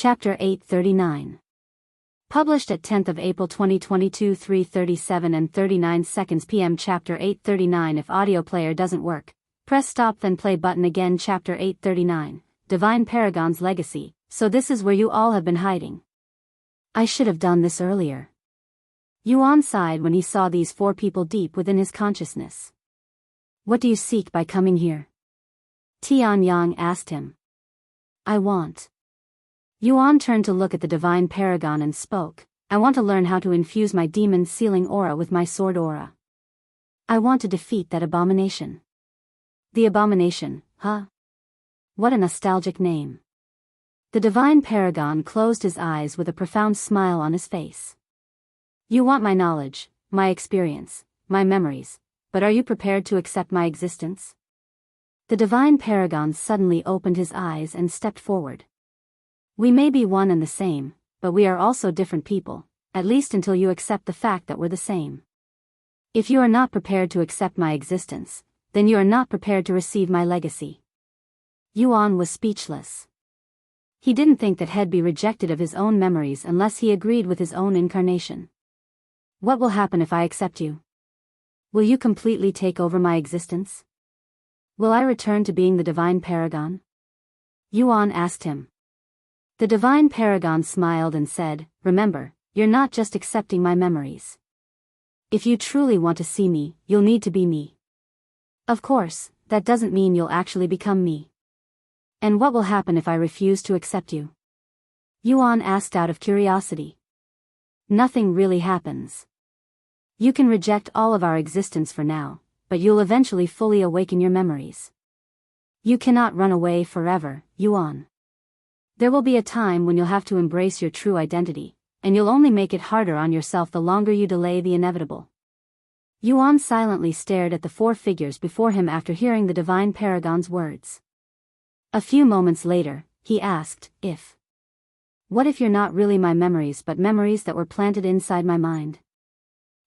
Chapter 839. Published at 10th of April 2022, 3:37 and 39 seconds p.m. Chapter 839. If audio player doesn't work, press stop then play button again. Chapter 839. Divine Paragon's Legacy. So this is where you all have been hiding. I should have done this earlier. Yuan sighed when he saw these four people deep within his consciousness. What do you seek by coming here? Tianyang asked him. I want. Yuan turned to look at the divine paragon and spoke. I want to learn how to infuse my demon sealing aura with my sword aura. I want to defeat that abomination. The abomination, huh? What a nostalgic name. The divine paragon closed his eyes with a profound smile on his face. You want my knowledge, my experience, my memories, but are you prepared to accept my existence? The divine paragon suddenly opened his eyes and stepped forward. We may be one and the same, but we are also different people, at least until you accept the fact that we're the same. If you are not prepared to accept my existence, then you are not prepared to receive my legacy. Yuan was speechless. He didn't think that he'd be rejected of his own memories unless he agreed with his own incarnation. What will happen if I accept you? Will you completely take over my existence? Will I return to being the divine paragon? Yuan asked him. The divine paragon smiled and said, remember, you're not just accepting my memories. If you truly want to see me, you'll need to be me. Of course, that doesn't mean you'll actually become me. And what will happen if I refuse to accept you? Yuan asked out of curiosity. Nothing really happens. You can reject all of our existence for now, but you'll eventually fully awaken your memories. You cannot run away forever, Yuan. There will be a time when you'll have to embrace your true identity, and you'll only make it harder on yourself the longer you delay the inevitable. Yuan silently stared at the four figures before him after hearing the divine paragon's words. A few moments later, he asked, What if you're not really my memories but memories that were planted inside my mind?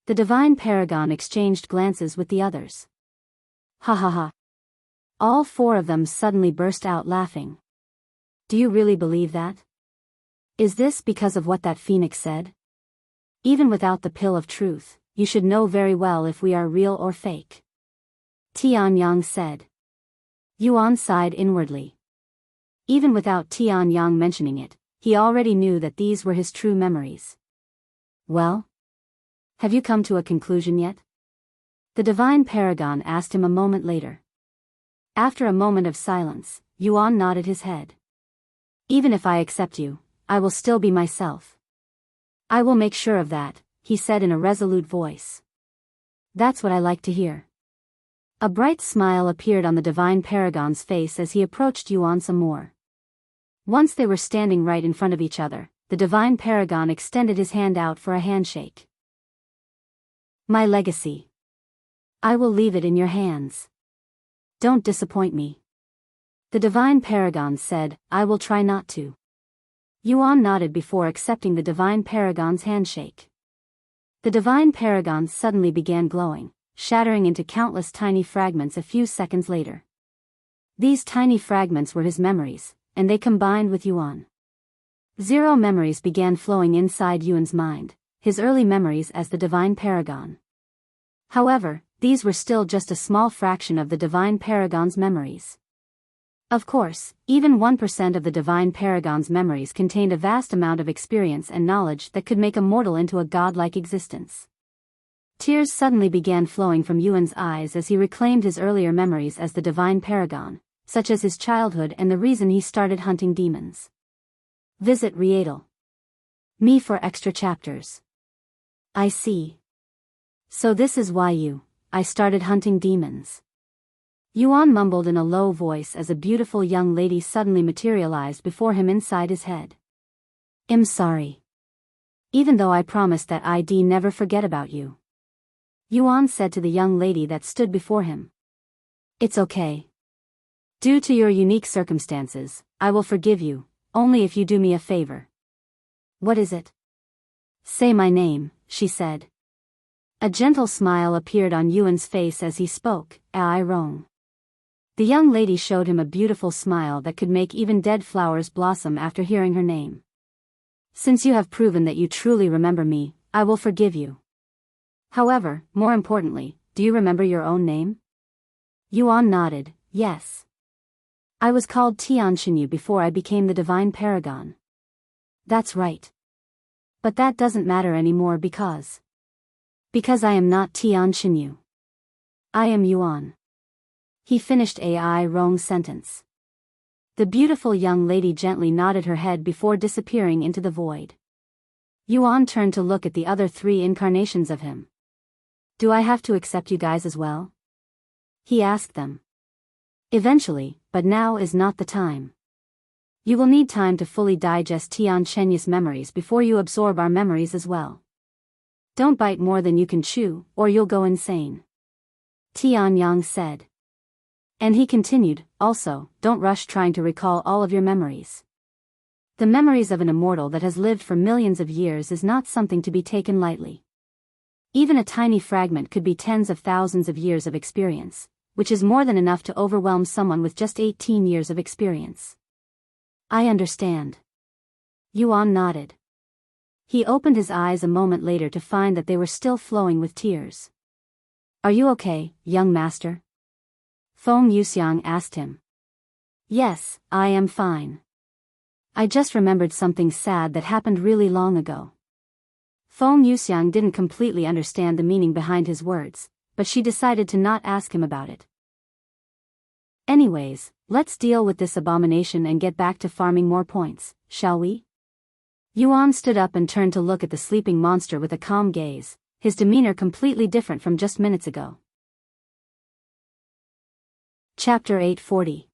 The divine paragon exchanged glances with the others. Ha ha ha. All four of them suddenly burst out laughing. Do you really believe that? Is this because of what that phoenix said? Even without the pill of truth, you should know very well if we are real or fake. Tianyang said. Yuan sighed inwardly. Even without Tianyang mentioning it, he already knew that these were his true memories. Well? Have you come to a conclusion yet? The divine paragon asked him a moment later. After a moment of silence, Yuan nodded his head. Even if I accept you, I will still be myself. I will make sure of that, he said in a resolute voice. That's what I like to hear. A bright smile appeared on the divine paragon's face as he approached Yuan some more. Once they were standing right in front of each other, the divine paragon extended his hand out for a handshake. My legacy. I will leave it in your hands. Don't disappoint me. The divine paragon said, I will try not to. Yuan nodded before accepting the divine paragon's handshake. The divine paragon suddenly began glowing, shattering into countless tiny fragments a few seconds later. These tiny fragments were his memories, and they combined with Yuan. 0 memories began flowing inside Yuan's mind, his early memories as the divine paragon. However, these were still just a small fraction of the divine paragon's memories. Of course, even 1% of the divine paragon's memories contained a vast amount of experience and knowledge that could make a mortal into a godlike existence. Tears suddenly began flowing from Yuan's eyes as he reclaimed his earlier memories as the divine paragon, such as his childhood and the reason he started hunting demons. Visit Rietal. Me for extra chapters. I see. So this is why I started hunting demons. Yuan mumbled in a low voice as a beautiful young lady suddenly materialized before him inside his head. I'm sorry. Even though I promised that I'd never forget about you. Yuan said to the young lady that stood before him. It's okay. Due to your unique circumstances, I will forgive you, only if you do me a favor. What is it? Say my name, she said. A gentle smile appeared on Yuan's face as he spoke, Ai Rong. The young lady showed him a beautiful smile that could make even dead flowers blossom after hearing her name. Since you have proven that you truly remember me, I will forgive you. However, more importantly, do you remember your own name? Yuan nodded, yes. I was called Tian Xinyu before I became the divine paragon. That's right. But that doesn't matter anymore because I am not Tian Xinyu. I am Yuan. He finished a wrong sentence. The beautiful young lady gently nodded her head before disappearing into the void. Yuan turned to look at the other 3 incarnations of him. Do I have to accept you guys as well? He asked them. Eventually, but now is not the time. You will need time to fully digest Tian Shenyu's memories before you absorb our memories as well. Don't bite more than you can chew, or you'll go insane. Tian Yang said. And he continued, also, don't rush trying to recall all of your memories. The memories of an immortal that has lived for millions of years is not something to be taken lightly. Even a tiny fragment could be tens of thousands of years of experience, which is more than enough to overwhelm someone with just 18 years of experience. I understand. Yuan nodded. He opened his eyes a moment later to find that they were still flowing with tears. Are you okay, young master? Feng Yuxiang asked him. Yes, I am fine. I just remembered something sad that happened really long ago. Feng Yuxiang didn't completely understand the meaning behind his words, but she decided to not ask him about it. Anyways, let's deal with this abomination and get back to farming more points, shall we? Yuan stood up and turned to look at the sleeping monster with a calm gaze, his demeanor completely different from just minutes ago. Chapter 840.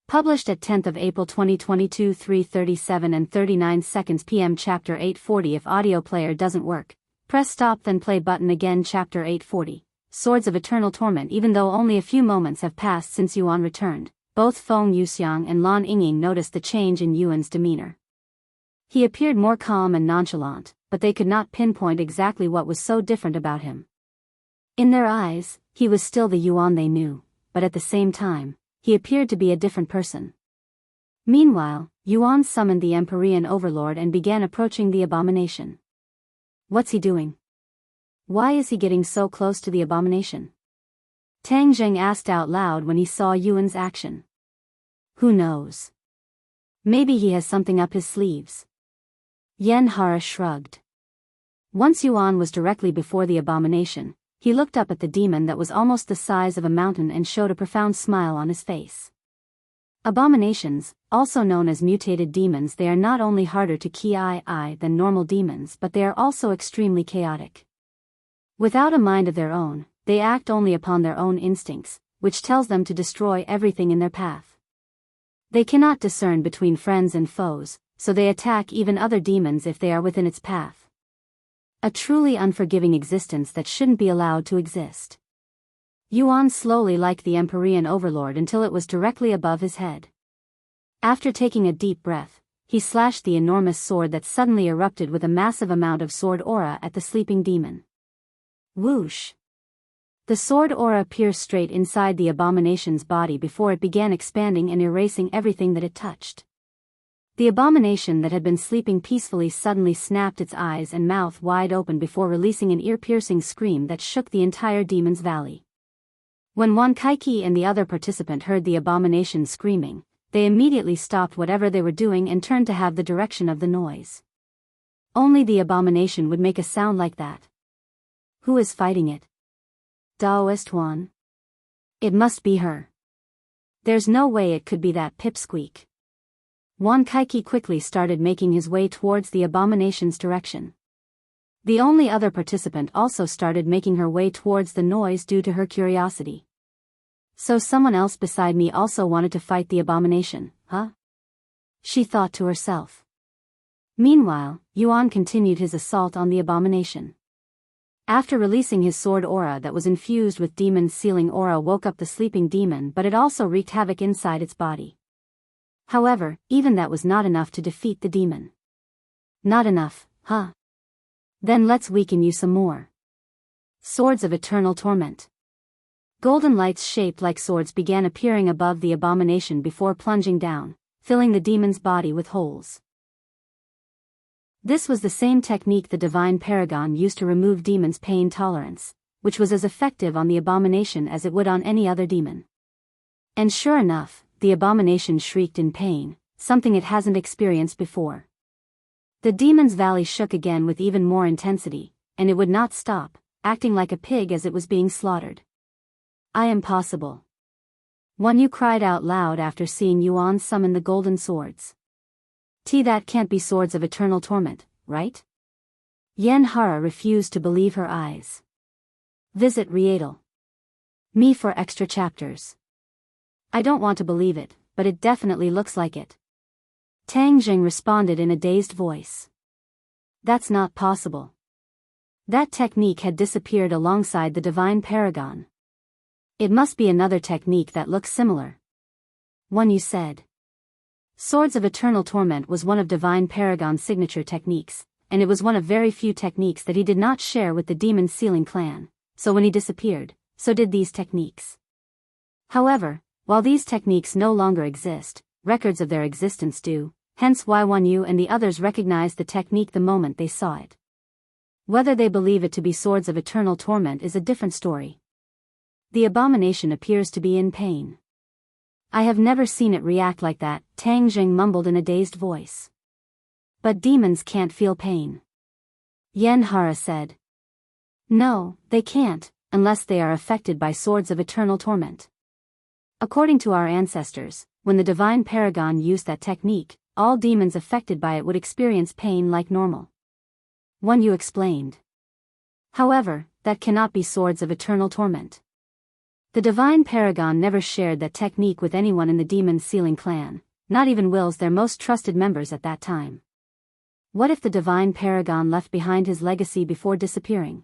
Published at 10th of April 2022 3:37 and 39 seconds p.m. Chapter 840. If audio player doesn't work, press stop then play button again. Chapter 840. Swords of Eternal Torment. Even though only a few moments have passed since Yuan returned, both Feng Yuxiang and Lan Yingying noticed the change in Yuan's demeanor. He appeared more calm and nonchalant, but they could not pinpoint exactly what was so different about him. In their eyes, he was still the Yuan they knew, but at the same time, he appeared to be a different person. Meanwhile, Yuan summoned the Empyrean Overlord and began approaching the abomination. What's he doing? Why is he getting so close to the abomination? Tang Zheng asked out loud when he saw Yuan's action. Who knows? Maybe he has something up his sleeves. Yen Hara shrugged. Once Yuan was directly before the abomination, he looked up at the demon that was almost the size of a mountain and showed a profound smile on his face. Abominations, also known as mutated demons, they are not only harder to kill than normal demons, but they are also extremely chaotic. Without a mind of their own, they act only upon their own instincts, which tells them to destroy everything in their path. They cannot discern between friends and foes, so they attack even other demons if they are within its path. A truly unforgiving existence that shouldn't be allowed to exist. Yuan slowly liked the Empyrean Overlord until it was directly above his head. After taking a deep breath, he slashed the enormous sword that suddenly erupted with a massive amount of sword aura at the sleeping demon. Whoosh! The sword aura pierced straight inside the abomination's body before it began expanding and erasing everything that it touched. The abomination that had been sleeping peacefully suddenly snapped its eyes and mouth wide open before releasing an ear-piercing scream that shook the entire demon's valley. When Wan Kaiki and the other participant heard the abomination screaming, they immediately stopped whatever they were doing and turned to have the direction of the noise. Only the abomination would make a sound like that. Who is fighting it? Daoist Wan? It must be her. There's no way it could be that pipsqueak. Wan Kaiki quickly started making his way towards the abomination's direction. The only other participant also started making her way towards the noise due to her curiosity. So someone else beside me also wanted to fight the abomination, huh? She thought to herself. Meanwhile, Yuan continued his assault on the abomination. After releasing his sword aura that was infused with demon sealing aura woke up the sleeping demon, but it also wreaked havoc inside its body. However, even that was not enough to defeat the demon. Not enough, huh? Then let's weaken you some more. Swords of Eternal Torment. Golden lights shaped like swords began appearing above the abomination before plunging down, filling the demon's body with holes. This was the same technique the divine paragon used to remove demons' pain tolerance, which was as effective on the abomination as it would on any other demon. And sure enough, the abomination shrieked in pain, something it hasn't experienced before. The demon's valley shook again with even more intensity, and it would not stop, acting like a pig as it was being slaughtered. "I am possible." One Yu cried out loud after seeing Yuan summon the golden swords. That can't be swords of eternal torment, right? Yen Hara refused to believe her eyes. Visit Rietal. Me for extra chapters. I don't want to believe it, but it definitely looks like it. Tang Jing responded in a dazed voice. That's not possible. That technique had disappeared alongside the divine paragon. It must be another technique that looks similar. One Yu said. Swords of Eternal Torment was one of Divine Paragon's signature techniques, and it was one of very few techniques that he did not share with the Demon Sealing clan, so when he disappeared, so did these techniques. However, while these techniques no longer exist, records of their existence do, hence why Wan Yu and the others recognized the technique the moment they saw it. Whether they believe it to be Swords of Eternal Torment is a different story. The abomination appears to be in pain. I have never seen it react like that, Tang Jing mumbled in a dazed voice. But demons can't feel pain. Yen Hara said. No, they can't, unless they are affected by Swords of Eternal Torment. According to our ancestors, when the divine paragon used that technique, all demons affected by it would experience pain like normal. One Yu explained. However, that cannot be Swords of Eternal Torment. The divine paragon never shared that technique with anyone in the Demon Sealing clan, not even Wills, their most trusted members at that time. What if the divine paragon left behind his legacy before disappearing?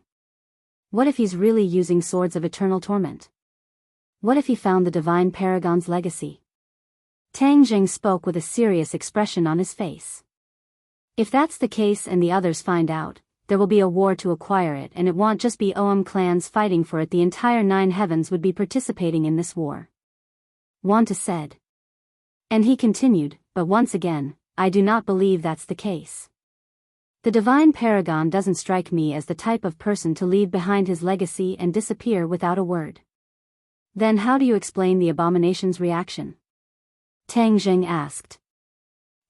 What if he's really using Swords of Eternal Torment? What if he found the divine paragon's legacy? Tang Jing spoke with a serious expression on his face. If that's the case and the others find out, there will be a war to acquire it, and it won't just be Oum clans fighting for it, the entire Nine Heavens would be participating in this war. Wanta said. And he continued, but once again, I do not believe that's the case. The divine paragon doesn't strike me as the type of person to leave behind his legacy and disappear without a word. Then how do you explain the abomination's reaction? Tang Jing asked.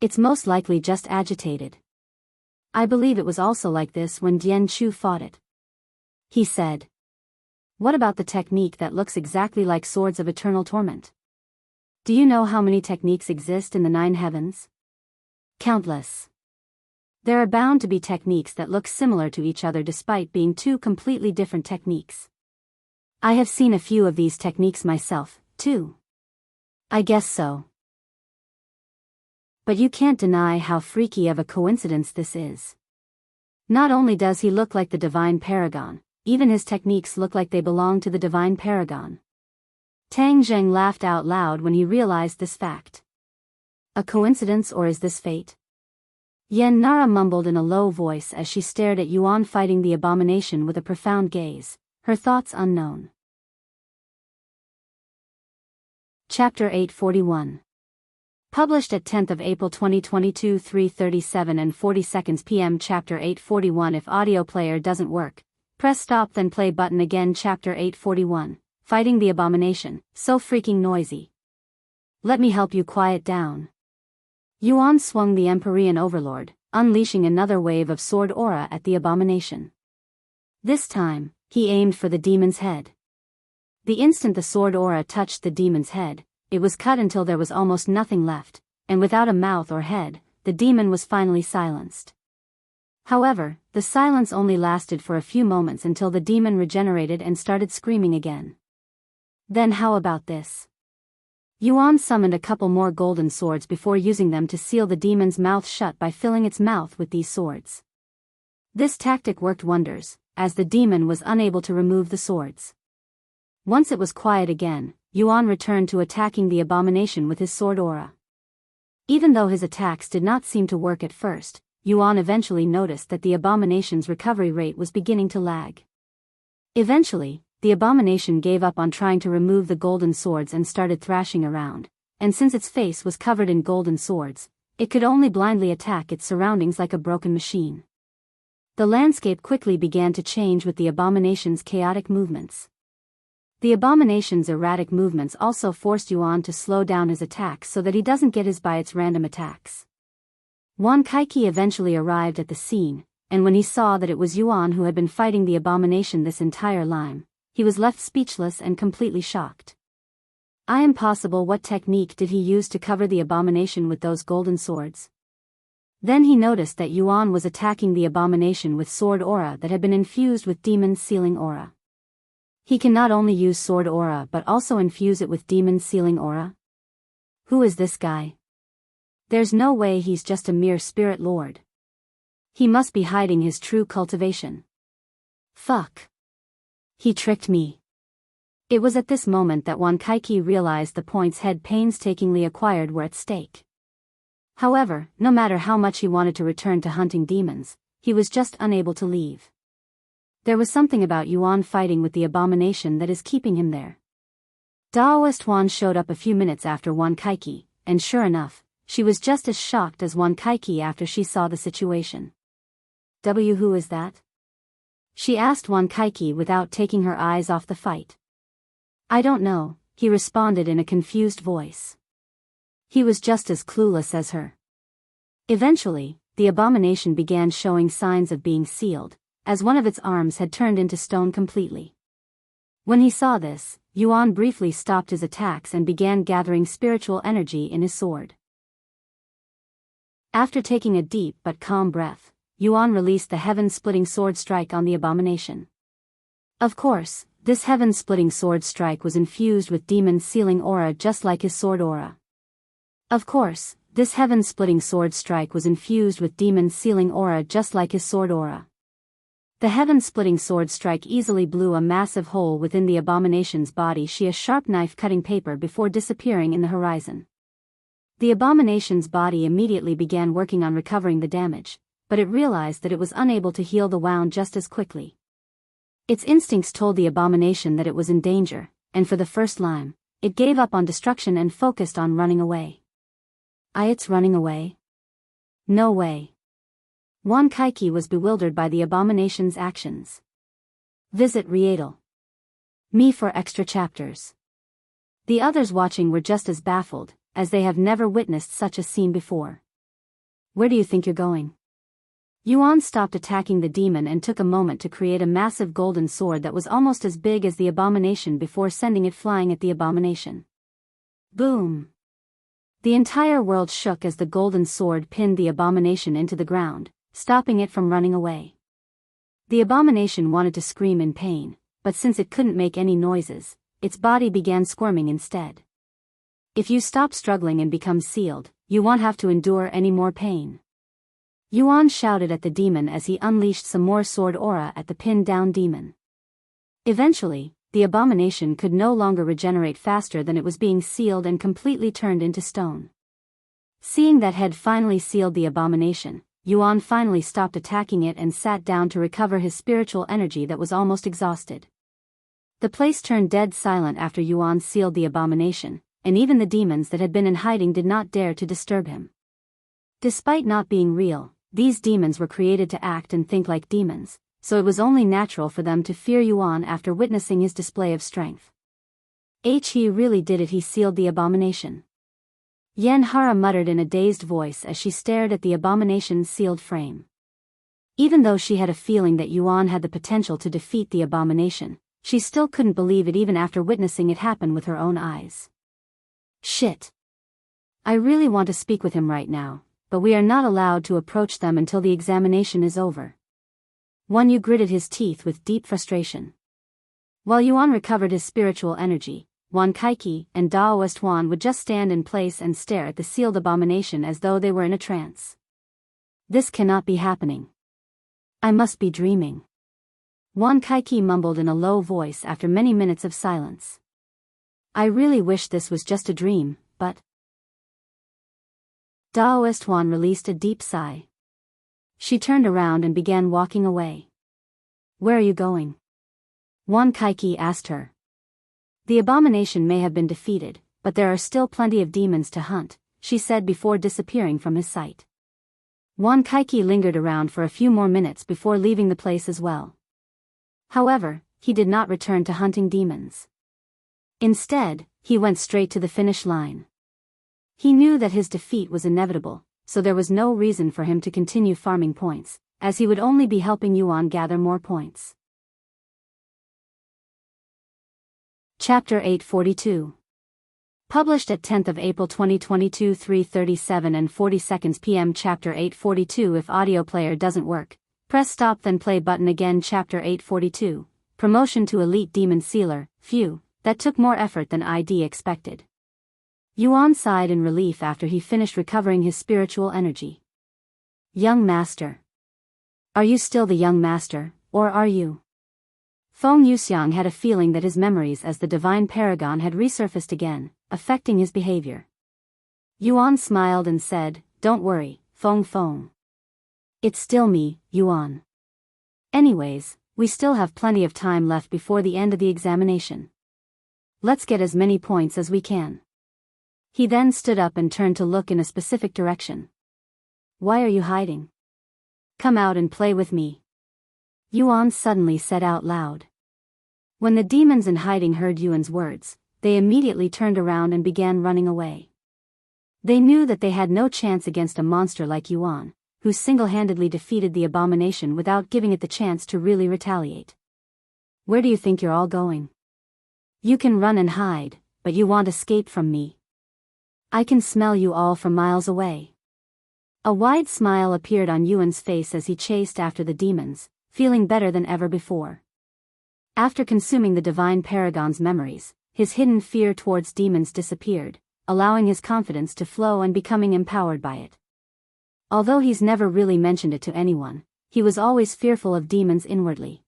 It's most likely just agitated. I believe it was also like this when Dian Chu fought it. He said. What about the technique that looks exactly like Swords of Eternal Torment? Do you know how many techniques exist in the Nine Heavens? Countless. There are bound to be techniques that look similar to each other despite being two completely different techniques. I have seen a few of these techniques myself, too. I guess so. But you can't deny how freaky of a coincidence this is. Not only does he look like the divine paragon, even his techniques look like they belong to the divine paragon. Tang Jing laughed out loud when he realized this fact. A coincidence, or is this fate? Yen Nara mumbled in a low voice as she stared at Yuan fighting the abomination with a profound gaze, her thoughts unknown. Chapter 841. Published at 10th of April 2022, 3:37 and 40 seconds p.m. Chapter 841. If audio player doesn't work, press stop then play button again. Chapter 841. Fighting the abomination, so freaking noisy. Let me help you quiet down. Yuan swung the Empyrean Overlord, unleashing another wave of sword aura at the abomination. This time, he aimed for the demon's head. The instant the sword aura touched the demon's head, it was cut until there was almost nothing left, and without a mouth or head, the demon was finally silenced. However, the silence only lasted for a few moments until the demon regenerated and started screaming again. Then how about this? Yuan summoned a couple more golden swords before using them to seal the demon's mouth shut by filling its mouth with these swords. This tactic worked wonders, as the demon was unable to remove the swords. Once it was quiet again, Yuan returned to attacking the abomination with his sword aura. Even though his attacks did not seem to work at first, Yuan eventually noticed that the abomination's recovery rate was beginning to lag. Eventually, the abomination gave up on trying to remove the golden swords and started thrashing around, and since its face was covered in golden swords, It could only blindly attack its surroundings like a broken machine. The landscape quickly began to change with the abomination's chaotic movements. The abomination's erratic movements also forced Yuan to slow down his attacks so that he doesn't get his by its random attacks. Wan Kaiki eventually arrived at the scene, and when he saw that it was Yuan who had been fighting the abomination this entire time, he was left speechless and completely shocked. Impossible, what technique did he use to cover the abomination with those golden swords? Then he noticed that Yuan was attacking the abomination with sword aura that had been infused with demon sealing aura. He can not only use sword aura but also infuse it with demon sealing aura? Who is this guy? There's no way he's just a mere spirit lord. He must be hiding his true cultivation. Fuck. He tricked me. It was at this moment that Wan Kaiki realized the points head painstakingly acquired were at stake. However, no matter how much he wanted to return to hunting demons, he was just unable to leave. There was something about Yuan fighting with the abomination that is keeping him there. Daoist Wan showed up a few minutes after Wan Kaiki, and sure enough, she was just as shocked as Wan Kaiki after she saw the situation. Who is that? She asked Wan Kaiki without taking her eyes off the fight. I don't know, he responded in a confused voice. He was just as clueless as her. Eventually, the abomination began showing signs of being sealed, as one of its arms had turned into stone completely. When he saw this, Yuan briefly stopped his attacks and began gathering spiritual energy in his sword. After taking a deep but calm breath, Yuan released the heaven-splitting sword strike on the abomination. Of course, this heaven-splitting sword strike was infused with demon sealing aura just like his sword aura. The heaven-splitting sword strike easily blew a massive hole within the abomination's body, a sharp knife cutting paper before disappearing in the horizon. The abomination's body immediately began working on recovering the damage, but it realized that it was unable to heal the wound just as quickly. Its instincts told the abomination that it was in danger, and for the first time, it gave up on destruction and focused on running away. It's running away? No way. Wan Kaiki was bewildered by the abomination's actions. Visit Rietal. Me for extra chapters. The others watching were just as baffled, as they have never witnessed such a scene before. Where do you think you're going? Yuan stopped attacking the demon and took a moment to create a massive golden sword that was almost as big as the abomination before sending it flying at the abomination. Boom! The entire world shook as the golden sword pinned the abomination into the ground, stopping it from running away. The abomination wanted to scream in pain, but since it couldn't make any noises, its body began squirming instead. If you stop struggling and become sealed, you won't have to endure any more pain. Yuan shouted at the demon as he unleashed some more sword aura at the pinned-down demon. Eventually, the abomination could no longer regenerate faster than it was being sealed and completely turned into stone. Seeing that had finally sealed the abomination, Yuan finally stopped attacking it and sat down to recover his spiritual energy that was almost exhausted. The place turned dead silent after Yuan sealed the abomination, and even the demons that had been in hiding did not dare to disturb him. Despite not being real, these demons were created to act and think like demons, so it was only natural for them to fear Yuan after witnessing his display of strength. He really did it, he sealed the abomination. Yen Hara muttered in a dazed voice as she stared at the abomination's sealed frame. Even though she had a feeling that Yuan had the potential to defeat the abomination, she still couldn't believe it even after witnessing it happen with her own eyes. Shit. I really want to speak with him right now, but we are not allowed to approach them until the examination is over. Wan Yu gritted his teeth with deep frustration. While Yuan recovered his spiritual energy, Wan Kaiki and Daoist Wan would just stand in place and stare at the sealed abomination as though they were in a trance. This cannot be happening. I must be dreaming. Wan Kaiki mumbled in a low voice after many minutes of silence. I really wish this was just a dream, but... Daoist Wan released a deep sigh. She turned around and began walking away. Where are you going? Wan Kaiki asked her. The abomination may have been defeated, but there are still plenty of demons to hunt, she said before disappearing from his sight. Wan Kaiki lingered around for a few more minutes before leaving the place as well. However, he did not return to hunting demons. Instead, he went straight to the finish line. He knew that his defeat was inevitable, so there was no reason for him to continue farming points, as he would only be helping Yuan gather more points. Chapter 842. Published at 10th of April 2022 3:37 and 40 seconds p.m. Chapter 842. If audio player doesn't work, press stop then play button again. Chapter 842. Promotion to Elite Demon Sealer. Phew, that took more effort than I'd expected. Yuan sighed in relief after he finished recovering his spiritual energy. Young Master. Are you still the young master, or are you? Feng Yuxiang had a feeling that his memories as the divine paragon had resurfaced again, affecting his behavior. Yuan smiled and said, "Don't worry, Feng. It's still me, Yuan. Anyways, we still have plenty of time left before the end of the examination. Let's get as many points as we can." He then stood up and turned to look in a specific direction. "Why are you hiding? Come out and play with me," Yuan suddenly said out loud. When the demons in hiding heard Yuan's words, they immediately turned around and began running away. They knew that they had no chance against a monster like Yuan, who single-handedly defeated the abomination without giving it the chance to really retaliate. "Where do you think you're all going? You can run and hide, but you won't escape from me. I can smell you all from miles away." A wide smile appeared on Yuan's face as he chased after the demons, feeling better than ever before. After consuming the divine paragon's memories, his hidden fear towards demons disappeared, allowing his confidence to flow and becoming empowered by it. Although he's never really mentioned it to anyone, he was always fearful of demons inwardly.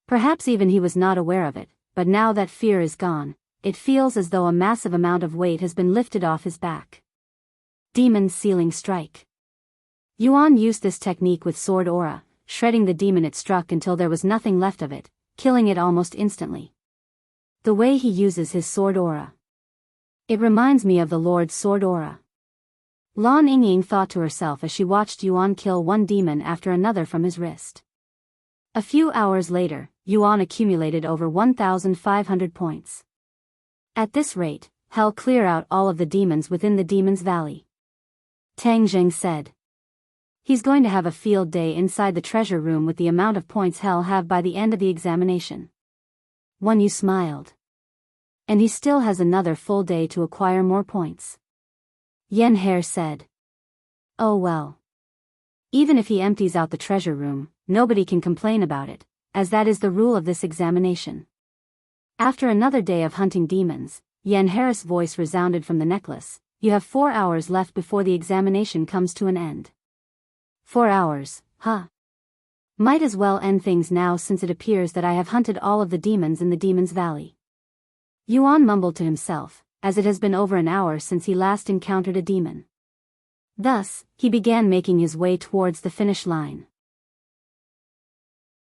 Perhaps even he was not aware of it, but now that fear is gone, it feels as though a massive amount of weight has been lifted off his back. Demon Sealing Strike. Yuan used this technique with Sword Aura, shredding the demon it struck until there was nothing left of it, killing it almost instantly. The way he uses his Sword Aura. It reminds me of the Lord's Sword Aura. Lan Yingying thought to herself as she watched Yuan kill one demon after another from his wrist. A few hours later, Yuan accumulated over 1,500 points. At this rate, he'll clear out all of the demons within the Demon's Valley. Tang Zheng said. He's going to have a field day inside the treasure room with the amount of points he'll have by the end of the examination. Wan Yu smiled. And he still has another full day to acquire more points. Yen Hare said. Oh well. Even if he empties out the treasure room, nobody can complain about it, as that is the rule of this examination. After another day of hunting demons, Yen Hare's voice resounded from the necklace. You have 4 hours left before the examination comes to an end. 4 hours, huh? Might as well end things now since it appears that I have hunted all of the demons in the Demon's Valley. Yuan mumbled to himself, as it has been over an hour since he last encountered a demon. Thus, he began making his way towards the finish line.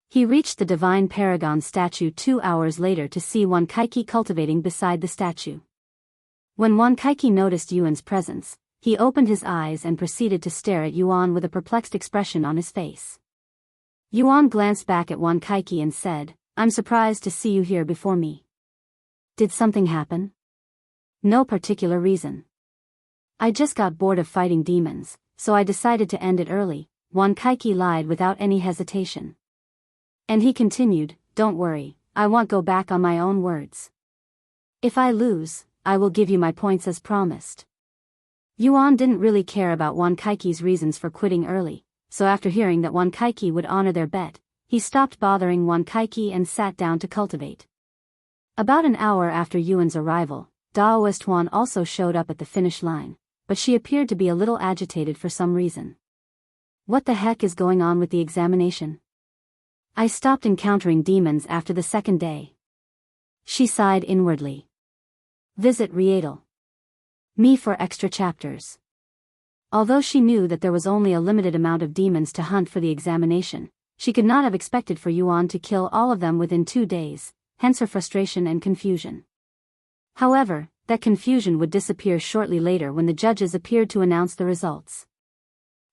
He reached the Divine Paragon statue 2 hours later to see Wan Kaiki cultivating beside the statue. When Wan Kaiki noticed Yuan's presence, he opened his eyes and proceeded to stare at Yuan with a perplexed expression on his face. Yuan glanced back at Wan Kaiki and said, I'm surprised to see you here before me. Did something happen? No particular reason. I just got bored of fighting demons, so I decided to end it early, Wan Kaiki lied without any hesitation. And he continued, don't worry, I won't go back on my own words. If I lose, I will give you my points as promised. Yuan didn't really care about Wan Kaiki's reasons for quitting early, so after hearing that Wan Kaiki would honor their bet, he stopped bothering Wan Kaiki and sat down to cultivate. About an hour after Yuan's arrival, Daoist Wan also showed up at the finish line, but she appeared to be a little agitated for some reason. What the heck is going on with the examination? I stopped encountering demons after the second day. She sighed inwardly. Visit Rietal. Me for extra chapters. Although she knew that there was only a limited amount of demons to hunt for the examination, she could not have expected for Yuan to kill all of them within 2 days, hence her frustration and confusion. However, that confusion would disappear shortly later when the judges appeared to announce the results.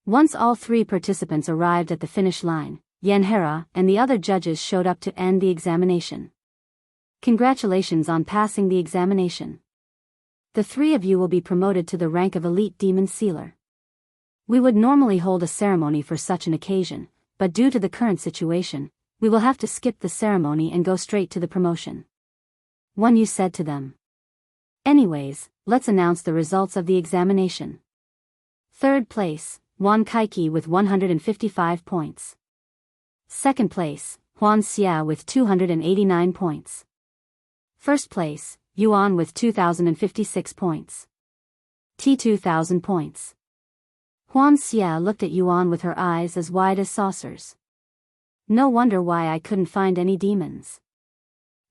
Once all 3 participants arrived at the finish line, Yanhara and the other judges showed up to end the examination. Congratulations on passing the examination. The 3 of you will be promoted to the rank of Elite Demon Sealer. We would normally hold a ceremony for such an occasion, but due to the current situation, we will have to skip the ceremony and go straight to the promotion. One Yu said to them. Anyways, let's announce the results of the examination. 3rd place, Wan Kaiki with 155 points. 2nd place, Huan Xia with 289 points. 1st place, Yuan with 2,056 points. T 2,000 points. Huan Xia looked at Yuan with her eyes as wide as saucers. No wonder why I couldn't find any demons.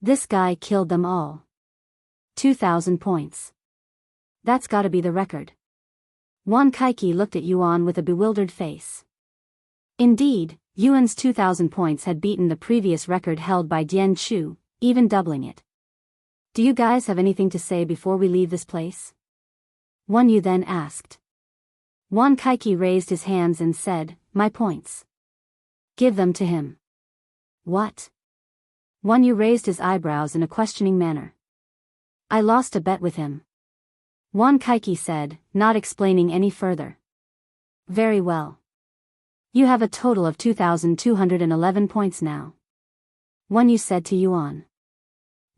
This guy killed them all. 2,000 points. That's gotta be the record. Wan Kaiki looked at Yuan with a bewildered face. Indeed, Yuan's 2,000 points had beaten the previous record held by Dian Chu, even doubling it. Do you guys have anything to say before we leave this place? Wan Yu then asked. Wan Kaiki raised his hands and said, my points. Give them to him. What? Wan Yu raised his eyebrows in a questioning manner. I lost a bet with him. Wan Kaiki said, not explaining any further. Very well. You have a total of 2,211 points now. Wan Yu said to Yuan.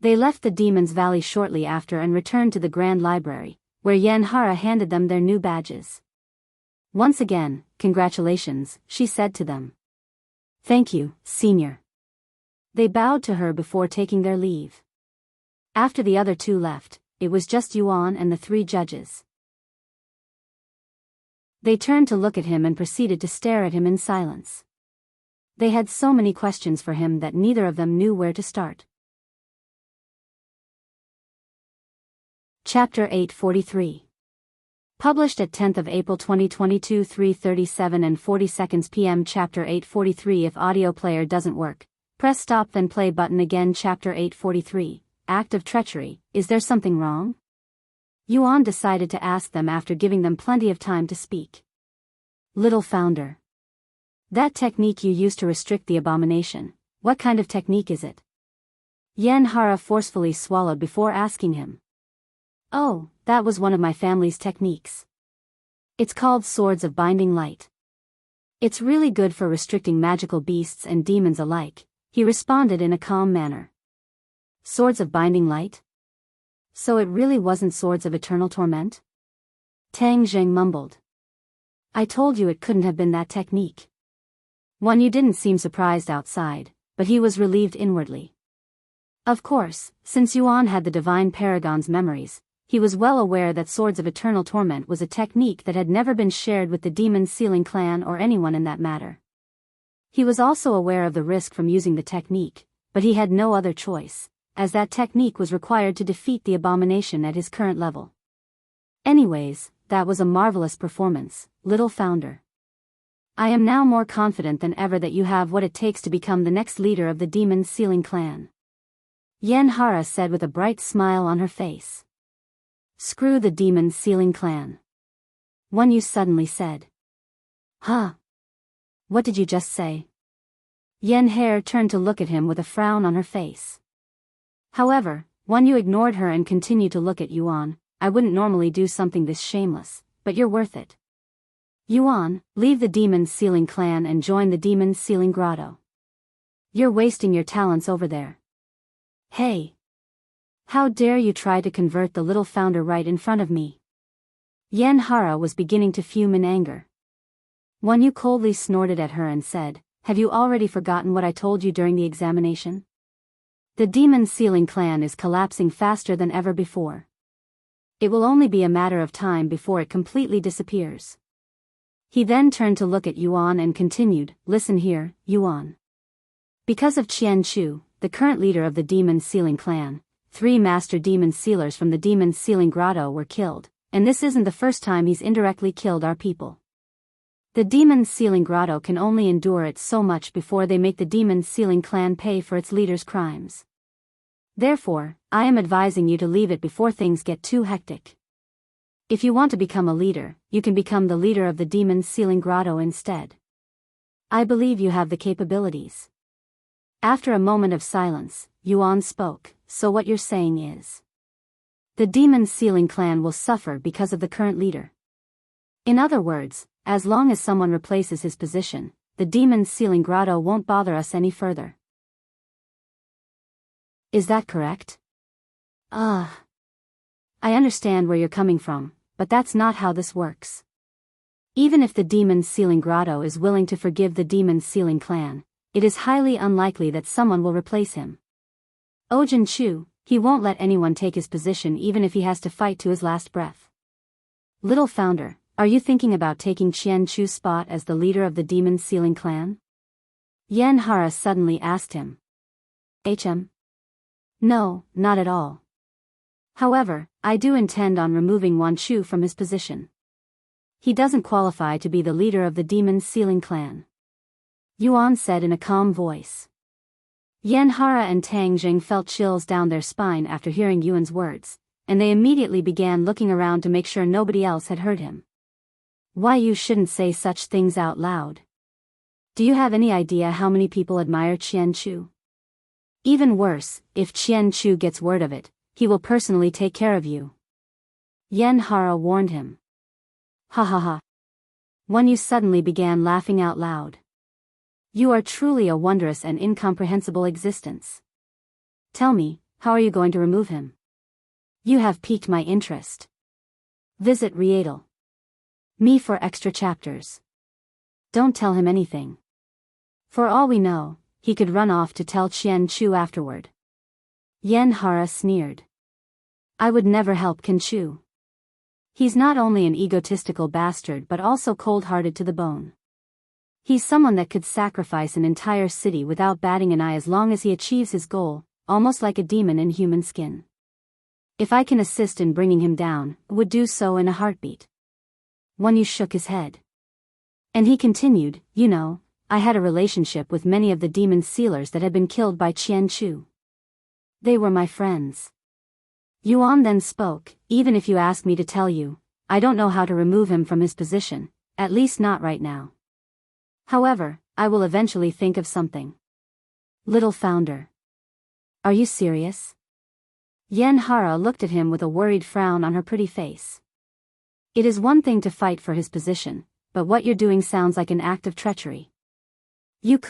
They left the Demon's Valley shortly after and returned to the Grand Library, where Yanhara handed them their new badges. Once again, congratulations, she said to them. Thank you, Senior. They bowed to her before taking their leave. After the other 2 left, it was just Yuan and the 3 judges. They turned to look at him and proceeded to stare at him in silence. They had so many questions for him that neither of them knew where to start. Chapter 843. Published at 10th of April 2022 3:37 and 40 seconds p.m. Chapter 843. If audio player doesn't work, press stop then play button again. Chapter 843. Act of treachery. Is there something wrong? Yuan decided to ask them after giving them plenty of time to speak. Little Founder. That technique you used to restrict the abomination, what kind of technique is it? Yanhara forcefully swallowed before asking him. Oh, that was one of my family's techniques. It's called Swords of Binding Light. It's really good for restricting magical beasts and demons alike, he responded in a calm manner. Swords of Binding Light? So it really wasn't Swords of Eternal Torment? Tang Zheng mumbled. I told you it couldn't have been that technique. Wan Yu didn't seem surprised outside, but he was relieved inwardly. Of course, since Yuan had the Divine Paragon's memories, he was well aware that Swords of Eternal Torment was a technique that had never been shared with the Demon Sealing clan or anyone in that matter. He was also aware of the risk from using the technique, but he had no other choice, as that technique was required to defeat the abomination at his current level. Anyways, that was a marvelous performance, Little Founder. I am now more confident than ever that you have what it takes to become the next leader of the Demon Sealing clan. Yanhara said with a bright smile on her face. Screw the Demon Sealing clan. Wan Yu suddenly said. Huh? What did you just say? Yanhara turned to look at him with a frown on her face. However, Wan Yu ignored her and continued to look at Yuan. I wouldn't normally do something this shameless, but you're worth it. Yuan, leave the Demon Sealing clan and join the Demon Sealing Grotto. You're wasting your talents over there. Hey! How dare you try to convert the Little Founder right in front of me? Yanhara was beginning to fume in anger. Wan Yu coldly snorted at her and said, have you already forgotten what I told you during the examination? The Demon Sealing clan is collapsing faster than ever before. It will only be a matter of time before it completely disappears. He then turned to look at Yuan and continued, listen here, Yuan. Because of Qian Chu, the current leader of the Demon Sealing clan, 3 master demon sealers from the Demon Sealing Grotto were killed, and this isn't the first time he's indirectly killed our people. The Demon Sealing Grotto can only endure it so much before they make the Demon Sealing clan pay for its leader's crimes. Therefore, I am advising you to leave it before things get too hectic. If you want to become a leader, you can become the leader of the Demon's Sealing Grotto instead. I believe you have the capabilities. After a moment of silence, Yuan spoke, so what you're saying is, the Demon's Sealing clan will suffer because of the current leader. In other words, as long as someone replaces his position, the Demon's Sealing Grotto won't bother us any further. Is that correct? I understand where you're coming from, but that's not how this works. Even if the Demon's Sealing Grotto is willing to forgive the Demon's Sealing clan, it is highly unlikely that someone will replace him. Ojin Chu, he won't let anyone take his position even if he has to fight to his last breath. Little Founder, are you thinking about taking Qian Chu's spot as the leader of the Demon's Sealing clan? Yan Hara suddenly asked him. No, not at all. However, I do intend on removing Wan Chu from his position. He doesn't qualify to be the leader of the Demon's Sealing clan. Yuan said in a calm voice. Yan Hara and Tang Jing felt chills down their spine after hearing Yuan's words, and they immediately began looking around to make sure nobody else had heard him. Why you shouldn't say such things out loud. Do you have any idea how many people admire Qian Chu? Even worse, if Qian Chu gets word of it, he will personally take care of you. Yan Hara warned him. Ha ha ha. Wan Yu suddenly began laughing out loud. You are truly a wondrous and incomprehensible existence. Tell me, how are you going to remove him? You have piqued my interest. Visit Rietal. Me for extra chapters. Don't tell him anything. For all we know, he could run off to tell Qian Chu afterward. Yan Hara sneered. I would never help Qian Chu. He's not only an egotistical bastard but also cold-hearted to the bone. He's someone that could sacrifice an entire city without batting an eye as long as he achieves his goal, almost like a demon in human skin. If I can assist in bringing him down, I would do so in a heartbeat. Wan Yu shook his head. And he continued, you know, I had a relationship with many of the demon sealers that had been killed by Qian Chu. They were my friends. Yuan then spoke, even if you ask me to tell you, I don't know how to remove him from his position, at least not right now. However, I will eventually think of something. Little Founder. Are you serious? Yan Hara looked at him with a worried frown on her pretty face. It is one thing to fight for his position, but what you're doing sounds like an act of treachery. You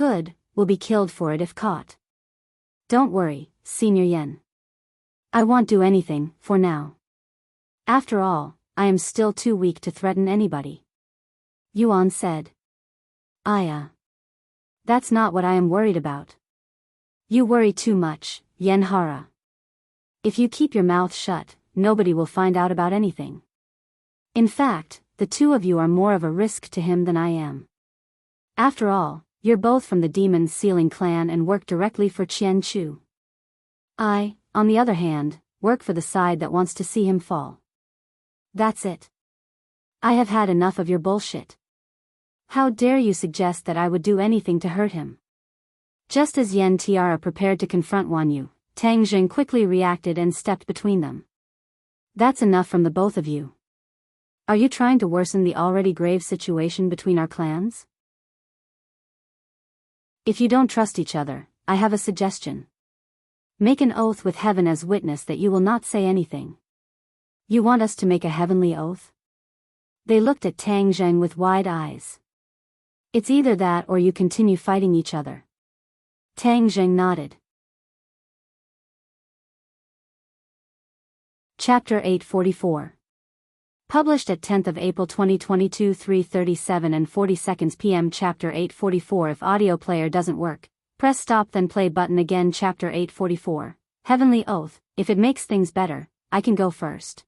will be killed for it if caught. Don't worry, Senior Yan. I won't do anything, for now. After all, I am still too weak to threaten anybody. Yuan said. That's not what I am worried about. You worry too much, Yan Hara. If you keep your mouth shut, nobody will find out about anything. In fact, the two of you are more of a risk to him than I am. After all, you're both from the Demon's Sealing clan and work directly for Qian Chu. I, on the other hand, work for the side that wants to see him fall. That's it. I have had enough of your bullshit. How dare you suggest that I would do anything to hurt him? Just as Yan Tiara prepared to confront Wan Yu, Tang Jing quickly reacted and stepped between them. That's enough from the both of you. Are you trying to worsen the already grave situation between our clans? If you don't trust each other, I have a suggestion. Make an oath with heaven as witness that you will not say anything. You want us to make a heavenly oath? They looked at Tang Jing with wide eyes. It's either that or you continue fighting each other. Tang Jing nodded. Chapter 844. Published at 10th of April 2022 3:37 and 40 seconds p.m. Chapter 844. If audio player doesn't work, press stop then play button again. Chapter 844. Heavenly Oath. If it makes things better, I can go first.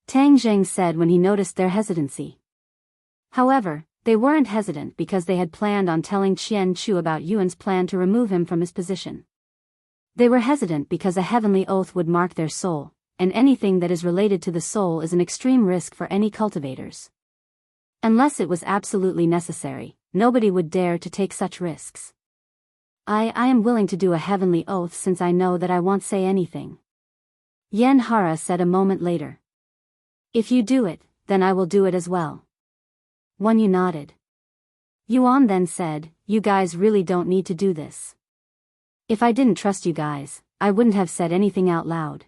Tang Jing said when he noticed their hesitancy. However, they weren't hesitant because they had planned on telling Qian Chu about Yuan's plan to remove him from his position. They were hesitant because a heavenly oath would mark their soul, and anything that is related to the soul is an extreme risk for any cultivators. Unless it was absolutely necessary, nobody would dare to take such risks. I am willing to do a heavenly oath since I know that I won't say anything. Yen Hara said a moment later. If you do it, then I will do it as well. Wan Yu nodded. Yuan then said, you guys really don't need to do this. If I didn't trust you guys, I wouldn't have said anything out loud.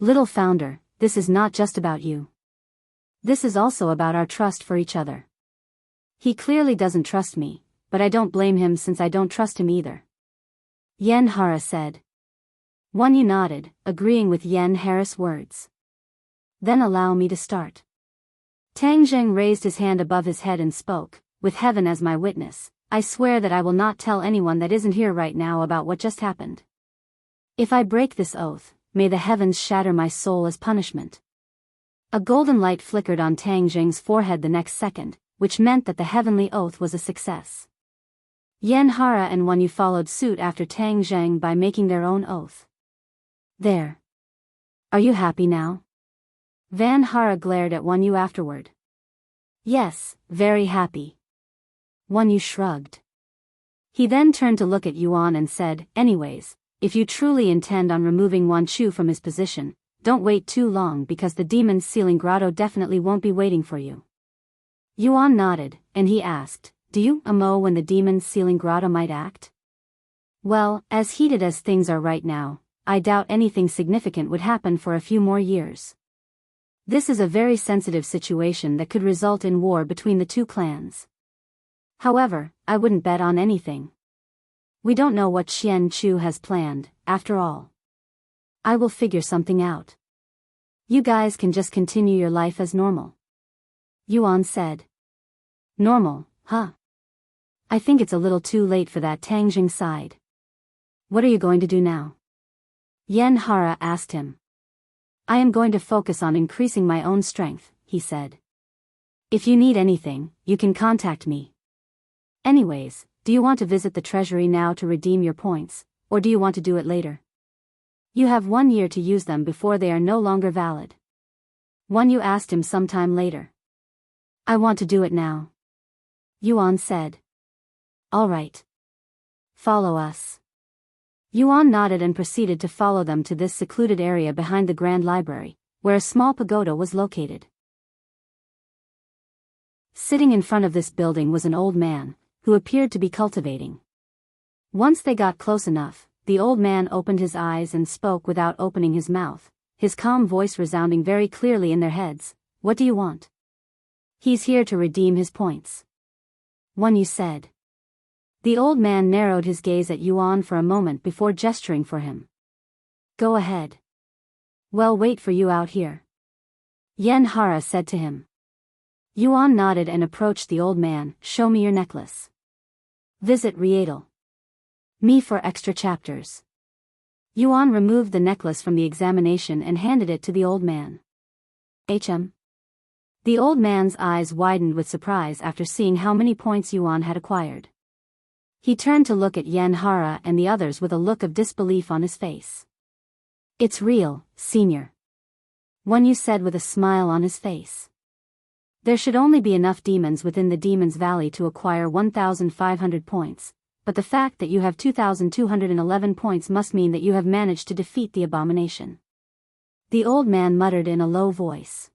Little founder, this is not just about you. This is also about our trust for each other. He clearly doesn't trust me, but I don't blame him since I don't trust him either. Yen Hara said. Wan Yu nodded, agreeing with Yen Hara's words. Then allow me to start. Tang Zheng raised his hand above his head and spoke, with heaven as my witness, I swear that I will not tell anyone that isn't here right now about what just happened. If I break this oath, may the heavens shatter my soul as punishment. A golden light flickered on Tang Zheng's forehead the next second, which meant that the heavenly oath was a success. Yen Hara and Wan Yu followed suit after Tang Zheng by making their own oath. There. Are you happy now? Van Hara glared at Wan Yu afterward. Yes, very happy. Wan Yu shrugged. He then turned to look at Yuan and said, anyways, if you truly intend on removing Wan Chu from his position, don't wait too long because the demon's sealing grotto definitely won't be waiting for you. Yuan nodded, and he asked, do you know when the demon's sealing grotto might act? Well, as heated as things are right now, I doubt anything significant would happen for a few more years. This is a very sensitive situation that could result in war between the two clans. However, I wouldn't bet on anything. We don't know what Xian Chu has planned, after all. I will figure something out. You guys can just continue your life as normal. Yuan said. Normal, huh? I think it's a little too late for that, Tang Jing sighed. What are you going to do now? Yen Hara asked him. I am going to focus on increasing my own strength, he said. If you need anything, you can contact me. Anyways, do you want to visit the treasury now to redeem your points, or do you want to do it later? You have 1 year to use them before they are no longer valid. Wan Yu asked him sometime later. I want to do it now. Yuan said. All right. Follow us. Yuan nodded and proceeded to follow them to this secluded area behind the Grand Library, where a small pagoda was located. Sitting in front of this building was an old man, who appeared to be cultivating. Once they got close enough, the old man opened his eyes and spoke without opening his mouth, his calm voice resounding very clearly in their heads. What do you want? He's here to redeem his points. Wan Yu said. The old man narrowed his gaze at Yuan for a moment before gesturing for him. Go ahead. Well, wait for you out here. Yen Hara said to him. Yuan nodded and approached the old man. Show me your necklace. Visit Rietal. Me for extra chapters. Yuan removed the necklace from the examination and handed it to the old man. HM. The old man's eyes widened with surprise after seeing how many points Yuan had acquired. He turned to look at Yen Hara and the others with a look of disbelief on his face. It's real, senior. Wan Yu said with a smile on his face. There should only be enough demons within the Demon's Valley to acquire 1,500 points, but the fact that you have 2,211 points must mean that you have managed to defeat the abomination. The old man muttered in a low voice.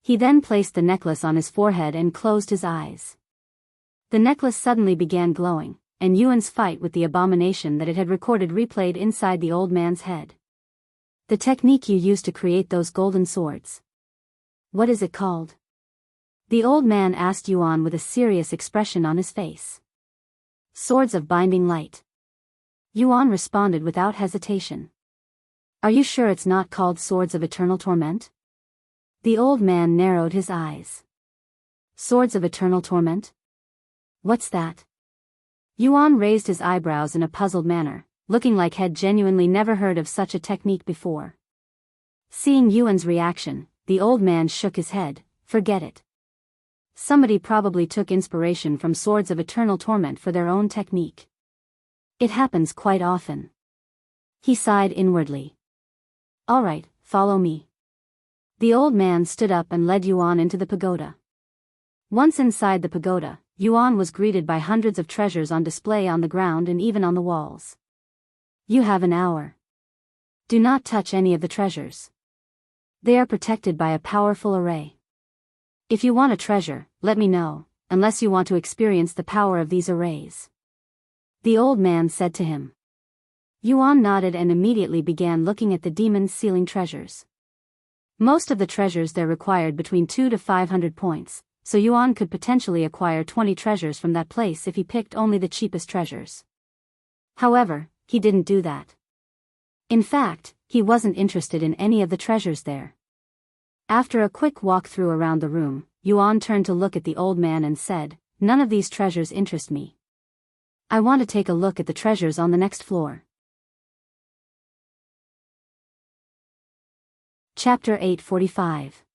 He then placed the necklace on his forehead and closed his eyes. The necklace suddenly began glowing, and Yuan's fight with the abomination that it had recorded replayed inside the old man's head. The technique you used to create those golden swords. What is it called? The old man asked Yuan with a serious expression on his face. Swords of Binding Light. Yuan responded without hesitation. Are you sure it's not called Swords of Eternal Torment? The old man narrowed his eyes. Swords of Eternal Torment? What's that? Yuan raised his eyebrows in a puzzled manner, looking like he'd genuinely never heard of such a technique before. Seeing Yuan's reaction, the old man shook his head. Forget it. Somebody probably took inspiration from Swords of Eternal Torment for their own technique. It happens quite often. He sighed inwardly. All right, follow me. The old man stood up and led Yuan into the pagoda. Once inside the pagoda, Yuan was greeted by hundreds of treasures on display on the ground and even on the walls. You have an hour. Do not touch any of the treasures. They are protected by a powerful array. If you want a treasure, let me know, unless you want to experience the power of these arrays. The old man said to him. Yuan nodded and immediately began looking at the demon's sealing treasures. Most of the treasures there required between 200 to 500 points, so Yuan could potentially acquire 20 treasures from that place if he picked only the cheapest treasures. However, he didn't do that. In fact, he wasn't interested in any of the treasures there. After a quick walk-through around the room, Yuan turned to look at the old man and said, "None of these treasures interest me. I want to take a look at the treasures on the next floor." Chapter 845.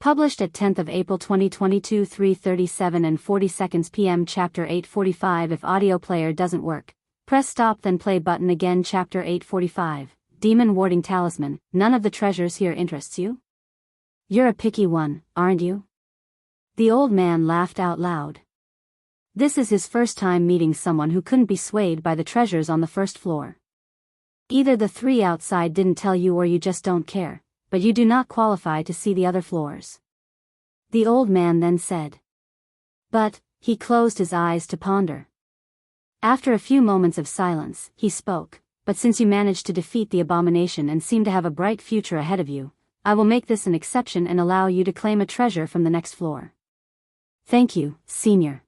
Published at 10th of April 2022 3:37 and 40 seconds p.m. Chapter 845. If audio player doesn't work, press stop then play button again. Chapter 845. Demon Warding Talisman. None of the treasures here interests you? You're a picky one, aren't you? The old man laughed out loud. This is his first time meeting someone who couldn't be swayed by the treasures on the first floor. Either the three outside didn't tell you or you just don't care, but you do not qualify to see the other floors. The old man then said. But, he closed his eyes to ponder. After a few moments of silence, he spoke, "But since you managed to defeat the abomination and seem to have a bright future ahead of you, I will make this an exception and allow you to claim a treasure from the next floor." "Thank you, senior."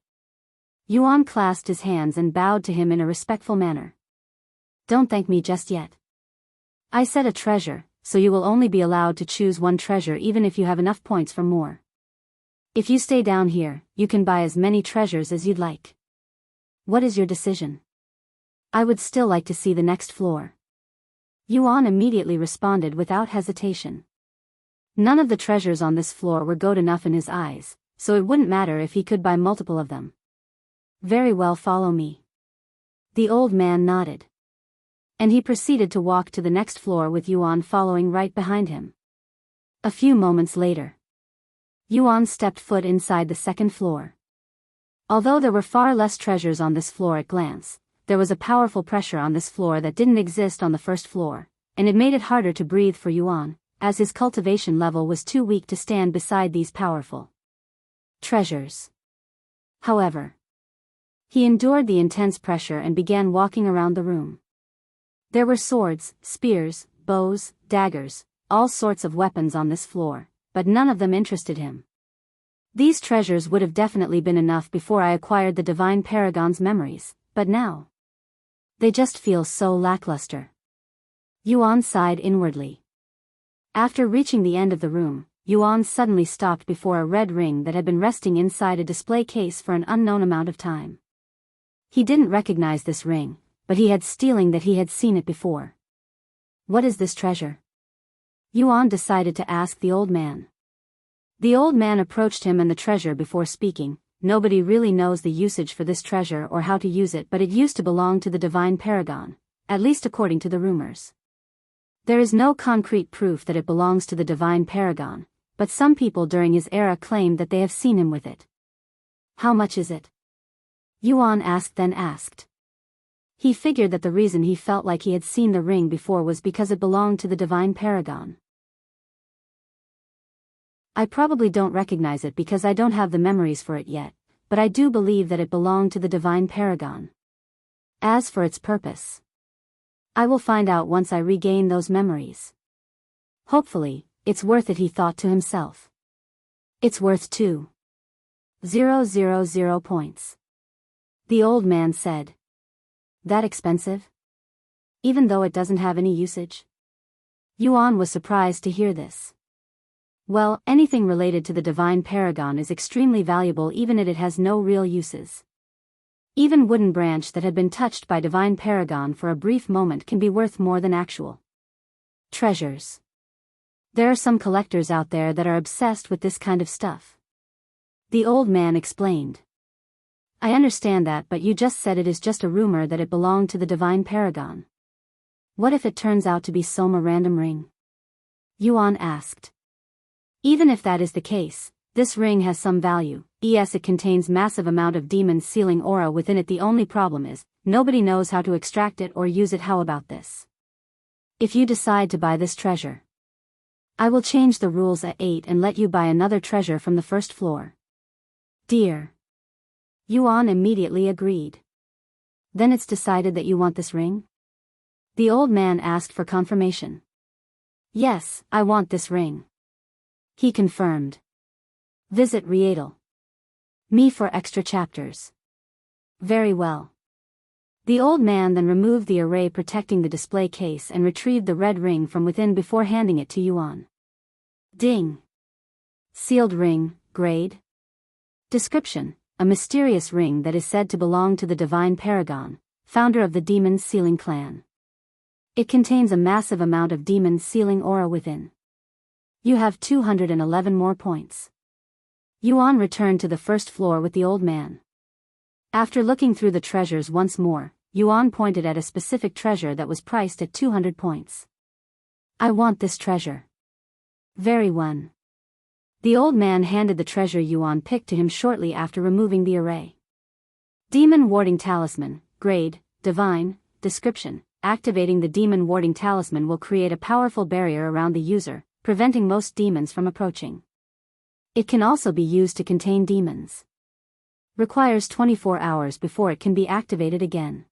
Yuan clasped his hands and bowed to him in a respectful manner. "Don't thank me just yet. I said a treasure, so you will only be allowed to choose one treasure even if you have enough points for more. If you stay down here, you can buy as many treasures as you'd like. What is your decision?" "I would still like to see the next floor." Yuan immediately responded without hesitation. None of the treasures on this floor were good enough in his eyes, so it wouldn't matter if he could buy multiple of them. "Very well, follow me." The old man nodded. And he proceeded to walk to the next floor with Yuan following right behind him. A few moments later, Yuan stepped foot inside the second floor. Although there were far less treasures on this floor at glance, there was a powerful pressure on this floor that didn't exist on the first floor, and it made it harder to breathe for Yuan, as his cultivation level was too weak to stand beside these powerful treasures. However, he endured the intense pressure and began walking around the room. There were swords, spears, bows, daggers, all sorts of weapons on this floor, but none of them interested him. These treasures would have definitely been enough before I acquired the Divine Paragon's memories, but now they just feel so lackluster. Yuan sighed inwardly. After reaching the end of the room, Yuan suddenly stopped before a red ring that had been resting inside a display case for an unknown amount of time. He didn't recognize this ring, but he had feeling that he had seen it before. "What is this treasure?" Yuan decided to ask the old man. The old man approached him and the treasure before speaking. "Nobody really knows the usage for this treasure or how to use it, but it used to belong to the Divine Paragon, at least according to the rumors. There is no concrete proof that it belongs to the Divine Paragon, but some people during his era claimed that they have seen him with it." "How much is it?" Yuan then asked. He figured that the reason he felt like he had seen the ring before was because it belonged to the Divine Paragon. "I probably don't recognize it because I don't have the memories for it yet, but I do believe that it belonged to the Divine Paragon. As for its purpose, I will find out once I regain those memories. Hopefully, it's worth it," he thought to himself. "It's worth 2,000 points." The old man said. "That expensive? Even though it doesn't have any usage?" Yuan was surprised to hear this. Well, anything related to the Divine Paragon is extremely valuable even if it has no real uses. Even wooden branch that had been touched by Divine Paragon for a brief moment can be worth more than actual treasures. There are some collectors out there that are obsessed with this kind of stuff. The old man explained. "I understand that, but you just said it is just a rumor that it belonged to the Divine Paragon. What if it turns out to be some random ring?" Yuan asked. "Even if that is the case, this ring has some value. Yes, it contains massive amount of demon sealing aura within it. The only problem is, nobody knows how to extract it or use it. How about this? If you decide to buy this treasure, I will change the rules at 8 and let you buy another treasure from the first floor. Dear. Yuan immediately agreed. Then it's decided that you want this ring? The old man asked for confirmation. Yes, I want this ring. He confirmed. Visit Rietal. Me for extra chapters. Very well. The old man then removed the array protecting the display case and retrieved the red ring from within before handing it to Yuan. Ding. Sealed ring, grade. Description: a mysterious ring that is said to belong to the divine Paragon, founder of the demon sealing clan. It contains a massive amount of demon sealing aura within. You have 211 more points. Yuan returned to the first floor with the old man. After looking through the treasures once more, Yuan pointed at a specific treasure that was priced at 200 points. I want this treasure. Very one. The old man handed the treasure Yuan picked to him shortly after removing the array. Demon Warding Talisman, grade, divine, description: activating the Demon Warding Talisman will create a powerful barrier around the user, preventing most demons from approaching. It can also be used to contain demons. Requires 24 hours before it can be activated again.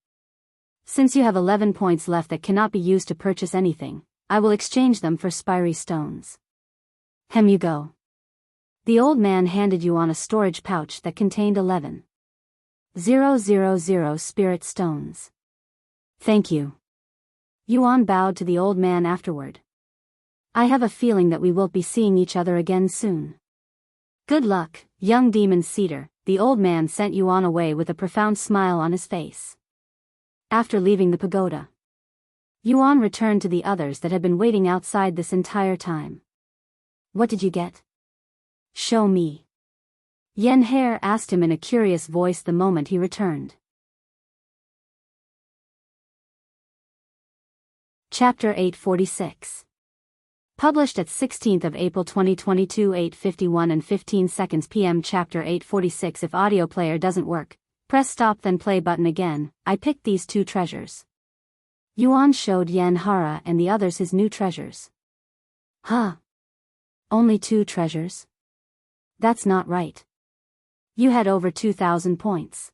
Since you have 11 points left that cannot be used to purchase anything, I will exchange them for spiry stones. Hem you go. The old man handed Yuan a storage pouch that contained 11,000 spirit stones. Thank you. Yuan bowed to the old man afterward. I have a feeling that we will be seeing each other again soon. Good luck, young demon seeder. The old man sent Yuan away with a profound smile on his face. After leaving the pagoda, Yuan returned to the others that had been waiting outside this entire time. What did you get? Show me. Yen Hare asked him in a curious voice the moment he returned. Chapter 846. Published at 16th of April 2022 8:51 and 15 seconds p.m. Chapter 846. If audio player doesn't work, press stop then play button again. I picked these two treasures. Yuan showed Yen Hara and the others his new treasures. Huh? Only 2 treasures? That's not right. You had over 2,000 points.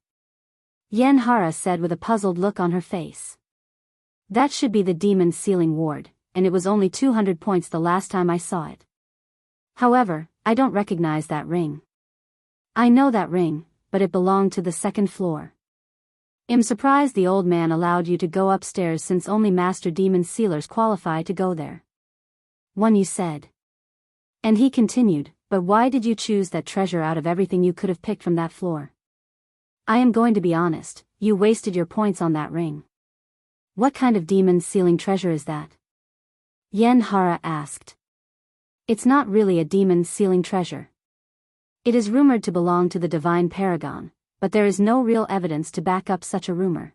Yen Hara said with a puzzled look on her face. That should be the demon sealing ward, and it was only 200 points the last time I saw it. However, I don't recognize that ring. I know that ring, but it belonged to the second floor. I'm surprised the old man allowed you to go upstairs since only master demon sealers qualify to go there. One you said. And he continued, but why did you choose that treasure out of everything you could have picked from that floor? I am going to be honest, you wasted your points on that ring. What kind of demon sealing treasure is that? Yen Hara asked. It's not really a demon sealing treasure. It is rumored to belong to the divine Paragon, but there is no real evidence to back up such a rumor.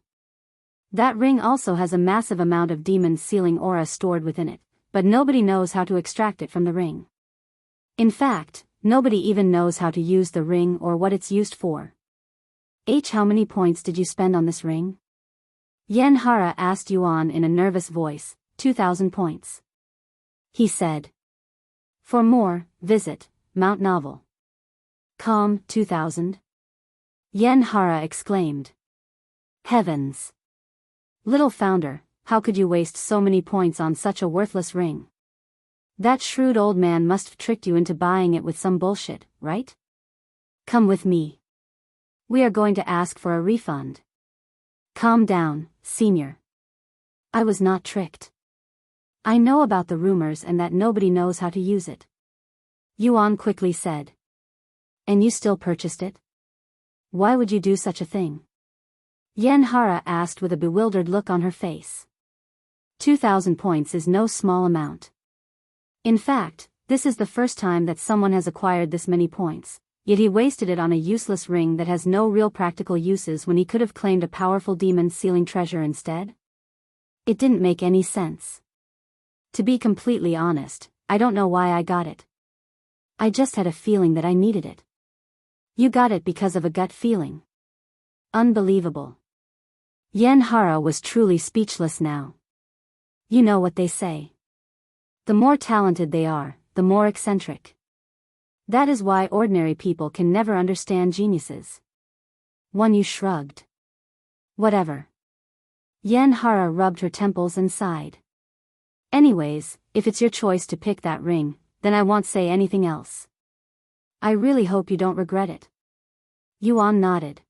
That ring also has a massive amount of demon sealing aura stored within it, but nobody knows how to extract it from the ring. In fact, nobody even knows how to use the ring or what it's used for. How many points did you spend on this ring? Yen Hara asked Yuan in a nervous voice. 2,000 points. He said. For more, visit Mount Novel. Com, 2,000. Yen Hara exclaimed. Heavens! Little founder, how could you waste so many points on such a worthless ring? That shrewd old man must have tricked you into buying it with some bullshit, right? Come with me. We are going to ask for a refund. Calm down, senior. I was not tricked. I know about the rumors and that nobody knows how to use it. Yuan quickly said. And you still purchased it? Why would you do such a thing? Yen Hara asked with a bewildered look on her face. 2,000 points is no small amount. In fact, this is the first time that someone has acquired this many points, yet he wasted it on a useless ring that has no real practical uses when he could have claimed a powerful demon sealing treasure instead. It didn't make any sense. To be completely honest, I don't know why I got it. I just had a feeling that I needed it. You got it because of a gut feeling. Unbelievable. Yen Hara was truly speechless now. You know what they say. The more talented they are, the more eccentric. That is why ordinary people can never understand geniuses. Yu shrugged. Whatever. Yen Hara rubbed her temples and sighed. Anyways, if it's your choice to pick that ring, then I won't say anything else. I really hope you don't regret it. Yuan nodded.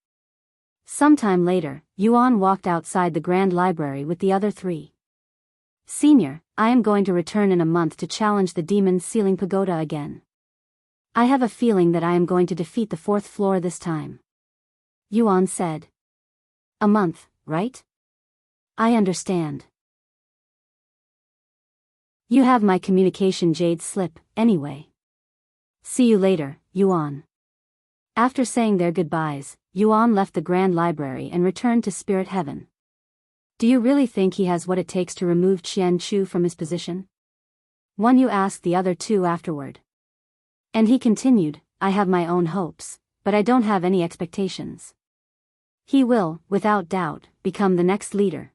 Sometime later, Yuan walked outside the Grand Library with the other three. Senior, I am going to return in a month to challenge the Demon's Ceiling Pagoda again. I have a feeling that I am going to defeat the fourth floor this time. Yuan said. A month, right? I understand. You have my communication jade slip, anyway. See you later, Yuan. After saying their goodbyes, Yuan left the Grand Library and returned to Spirit Heaven. Do you really think he has what it takes to remove Qian Chu from his position? Yu asked the other two afterward. And he continued, I have my own hopes, but I don't have any expectations. He will, without doubt, become the next leader.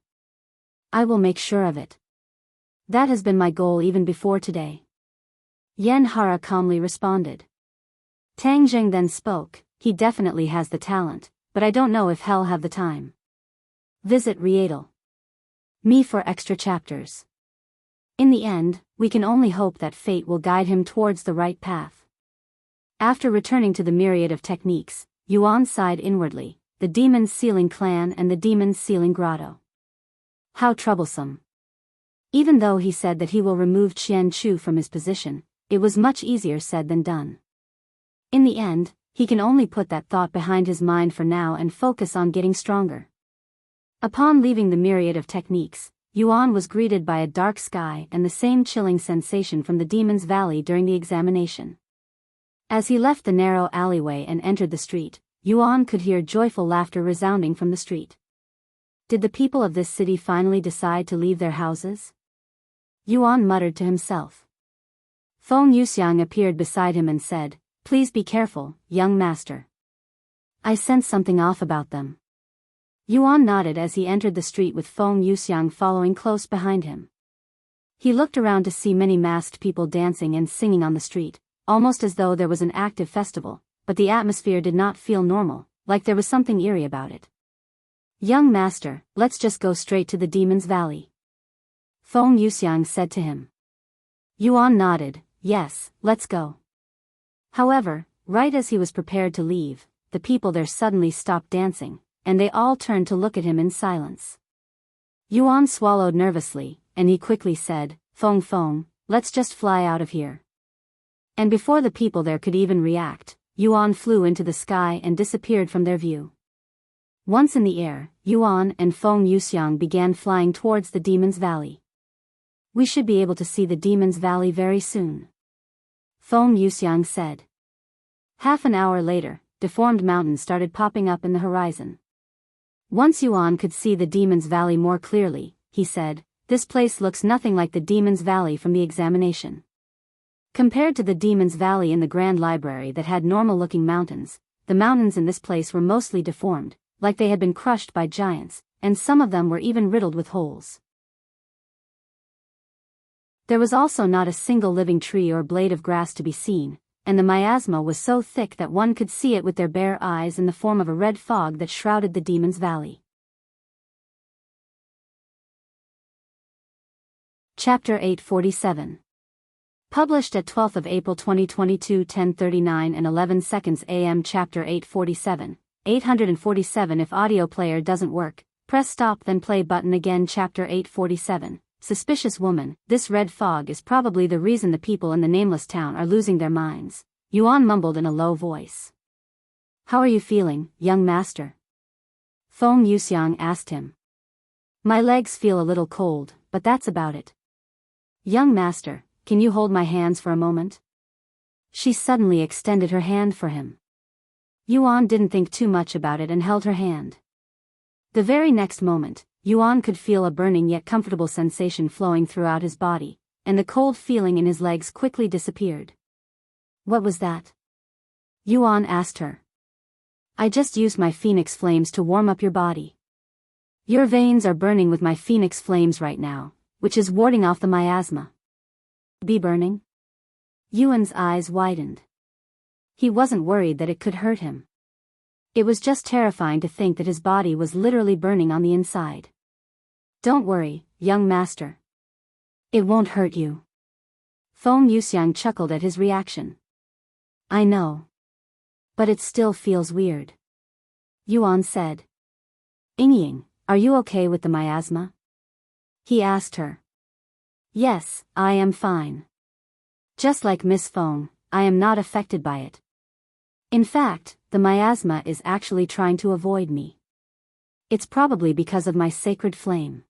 I will make sure of it. That has been my goal even before today. Yen Hara calmly responded. Tang Zheng then spoke, he definitely has the talent, but I don't know if he'll have the time. Visit Rietal. Me for extra chapters. In the end, we can only hope that fate will guide him towards the right path. After returning to the myriad of techniques, Yuan sighed inwardly, the Demon's Ceiling Clan and the Demon's Ceiling Grotto. How troublesome. Even though he said that he will remove Qian Chu from his position, it was much easier said than done. In the end, he can only put that thought behind his mind for now and focus on getting stronger. Upon leaving the myriad of techniques, Yuan was greeted by a dark sky and the same chilling sensation from the Demon's Valley during the examination. As he left the narrow alleyway and entered the street, Yuan could hear joyful laughter resounding from the street. Did the people of this city finally decide to leave their houses? Yuan muttered to himself. Feng Yuxiang appeared beside him and said, Please be careful, young master. I sense something off about them. Yuan nodded as he entered the street with Feng Yuxiang following close behind him. He looked around to see many masked people dancing and singing on the street, almost as though there was an active festival, but the atmosphere did not feel normal, like there was something eerie about it. Young master, let's just go straight to the Demon's Valley. Feng Yuxiang said to him. Yuan nodded, yes, let's go. However, right as he was prepared to leave, the people there suddenly stopped dancing, and they all turned to look at him in silence. Yuan swallowed nervously, and he quickly said, Feng, let's just fly out of here. And before the people there could even react, Yuan flew into the sky and disappeared from their view. Once in the air, Yuan and Feng Yuxiang began flying towards the Demon's Valley. We should be able to see the Demon's Valley very soon. Feng Yuxiang said. Half an hour later, deformed mountains started popping up in the horizon. Once Yuan could see the Demon's Valley more clearly, he said, this place looks nothing like the Demon's Valley from the examination. Compared to the Demon's Valley in the Grand Library that had normal-looking mountains, the mountains in this place were mostly deformed, like they had been crushed by giants, and some of them were even riddled with holes. There was also not a single living tree or blade of grass to be seen, and the miasma was so thick that one could see it with their bare eyes in the form of a red fog that shrouded the Demon's Valley. Chapter 847. Published at 12th of April 2022, 10:39 and 11 seconds AM. Chapter 847. 847. If audio player doesn't work, press stop then play button again. Chapter 847. Suspicious woman, this red fog is probably the reason the people in the nameless town are losing their minds, Yuan mumbled in a low voice. How are you feeling, young master? Feng Yuxiang asked him. My legs feel a little cold, but that's about it. Young master, can you hold my hands for a moment? She suddenly extended her hand for him. Yuan didn't think too much about it and held her hand. The very next moment, Yuan could feel a burning yet comfortable sensation flowing throughout his body, and the cold feeling in his legs quickly disappeared. What was that? Yuan asked her. I just used my phoenix flames to warm up your body. Your veins are burning with my phoenix flames right now, which is warding off the miasma. Be burning? Yuan's eyes widened. He wasn't worried that it could hurt him. It was just terrifying to think that his body was literally burning on the inside. Don't worry, young master. It won't hurt you. Feng Yuxiang chuckled at his reaction. I know. But it still feels weird. Yuan said. Yingying, are you okay with the miasma? He asked her. Yes, I am fine. Just like Miss Feng, I am not affected by it. In fact, the miasma is actually trying to avoid me. It's probably because of my sacred flame.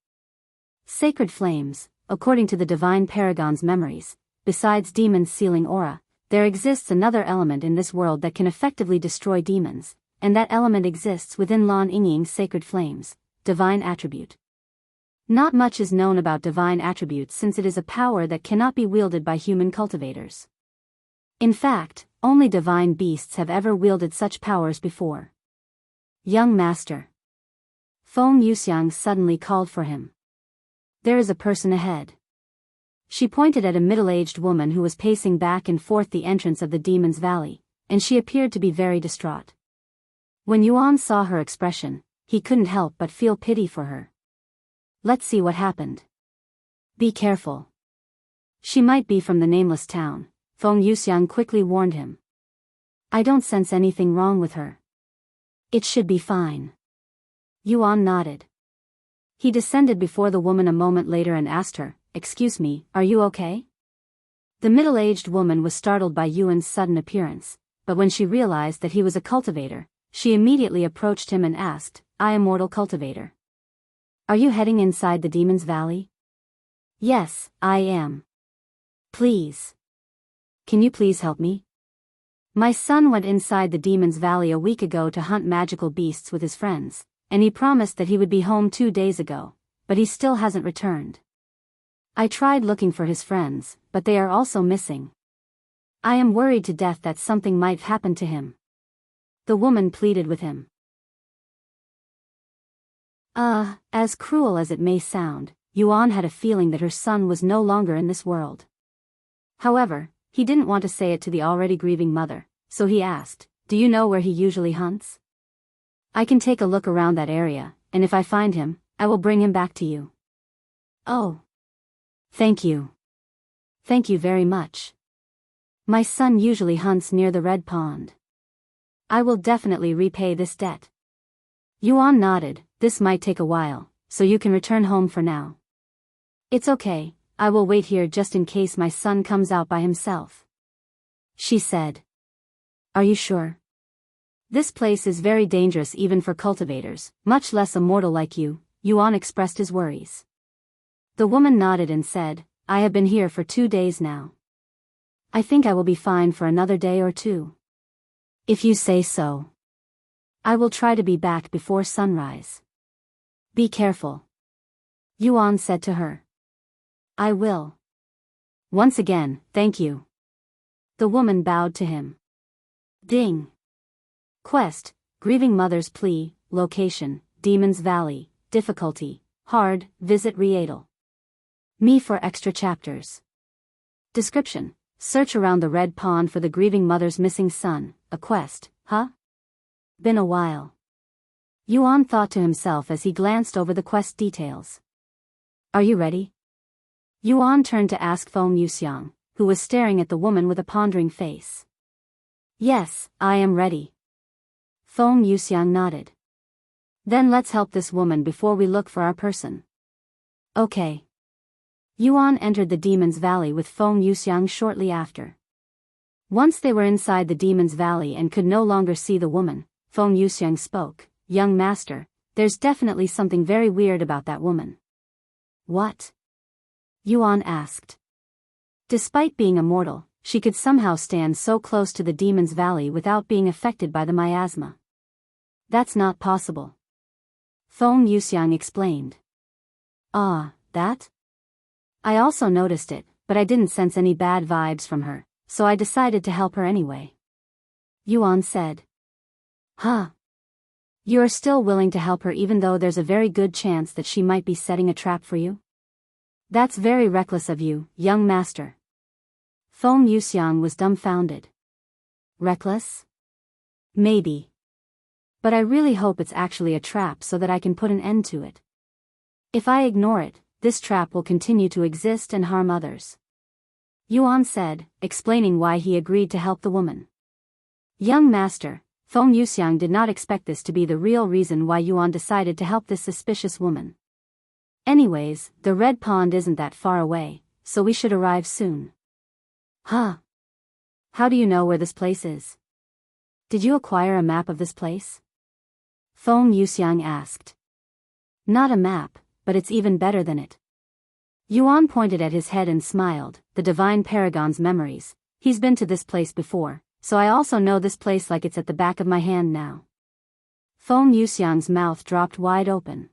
Sacred flames, according to the divine paragon's memories, besides demons sealing aura, there exists another element in this world that can effectively destroy demons, and that element exists within Lan Yingying's sacred flames, divine attribute. Not much is known about divine attributes since it is a power that cannot be wielded by human cultivators. In fact, only divine beasts have ever wielded such powers before. Young master. Feng Yuxiang suddenly called for him. There is a person ahead. She pointed at a middle-aged woman who was pacing back and forth the entrance of the Demon's Valley, and she appeared to be very distraught. When Yuan saw her expression, he couldn't help but feel pity for her. Let's see what happened. Be careful. She might be from the nameless town, Feng Yuxiang quickly warned him. I don't sense anything wrong with her. It should be fine. Yuan nodded. He descended before the woman a moment later and asked her, Excuse me, are you okay? The middle-aged woman was startled by Yuan's sudden appearance, but when she realized that he was a cultivator, she immediately approached him and asked, I am mortal cultivator. Are you heading inside the Demon's Valley? Yes, I am. Please. Can you please help me? My son went inside the Demon's Valley a week ago to hunt magical beasts with his friends, and he promised that he would be home 2 days ago, but he still hasn't returned. I tried looking for his friends, but they are also missing. I am worried to death that something might happen to him. The woman pleaded with him. As cruel as it may sound, Yuan had a feeling that her son was no longer in this world. However, he didn't want to say it to the already grieving mother, so he asked, Do you know where he usually hunts? I can take a look around that area, and if I find him, I will bring him back to you. Oh. Thank you. Thank you very much. My son usually hunts near the Red Pond. I will definitely repay this debt. Yuan nodded. This might take a while, so you can return home for now. It's okay, I will wait here just in case my son comes out by himself. She said. Are you sure? This place is very dangerous even for cultivators, much less a mortal like you, Yuan expressed his worries. The woman nodded and said, I have been here for 2 days now. I think I will be fine for another day or 2. If you say so. I will try to be back before sunrise. Be careful. Yuan said to her. I will. Once again, thank you. The woman bowed to him. Ding. Quest, Grieving Mother's Plea, Location, Demon's Valley, Difficulty, Hard, Visit Riedel. Me for extra chapters. Description, search around the Red Pond for the grieving mother's missing son, a quest, huh? Been a while. Yuan thought to himself as he glanced over the quest details. Are you ready? Yuan turned to ask Feng Yuxiang, who was staring at the woman with a pondering face. Yes, I am ready. Feng Yuxiang nodded. Then let's help this woman before we look for our person. Okay. Yuan entered the Demon's Valley with Feng Yuxiang shortly after. Once they were inside the Demon's Valley and could no longer see the woman, Feng Yuxiang spoke, Young master, there's definitely something very weird about that woman. What? Yuan asked. Despite being immortal, she could somehow stand so close to the Demon's Valley without being affected by the miasma. That's not possible. Feng Yuxiang explained. That? I also noticed it, but I didn't sense any bad vibes from her, so I decided to help her anyway. Yuan said. Huh. You are still willing to help her even though there's a very good chance that she might be setting a trap for you? That's very reckless of you, young master. Feng Yuxiang was dumbfounded. Reckless? Maybe. But I really hope it's actually a trap so that I can put an end to it. If I ignore it, this trap will continue to exist and harm others. Yuan said, explaining why he agreed to help the woman. Young master, Feng Yuxiang did not expect this to be the real reason why Yuan decided to help this suspicious woman. Anyways, the red pond isn't that far away, so we should arrive soon. Huh? How do you know where this place is? Did you acquire a map of this place? Feng Yuxiang asked. Not a map, but it's even better than it. Yuan pointed at his head and smiled. The divine paragon's memories. He's been to this place before, so I also know this place like it's at the back of my hand now. Feng Yuxiang's mouth dropped wide open.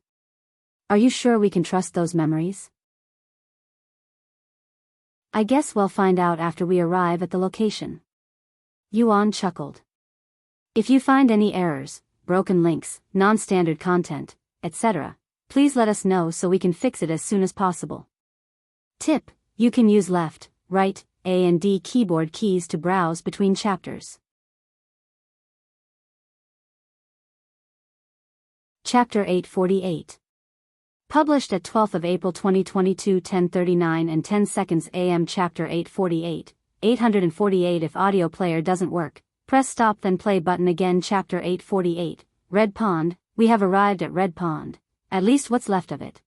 Are you sure we can trust those memories? I guess we'll find out after we arrive at the location. Yuan chuckled. If you find any errors, broken links, non-standard content, etc., please let us know so we can fix it as soon as possible. Tip: you can use left, right, A and D keyboard keys to browse between chapters. Chapter 848. Published at 12th of April 2022, 10:39 and 10 seconds AM. Chapter 848, 848. If audio player doesn't work, press stop then play button again. Chapter 848, Red Pond. We have arrived at Red Pond, at least what's left of it.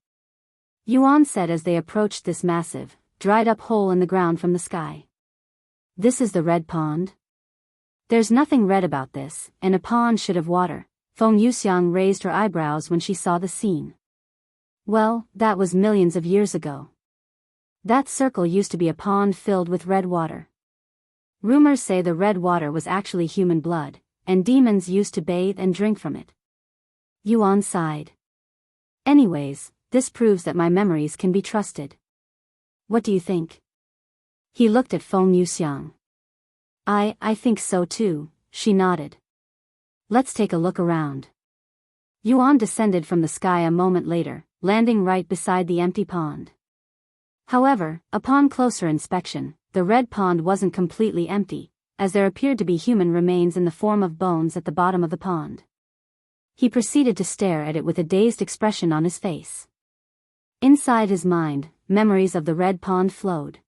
Yuan said as they approached this massive, dried-up hole in the ground from the sky. This is the Red Pond? There's nothing red about this, and a pond should have water. Feng Yuxiang raised her eyebrows when she saw the scene. Well, that was millions of years ago. That circle used to be a pond filled with red water. Rumors say the red water was actually human blood, and demons used to bathe and drink from it. Yuan sighed. Anyways, this proves that my memories can be trusted. What do you think? He looked at Feng Yuxiang. I think so too, she nodded. Let's take a look around. Yuan descended from the sky a moment later, landing right beside the empty pond. However, upon closer inspection, the red pond wasn't completely empty, as there appeared to be human remains in the form of bones at the bottom of the pond. He proceeded to stare at it with a dazed expression on his face. Inside his mind, memories of the red pond flowed.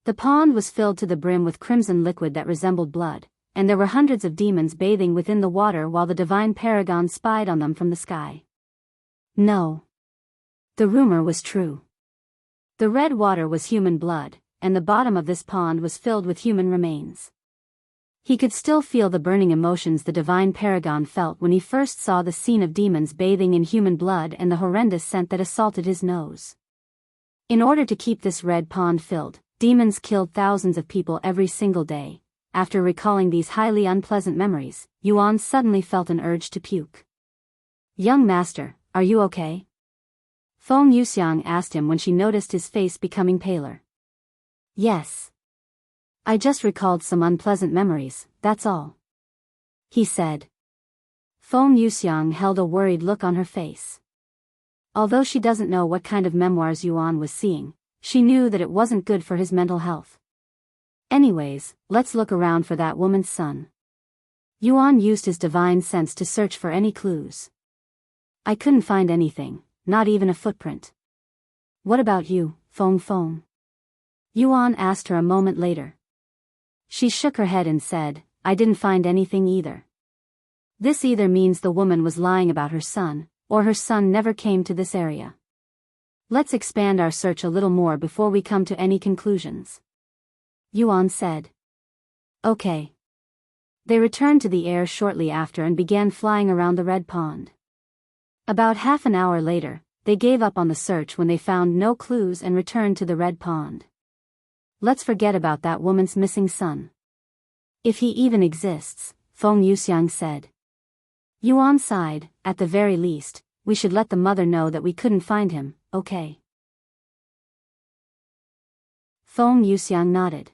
The pond was filled to the brim with crimson liquid that resembled blood, and there were hundreds of demons bathing within the water while the divine paragon spied on them from the sky. No. The rumor was true. The red water was human blood, and the bottom of this pond was filled with human remains. He could still feel the burning emotions the divine paragon felt when he first saw the scene of demons bathing in human blood and the horrendous scent that assaulted his nose. In order to keep this red pond filled, demons killed thousands of people every single day. After recalling these highly unpleasant memories, Yuan suddenly felt an urge to puke. Young master, are you okay? Feng Yuxiang asked him when she noticed his face becoming paler. Yes. I just recalled some unpleasant memories, that's all. He said. Feng Yuxiang held a worried look on her face. Although she doesn't know what kind of memoirs Yuan was seeing, she knew that it wasn't good for his mental health. Anyways, let's look around for that woman's son. Yuan used his divine sense to search for any clues. I couldn't find anything, not even a footprint. What about you, Feng? Yuan asked her a moment later. She shook her head and said, I didn't find anything either. This either means the woman was lying about her son, or her son never came to this area. Let's expand our search a little more before we come to any conclusions. Yuan said. Okay. They returned to the air shortly after and began flying around the red pond. About half an hour later, they gave up on the search when they found no clues and returned to the red pond. Let's forget about that woman's missing son. If he even exists, Feng Yuxiang said. Yuan sighed. At the very least, we should let the mother know that we couldn't find him, okay? Feng Yuxiang nodded.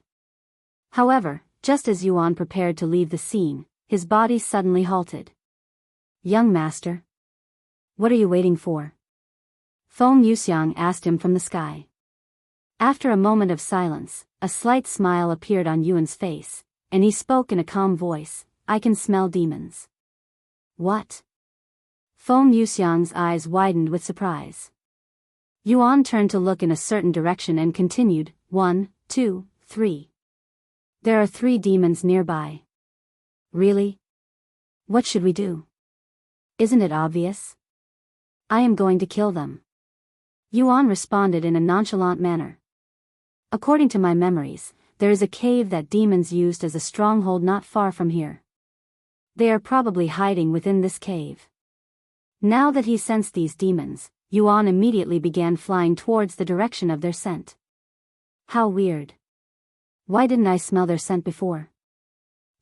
However, just as Yuan prepared to leave the scene, his body suddenly halted. Young master? What are you waiting for? Feng Yuxiang asked him from the sky. After a moment of silence, a slight smile appeared on Yuan's face, and he spoke in a calm voice, "I can smell demons." "What?" Feng Yuxiang's eyes widened with surprise. Yuan turned to look in a certain direction and continued, 1, 2, 3. There are 3 demons nearby. Really? What should we do? Isn't it obvious? I am going to kill them. Yuan responded in a nonchalant manner. According to my memories, there is a cave that demons used as a stronghold not far from here. They are probably hiding within this cave. Now that he sensed these demons, Yuan immediately began flying towards the direction of their scent. How weird. Why didn't I smell their scent before?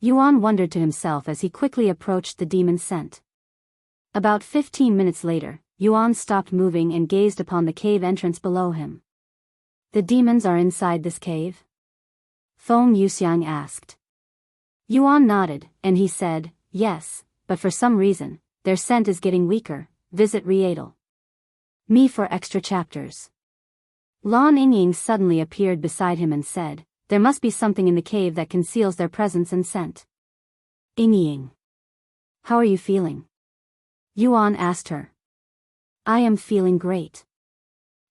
Yuan wondered to himself as he quickly approached the demon's scent. About 15 minutes later, Yuan stopped moving and gazed upon the cave entrance below him. The demons are inside this cave? Feng Yuxiang asked. Yuan nodded, and he said, yes, but for some reason, their scent is getting weaker. Visit Riedel. Me for extra chapters. Lan Yingying suddenly appeared beside him and said, there must be something in the cave that conceals their presence and scent. Yingying. How are you feeling? Yuan asked her. I am feeling great.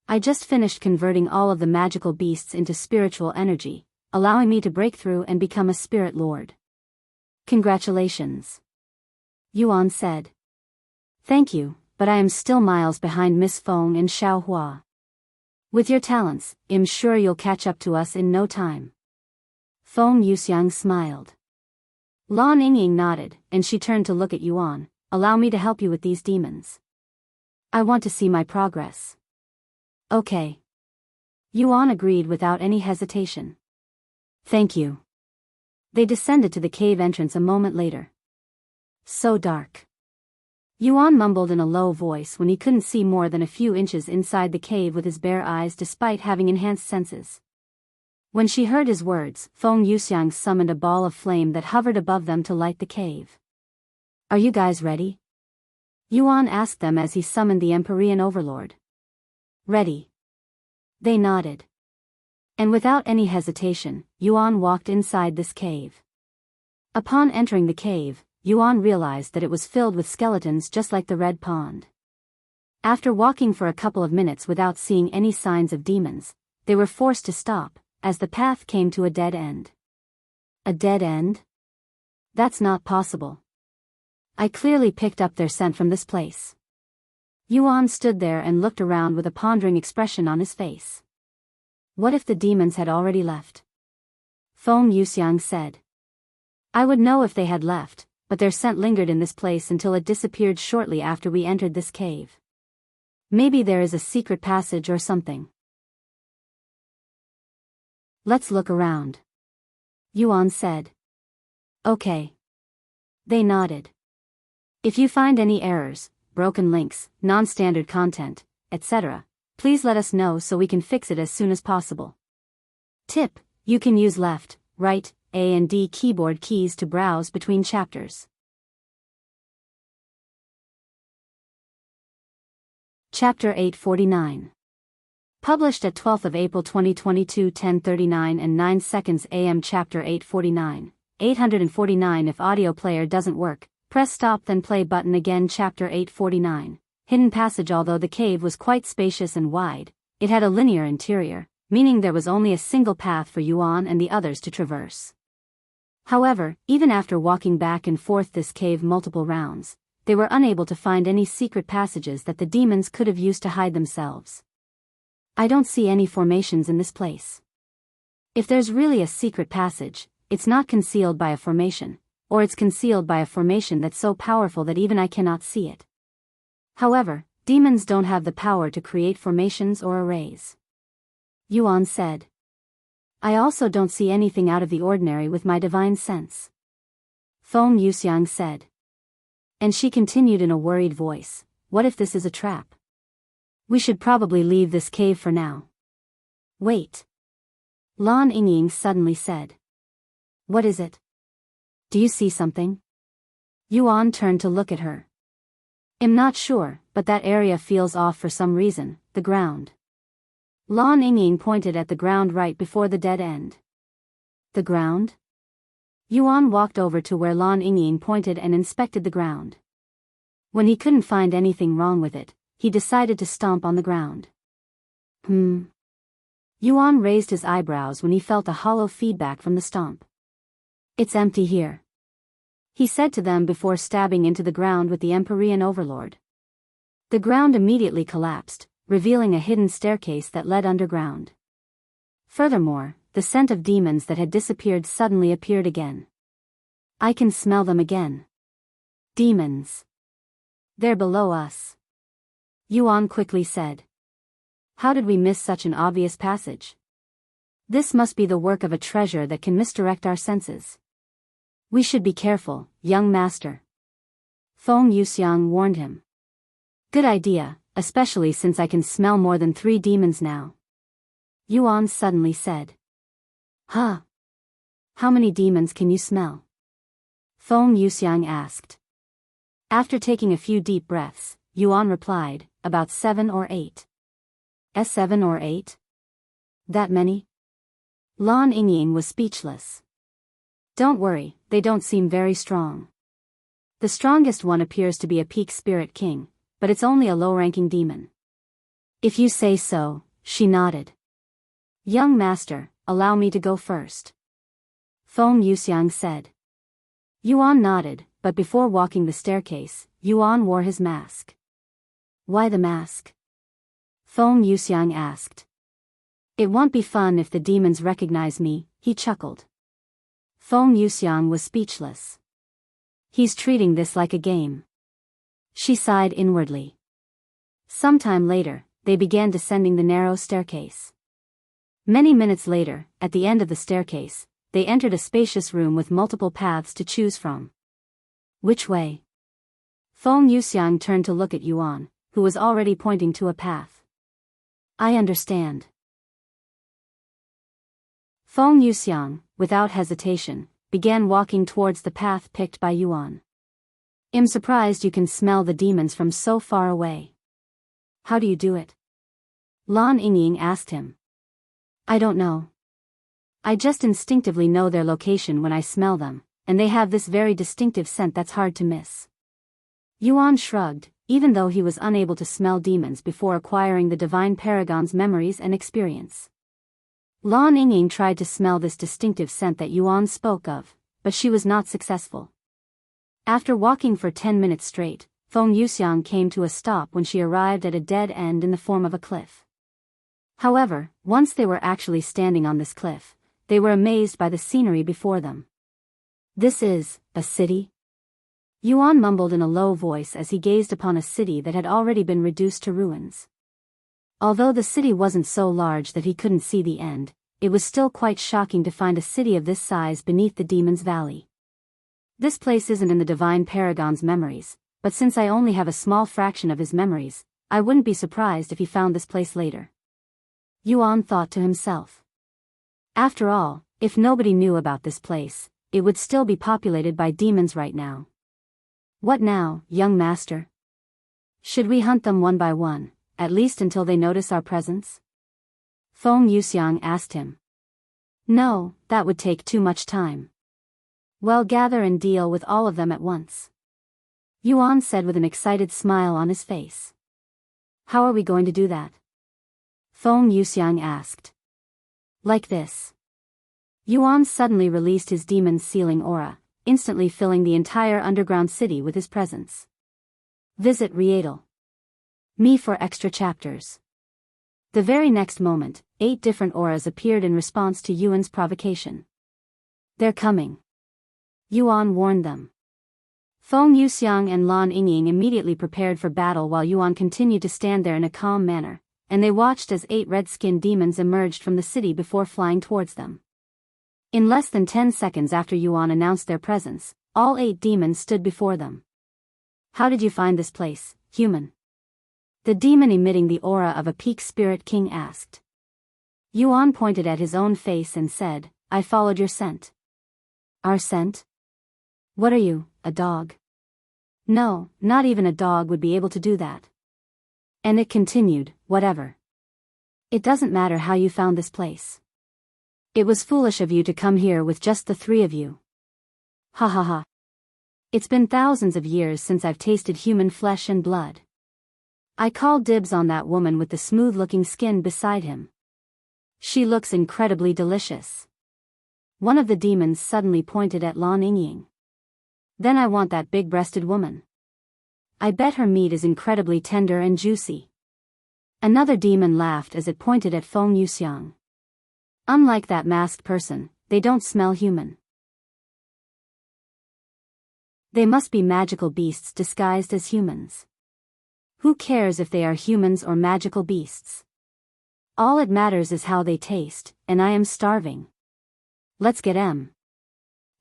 I just finished converting all of the magical beasts into spiritual energy, allowing me to break through and become a spirit lord. Congratulations. Yuan said. Thank you, but I am still miles behind Miss Feng and Xiao Hua. With your talents, I'm sure you'll catch up to us in no time. Feng Yuxiang smiled. Lan Yingying nodded, and she turned to look at Yuan. Allow me to help you with these demons. I want to see my progress. Okay. Yuan agreed without any hesitation. Thank you. They descended to the cave entrance a moment later. So dark. Yuan mumbled in a low voice when he couldn't see more than a few inches inside the cave with his bare eyes despite having enhanced senses. When she heard his words, Feng Yuxiang summoned a ball of flame that hovered above them to light the cave. Are you guys ready? Yuan asked them as he summoned the Empyrean Overlord. Ready. They nodded. And without any hesitation, Yuan walked inside this cave. Upon entering the cave, Yuan realized that it was filled with skeletons just like the Red Pond. After walking for a couple of minutes without seeing any signs of demons, they were forced to stop, as the path came to a dead end. A dead end? That's not possible. I clearly picked up their scent from this place. Yuan stood there and looked around with a pondering expression on his face. What if the demons had already left? Feng Yuxiang said. I would know if they had left, but their scent lingered in this place until it disappeared shortly after we entered this cave. Maybe there is a secret passage or something. Let's look around. Yuan said. Okay. They nodded. If you find any errors, broken links, non-standard content, etc., please let us know so we can fix it as soon as possible. Tip: you can use left, right, A and D keyboard keys to browse between chapters. Chapter 849. Published at 12th of April 2022, 10:39 and 9 seconds AM. Chapter 849. 849. If audio player doesn't work, press stop then play button again. Chapter 849. Hidden passage. Although the cave was quite spacious and wide, it had a linear interior, meaning there was only a single path for Yuan and the others to traverse. However, even after walking back and forth this cave multiple rounds, they were unable to find any secret passages that the demons could have used to hide themselves. I don't see any formations in this place. If there's really a secret passage, it's not concealed by a formation, or it's concealed by a formation that's so powerful that even I cannot see it. However, demons don't have the power to create formations or arrays. Yuan said. I also don't see anything out of the ordinary with my divine sense. Feng Yuxiang said. And she continued in a worried voice, what if this is a trap? We should probably leave this cave for now. Wait. Lan Yingying suddenly said. What is it? Do you see something? Yuan turned to look at her. I'm not sure, but that area feels off for some reason. The ground. Lan Yingying pointed at the ground right before the dead end. The ground? Yuan walked over to where Lan Yingying pointed and inspected the ground. When he couldn't find anything wrong with it, he decided to stomp on the ground. Yuan raised his eyebrows when he felt a hollow feedback from the stomp. It's empty here, he said to them before stabbing into the ground with the Empyrean Overlord. The ground immediately collapsed, revealing a hidden staircase that led underground. Furthermore, the scent of demons that had disappeared suddenly appeared again. I can smell them again. Demons. They're below us, Yuan quickly said. How did we miss such an obvious passage? This must be the work of a treasure that can misdirect our senses. We should be careful, young master, Feng Yuxiang warned him. Good idea, especially since I can smell more than 3 demons now, Yuan suddenly said. Huh? How many demons can you smell? Feng Yuxiang asked. After taking a few deep breaths, Yuan replied, about 7 or 8. 7 or 8? That many? Lan Yingying was speechless. Don't worry, they don't seem very strong. The strongest one appears to be a peak spirit king, but it's only a low-ranking demon. If you say so, she nodded. Young master, allow me to go first, Feng Yuxiang said. Yuan nodded, but before walking the staircase, Yuan wore his mask. Why the mask? Feng Yuxiang asked. It won't be fun if the demons recognize me, he chuckled. Feng Yuxiang was speechless. He's treating this like a game. She sighed inwardly. Sometime later, they began descending the narrow staircase. Many minutes later, at the end of the staircase, they entered a spacious room with multiple paths to choose from. Which way? Feng Yuxiang turned to look at Yuan, who was already pointing to a path. I understand. Feng Yuxiang, without hesitation, began walking towards the path picked by Yuan. I'm surprised you can smell the demons from so far away. How do you do it? Lan Yingying asked him. I don't know. I just instinctively know their location when I smell them, and they have this very distinctive scent that's hard to miss. Yuan shrugged, even though he was unable to smell demons before acquiring the Divine Paragon's memories and experience. Lan Yingying tried to smell this distinctive scent that Yuan spoke of, but she was not successful. After walking for 10 minutes straight, Feng Yuxiang came to a stop when she arrived at a dead end in the form of a cliff. However, once they were actually standing on this cliff, they were amazed by the scenery before them. This is a city? Yuan mumbled in a low voice as he gazed upon a city that had already been reduced to ruins. Although the city wasn't so large that he couldn't see the end, it was still quite shocking to find a city of this size beneath the Demon's Valley. This place isn't in the Divine Paragon's memories, but since I only have a small fraction of his memories, I wouldn't be surprised if he found this place later, Yuan thought to himself. After all, if nobody knew about this place, it would still be populated by demons right now. What now, young master? Should we hunt them one by one, at least until they notice our presence? Feng Yuxiang asked him. No, that would take too much time. Well, gather and deal with all of them at once, Yuan said with an excited smile on his face. How are we going to do that? Feng Yuxiang asked. Like this. Yuan suddenly released his demon's sealing aura, instantly filling the entire underground city with his presence. Visit Rietal. Me for extra chapters. The very next moment, 8 different auras appeared in response to Yuan's provocation. They're coming, Yuan warned them. Feng Yuxiang and Lan Yingying immediately prepared for battle while Yuan continued to stand there in a calm manner, and they watched as 8 red-skinned demons emerged from the city before flying towards them. In less than 10 seconds after Yuan announced their presence, all 8 demons stood before them. How did you find this place, human? The demon emitting the aura of a peak spirit king asked. Yuan pointed at his own face and said, I followed your scent. Our scent? What are you, a dog? No, not even a dog would be able to do that. And it continued, whatever. It doesn't matter how you found this place. It was foolish of you to come here with just the three of you. Ha ha ha. It's been thousands of years since I've tasted human flesh and blood. I call dibs on that woman with the smooth-looking skin beside him. She looks incredibly delicious. One of the demons suddenly pointed at Lan Yingying. Then I want that big-breasted woman. I bet her meat is incredibly tender and juicy. Another demon laughed as it pointed at Feng Yuxiang. Unlike that masked person, they don't smell human. They must be magical beasts disguised as humans. Who cares if they are humans or magical beasts? All it matters is how they taste, and I am starving. Let's get 'em.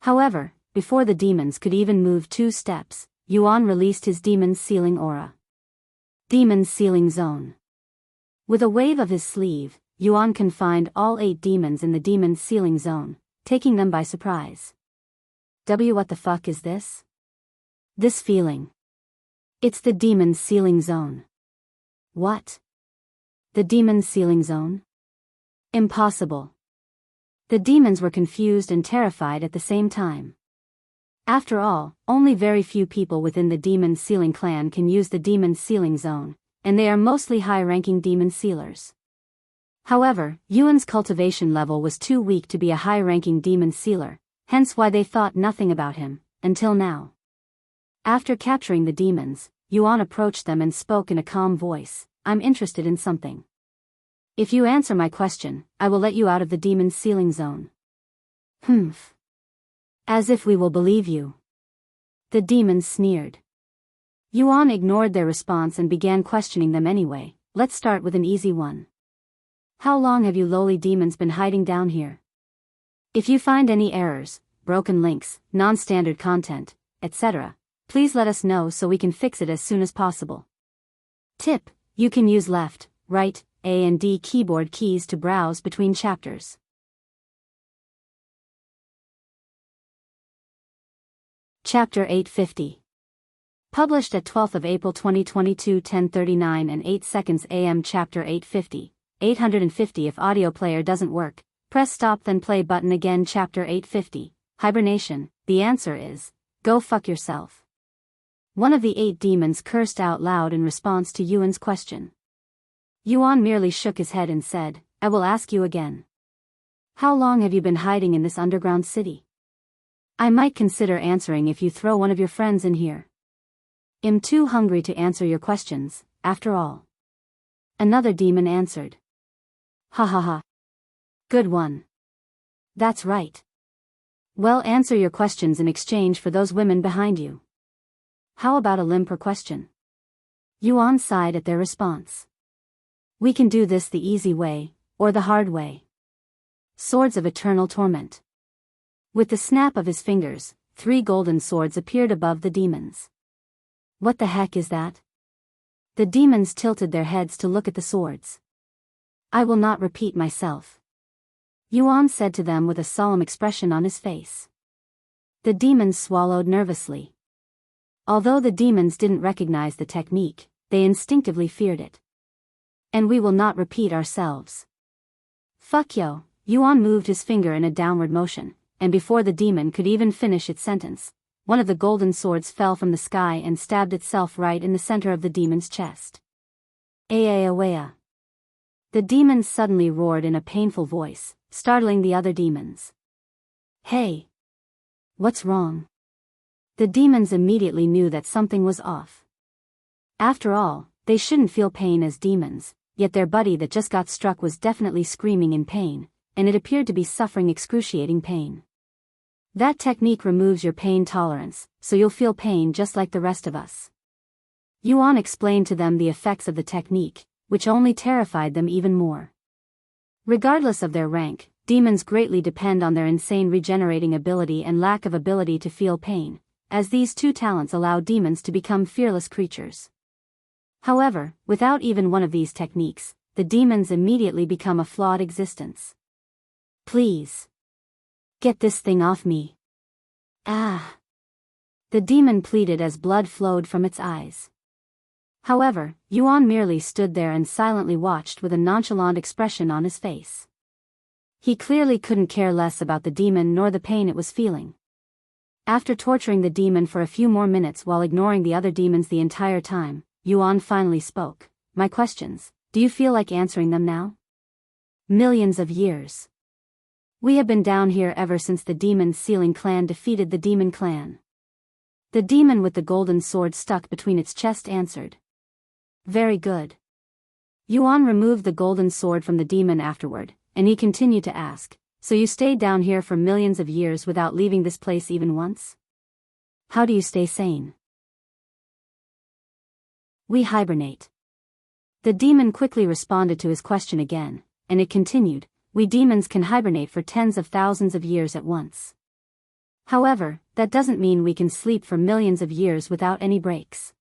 However, before the demons could even move 2 steps, Yuan released his demon's sealing aura. Demon's sealing zone. With a wave of his sleeve, Yuan confined all 8 demons in the demon's sealing zone, taking them by surprise. What the fuck is this? This feeling. It's the demon's sealing zone. What? The demon's sealing zone? Impossible. The demons were confused and terrified at the same time. After all, only very few people within the demon's sealing clan can use the demon's sealing zone, and they are mostly high-ranking demon sealers. However, Yuan's cultivation level was too weak to be a high-ranking demon sealer, hence why they thought nothing about him, until now. After capturing the demons, Yuan approached them and spoke in a calm voice, "I'm interested in something. If you answer my question, I will let you out of the demon's sealing zone." Humph. As if we will believe you. The demons sneered. Yuan ignored their response and began questioning them anyway. Let's start with an easy one. How long have you lowly demons been hiding down here? If you find any errors, broken links, non-standard content, etc., please let us know so we can fix it as soon as possible. Tip: you can use left, right, A and D keyboard keys to browse between chapters. Chapter 850. Published at 12th of April 2022, 10:39 and 8 seconds AM. Chapter 850. 850. If audio player doesn't work, press stop then play button again. Chapter 850. Hibernation. The answer is, go fuck yourself. One of the 8 demons cursed out loud in response to Yuan's question. Yuan merely shook his head and said, I will ask you again. How long have you been hiding in this underground city? I might consider answering if you throw one of your friends in here. I'm too hungry to answer your questions, after all. Another demon answered. Ha ha ha. Good one. That's right. Well, answer your questions in exchange for those women behind you. How about a limb per question? Yuan sighed at their response. We can do this the easy way, or the hard way. Swords of eternal torment. With the snap of his fingers, 3 golden swords appeared above the demons. What the heck is that? The demons tilted their heads to look at the swords. I will not repeat myself. Yuan said to them with a solemn expression on his face. The demons swallowed nervously. Although the demons didn't recognize the technique, they instinctively feared it. And we will not repeat ourselves. Fuck yo. Yuan moved his finger in a downward motion, and before the demon could even finish its sentence, one of the golden swords fell from the sky and stabbed itself right in the center of the demon's chest. Aya. The demon suddenly roared in a painful voice, startling the other demons. Hey! What's wrong? The demons immediately knew that something was off. After all, they shouldn't feel pain as demons, yet their buddy that just got struck was definitely screaming in pain, and it appeared to be suffering excruciating pain. That technique removes your pain tolerance, so you'll feel pain just like the rest of us. Yuan explained to them the effects of the technique, which only terrified them even more. Regardless of their rank, demons greatly depend on their insane regenerating ability and lack of ability to feel pain, as these 2 talents allow demons to become fearless creatures. However, without even one of these techniques, the demons immediately become a flawed existence. Please. Get this thing off me. Ah. The demon pleaded as blood flowed from its eyes. However, Yuan merely stood there and silently watched with a nonchalant expression on his face. He clearly couldn't care less about the demon nor the pain it was feeling. After torturing the demon for a few more minutes while ignoring the other demons the entire time, Yuan finally spoke. My questions, do you feel like answering them now? Millions of years. We have been down here ever since the demon sealing clan defeated the demon clan. The demon with the golden sword stuck between its chest answered. Very good. Yuan removed the golden sword from the demon afterward, and he continued to ask, so you stayed down here for millions of years without leaving this place even once? How do you stay sane? We hibernate. The demon quickly responded to his question again, and it continued, we demons can hibernate for tens of thousands of years at once. However, that doesn't mean we can sleep for millions of years without any breaks.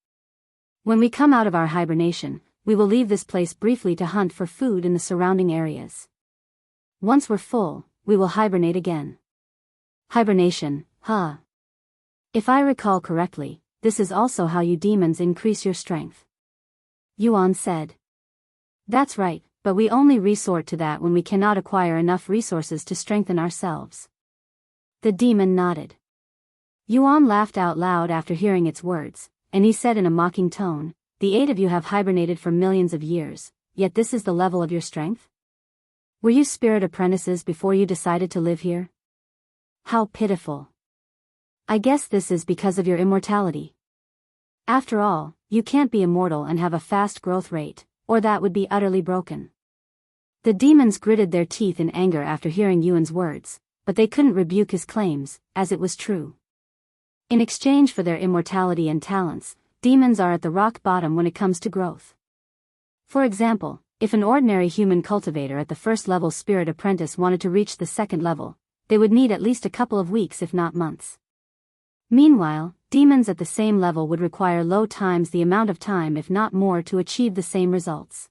When we come out of our hibernation, we will leave this place briefly to hunt for food in the surrounding areas. Once we're full, we will hibernate again. Hibernation, huh? If I recall correctly, this is also how you demons increase your strength. Yuan said. That's right, but we only resort to that when we cannot acquire enough resources to strengthen ourselves. The demon nodded. Yuan laughed out loud after hearing its words, and he said in a mocking tone, the 8 of you have hibernated for millions of years, yet this is the level of your strength? Were you spirit apprentices before you decided to live here? How pitiful. I guess this is because of your immortality. After all, you can't be immortal and have a fast growth rate, or that would be utterly broken. The demons gritted their teeth in anger after hearing Yuan's words, but they couldn't rebuke his claims, as it was true. In exchange for their immortality and talents, demons are at the rock bottom when it comes to growth. For example, if an ordinary human cultivator at the first level spirit apprentice wanted to reach the second level, they would need at least a couple of weeks if not months. Meanwhile, demons at the same level would require low times the amount of time if not more to achieve the same results.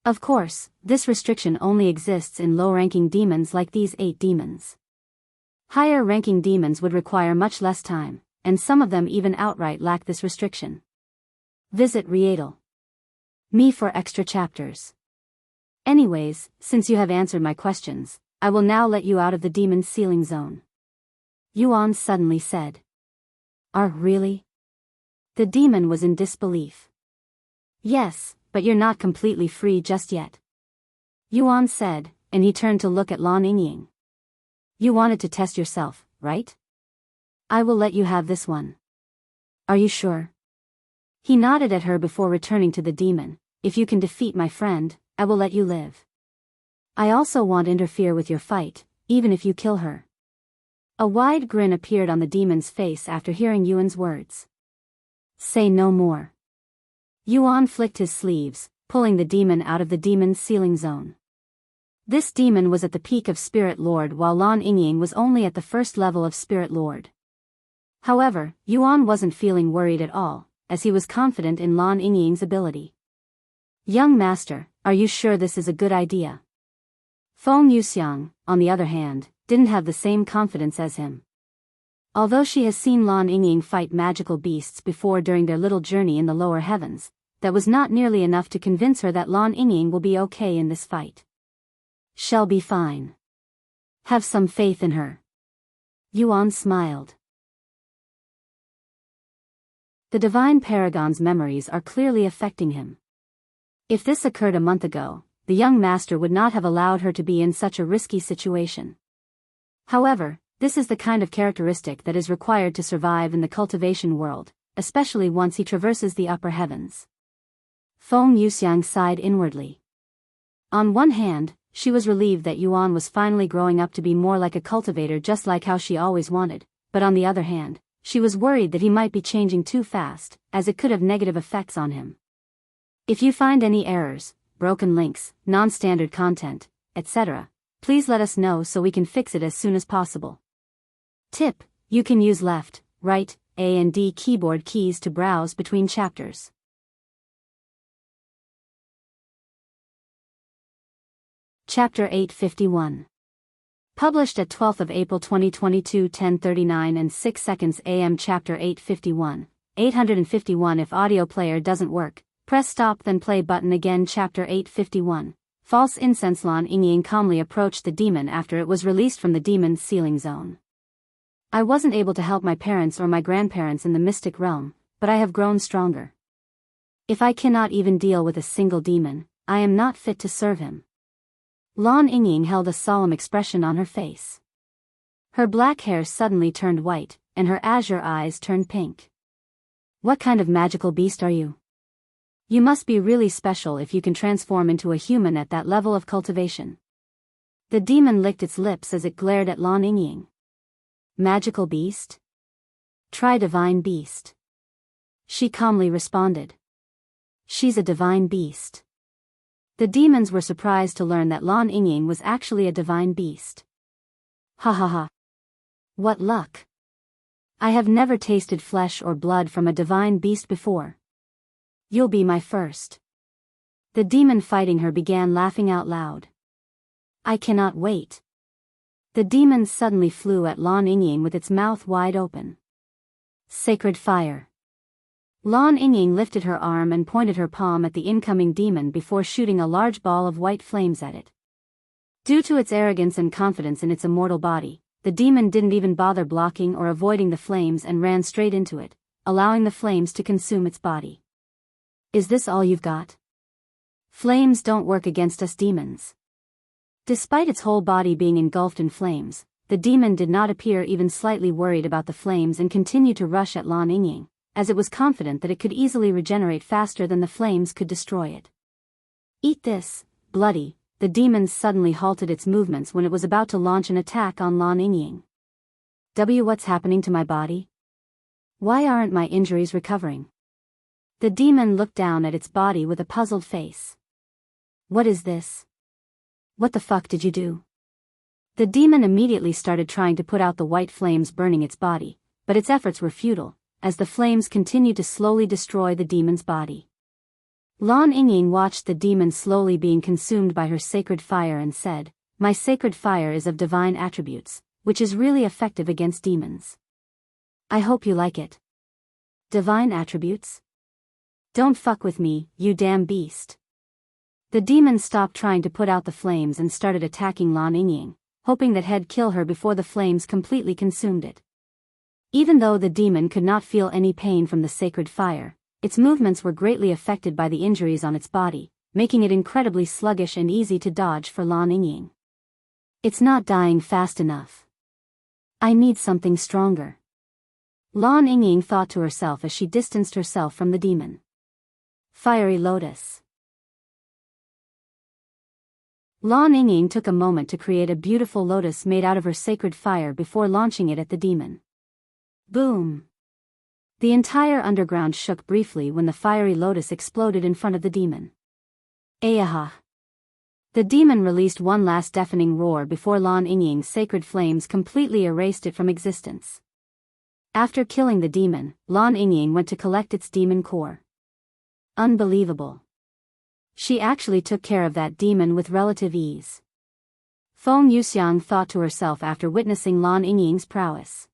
Of course, this restriction only exists in low-ranking demons like these 8 demons. Higher-ranking demons would require much less time, and some of them even outright lack this restriction. Visit Rietal. Me for extra chapters. Anyways, since you have answered my questions, I will now let you out of the demon's sealing zone. Yuan suddenly said. Really? The demon was in disbelief. Yes, but you're not completely free just yet. Yuan said, and he turned to look at Lan Yingying. You wanted to test yourself, right? I will let you have this one. Are you sure? He nodded at her before returning to the demon. If you can defeat my friend, I will let you live. I also won't interfere with your fight, even if you kill her. A wide grin appeared on the demon's face after hearing Yuan's words. Say no more. Yuan flicked his sleeves, pulling the demon out of the demon's sealing zone. This demon was at the peak of Spirit Lord while Lan Yingying was only at the first level of Spirit Lord. However, Yuan wasn't feeling worried at all, as he was confident in Lan Yingying's ability. Young master, are you sure this is a good idea? Feng Yuxiang, on the other hand, didn't have the same confidence as him. Although she has seen Lan Yingying fight magical beasts before during their little journey in the lower heavens, that was not nearly enough to convince her that Lan Yingying will be okay in this fight. She'll be fine. Have some faith in her. Yuan smiled. The Divine Paragon's memories are clearly affecting him. If this occurred a month ago, the young master would not have allowed her to be in such a risky situation. However, this is the kind of characteristic that is required to survive in the cultivation world, especially once he traverses the upper heavens. Feng Yuxiang sighed inwardly. On one hand, she was relieved that Yuan was finally growing up to be more like a cultivator just like how she always wanted, but on the other hand, she was worried that he might be changing too fast, as it could have negative effects on him. If you find any errors, broken links, non-standard content, etc., please let us know so we can fix it as soon as possible. Tip: you can use left, right, A and D keyboard keys to browse between chapters. Chapter 851. Published at 12th of April 2022 10:39 and 6 seconds AM. Chapter 851. 851 If audio player doesn't work, press stop then play button again. Chapter 851. False incense. Lan Yingying calmly approached the demon after it was released from the demon's sealing zone. I wasn't able to help my parents or my grandparents in the mystic realm, but I have grown stronger. If I cannot even deal with a single demon, I am not fit to serve him. Lan Yingying held a solemn expression on her face. Her black hair suddenly turned white, and her azure eyes turned pink. What kind of magical beast are you? You must be really special if you can transform into a human at that level of cultivation. The demon licked its lips as it glared at Lan Yingying. Magical beast? Try divine beast. She calmly responded. She's a divine beast. The demons were surprised to learn that Lan Yingying was actually a divine beast. Ha ha ha. What luck. I have never tasted flesh or blood from a divine beast before. You'll be my first. The demon fighting her began laughing out loud. I cannot wait. The demon suddenly flew at Lan Yingying with its mouth wide open. Sacred fire. Lan Yingying lifted her arm and pointed her palm at the incoming demon before shooting a large ball of white flames at it. Due to its arrogance and confidence in its immortal body, the demon didn't even bother blocking or avoiding the flames and ran straight into it, allowing the flames to consume its body. Is this all you've got? Flames don't work against us demons. Despite its whole body being engulfed in flames, the demon did not appear even slightly worried about the flames and continued to rush at Lan Yingying, as it was confident that it could easily regenerate faster than the flames could destroy it. Eat this, bloody. The demon suddenly halted its movements when it was about to launch an attack on Lan Yingying. What's happening to my body? Why aren't my injuries recovering? The demon looked down at its body with a puzzled face. What is this? What the fuck did you do? The demon immediately started trying to put out the white flames burning its body, but its efforts were futile, as the flames continued to slowly destroy the demon's body. Lan Yingying watched the demon slowly being consumed by her sacred fire and said, My sacred fire is of divine attributes, which is really effective against demons. I hope you like it. Divine attributes? Don't fuck with me, you damn beast. The demon stopped trying to put out the flames and started attacking Lan Yingying, hoping that he'd kill her before the flames completely consumed it. Even though the demon could not feel any pain from the sacred fire, its movements were greatly affected by the injuries on its body, making it incredibly sluggish and easy to dodge for Lan Yingying. It's not dying fast enough. I need something stronger. Lan Yingying thought to herself as she distanced herself from the demon. Fiery Lotus. Lan Yingying took a moment to create a beautiful lotus made out of her sacred fire before launching it at the demon. Boom! The entire underground shook briefly when the fiery lotus exploded in front of the demon. Ayaha! The demon released one last deafening roar before Lan Yingying's sacred flames completely erased it from existence. After killing the demon, Lan Yingying went to collect its demon core. Unbelievable. She actually took care of that demon with relative ease. Feng Yuxiang thought to herself after witnessing Lan Yingying's prowess.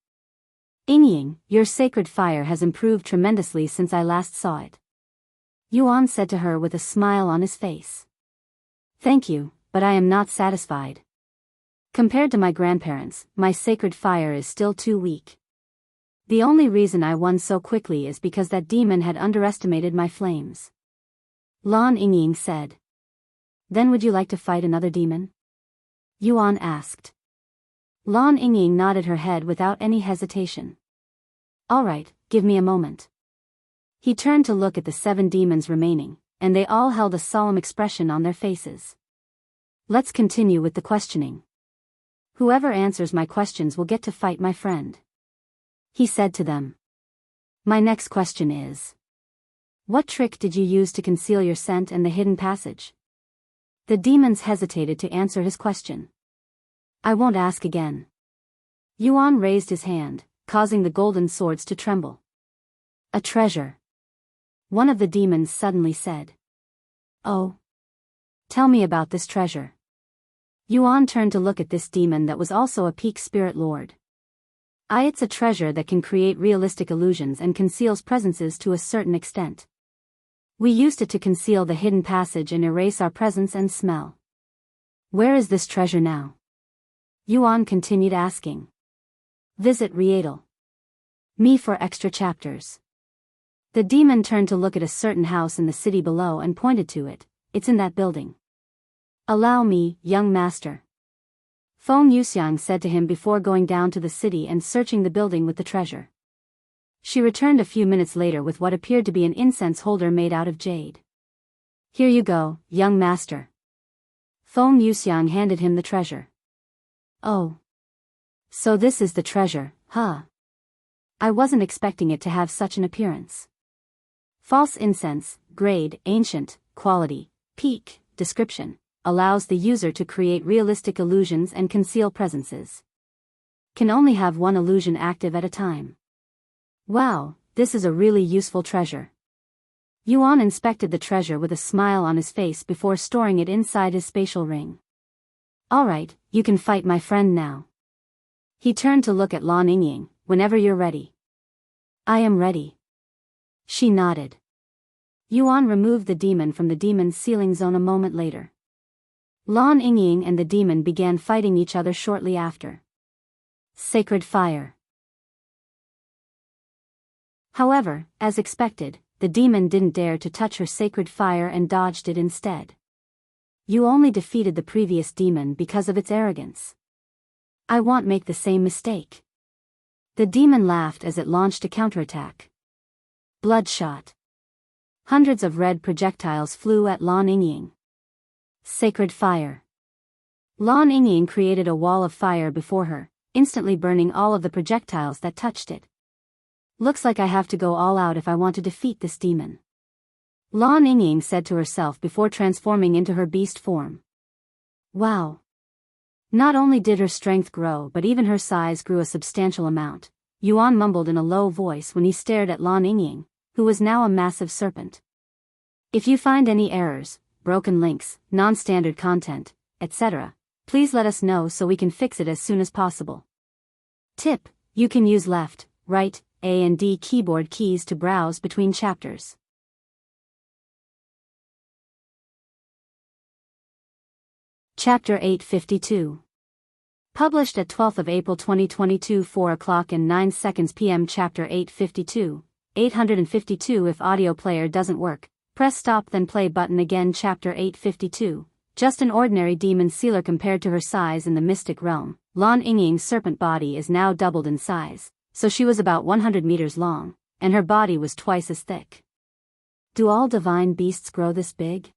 Yingying, your sacred fire has improved tremendously since I last saw it. Yuan said to her with a smile on his face. Thank you, but I am not satisfied. Compared to my grandparents, my sacred fire is still too weak. The only reason I won so quickly is because that demon had underestimated my flames. Lan Yingying said. Then would you like to fight another demon? Yuan asked. Lan Yingying nodded her head without any hesitation. All right, give me a moment. He turned to look at the 7 demons remaining, and they all held a solemn expression on their faces. Let's continue with the questioning. Whoever answers my questions will get to fight my friend. He said to them. My next question is. What trick did you use to conceal your scent and the hidden passage? The demons hesitated to answer his question. I won't ask again. Yuan raised his hand, causing the golden swords to tremble. A treasure. One of the demons suddenly said. Oh. Tell me about this treasure. Yuan turned to look at this demon that was also a peak spirit lord. It's a treasure that can create realistic illusions and conceals presences to a certain extent. We used it to conceal the hidden passage and erase our presence and smell. Where is this treasure now? Yuan continued asking. Visit Rietal. Me for extra chapters. The demon turned to look at a certain house in the city below and pointed to it. It's in that building. Allow me, young master. Feng Yuxiang said to him before going down to the city and searching the building with the treasure. She returned a few minutes later with what appeared to be an incense holder made out of jade. Here you go, young master. Feng Yuxiang handed him the treasure. Oh. So this is the treasure, huh? I wasn't expecting it to have such an appearance. False incense, grade, ancient, quality, peak, description. Allows the user to create realistic illusions and conceal presences. Can only have one illusion active at a time. Wow, this is a really useful treasure. Yuan inspected the treasure with a smile on his face before storing it inside his spatial ring. Alright, you can fight my friend now. He turned to look at Lan Yingying. Whenever you're ready. I am ready. She nodded. Yuan removed the demon from the demon's sealing zone a moment later. Lan Yingying and the demon began fighting each other shortly after. Sacred fire. However, as expected, the demon didn't dare to touch her sacred fire and dodged it instead. You only defeated the previous demon because of its arrogance. I won't make the same mistake. The demon laughed as it launched a counterattack. Bloodshot. Hundreds of red projectiles flew at Lan Yingying. Sacred fire. Lan Yingying created a wall of fire before her, instantly burning all of the projectiles that touched it. Looks like I have to go all out if I want to defeat this demon. Lan Yingying said to herself before transforming into her beast form. Wow. Not only did her strength grow but even her size grew a substantial amount. Yuan mumbled in a low voice when he stared at Lan Yingying, who was now a massive serpent. If you find any errors, broken links, non-standard content, etc., please let us know so we can fix it as soon as possible. Tip: you can use left, right, A and D keyboard keys to browse between chapters. Chapter 852. Published at 12th of April 2022 4 o'clock and 9 seconds p.m. Chapter 852, 852 If audio player doesn't work, press stop then play button again. Chapter 852, just an ordinary demon sealer compared to her size in the mystic realm. Lan Yingying's serpent body is now doubled in size, so she was about 100 meters long, and her body was twice as thick. Do all divine beasts grow this big?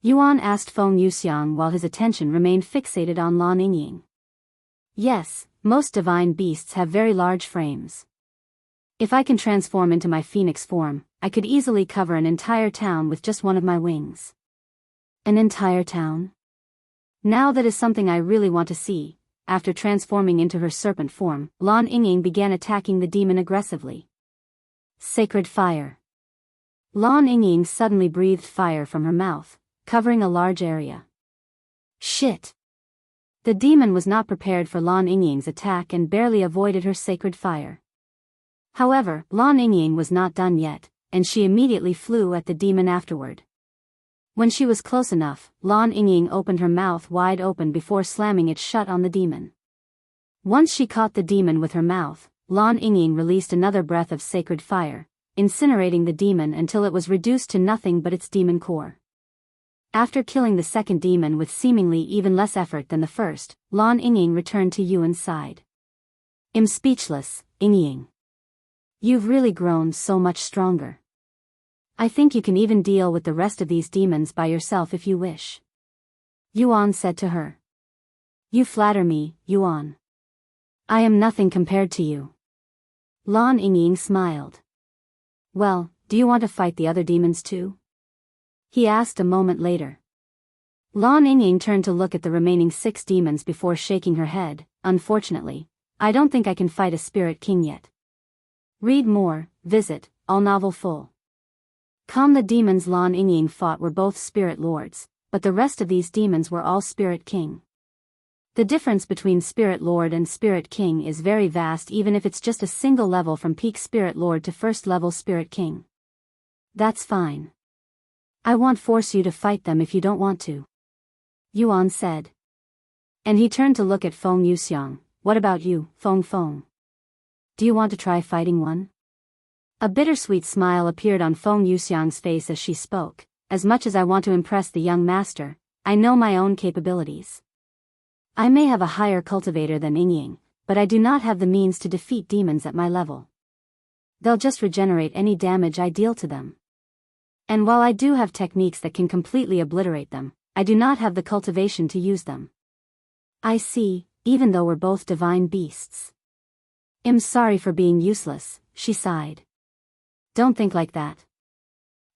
Yuan asked Feng Yuxiang while his attention remained fixated on Lan Yingying. Yes, most divine beasts have very large frames. If I can transform into my phoenix form, I could easily cover an entire town with just one of my wings. An entire town? Now that is something I really want to see. After transforming into her serpent form, Lan Yingying began attacking the demon aggressively. Sacred fire. Lan Yingying suddenly breathed fire from her mouth, covering a large area. Shit! The demon was not prepared for Lan Yingying's attack and barely avoided her sacred fire. However, Lan Yingying was not done yet, and she immediately flew at the demon afterward. When she was close enough, Lan Yingying opened her mouth wide open before slamming it shut on the demon. Once she caught the demon with her mouth, Lan Yingying released another breath of sacred fire, incinerating the demon until it was reduced to nothing but its demon core. After killing the second demon with seemingly even less effort than the first, Lan Yingying returned to Yuan's side. I'm speechless, Yingying. You've really grown so much stronger. I think you can even deal with the rest of these demons by yourself if you wish. Yuan said to her. You flatter me, Yuan. I am nothing compared to you. Lan Yingying smiled. Well, do you want to fight the other demons too? He asked a moment later. Lan Yingying turned to look at the remaining 6 demons before shaking her head. Unfortunately, I don't think I can fight a spirit king yet. Read more, visit, all novel full. The demons Lan Yingying fought were both spirit lords, but the rest of these demons were all spirit king. The difference between Spirit Lord and Spirit King is very vast, even if it's just a single level from peak Spirit Lord to first level Spirit King. That's fine. I won't force you to fight them if you don't want to, Yuan said. And he turned to look at Feng Yuxiang. What about you, Feng? Do you want to try fighting one? A bittersweet smile appeared on Feng Yuxiang's face as she spoke. As much as I want to impress the young master, I know my own capabilities. I may have a higher cultivator than Yingying, but I do not have the means to defeat demons at my level. They'll just regenerate any damage I deal to them. And while I do have techniques that can completely obliterate them, I do not have the cultivation to use them. I see, even though we're both divine beasts. I'm sorry for being useless, she sighed. Don't think like that.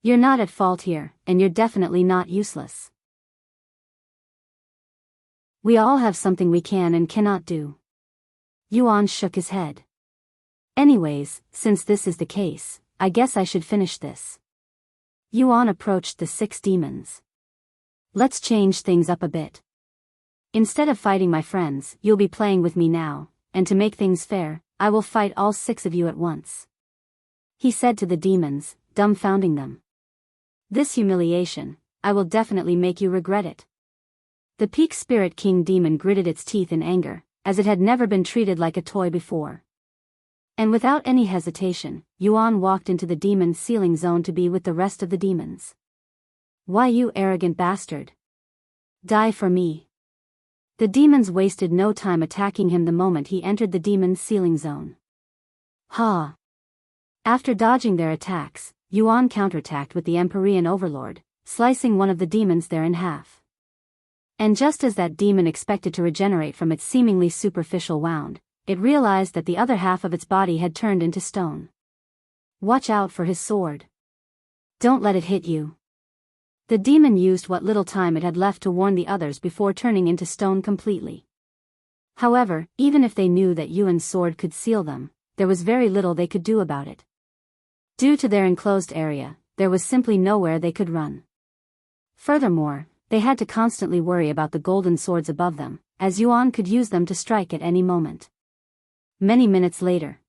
You're not at fault here, and you're definitely not useless. We all have something we can and cannot do. Yuan shook his head. Anyways, since this is the case, I guess I should finish this. Yuan approached the 6 demons. Let's change things up a bit. Instead of fighting my friends, you'll be playing with me now, and to make things fair, I will fight all 6 of you at once. He said to the demons, dumbfounding them. This humiliation, I will definitely make you regret it. The Peak Spirit King demon gritted its teeth in anger, as it had never been treated like a toy before. And without any hesitation, Yuan walked into the demon's sealing zone to be with the rest of the demons. Why, you arrogant bastard? Die for me. The demons wasted no time attacking him the moment he entered the demon's sealing zone. Ha! After dodging their attacks, Yuan counterattacked with the Empyrean Overlord, slicing one of the demons there in half. And just as that demon expected to regenerate from its seemingly superficial wound, it realized that the other half of its body had turned into stone. Watch out for his sword. Don't let it hit you. The demon used what little time it had left to warn the others before turning into stone completely. However, even if they knew that Yuan's sword could seal them, there was very little they could do about it. Due to their enclosed area, there was simply nowhere they could run. Furthermore, they had to constantly worry about the golden swords above them, as Yuan could use them to strike at any moment. Many minutes later.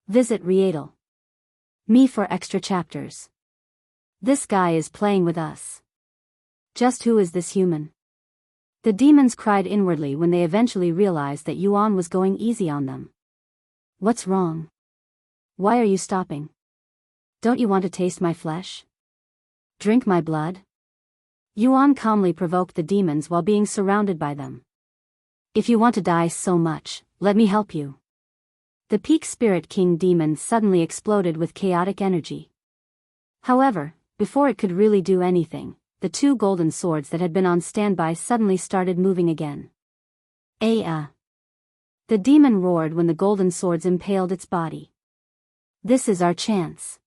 Visit Rietal. Me for extra chapters. This guy is playing with us. Just who is this human? The demons cried inwardly when they eventually realized that Yuan was going easy on them. What's wrong? Why are you stopping? Don't you want to taste my flesh? Drink my blood? Yuan calmly provoked the demons while being surrounded by them. If you want to die so much, let me help you. The Peak Spirit King demon suddenly exploded with chaotic energy. However, before it could really do anything, the 2 golden swords that had been on standby suddenly started moving again. The demon roared when the golden swords impaled its body. This is our chance.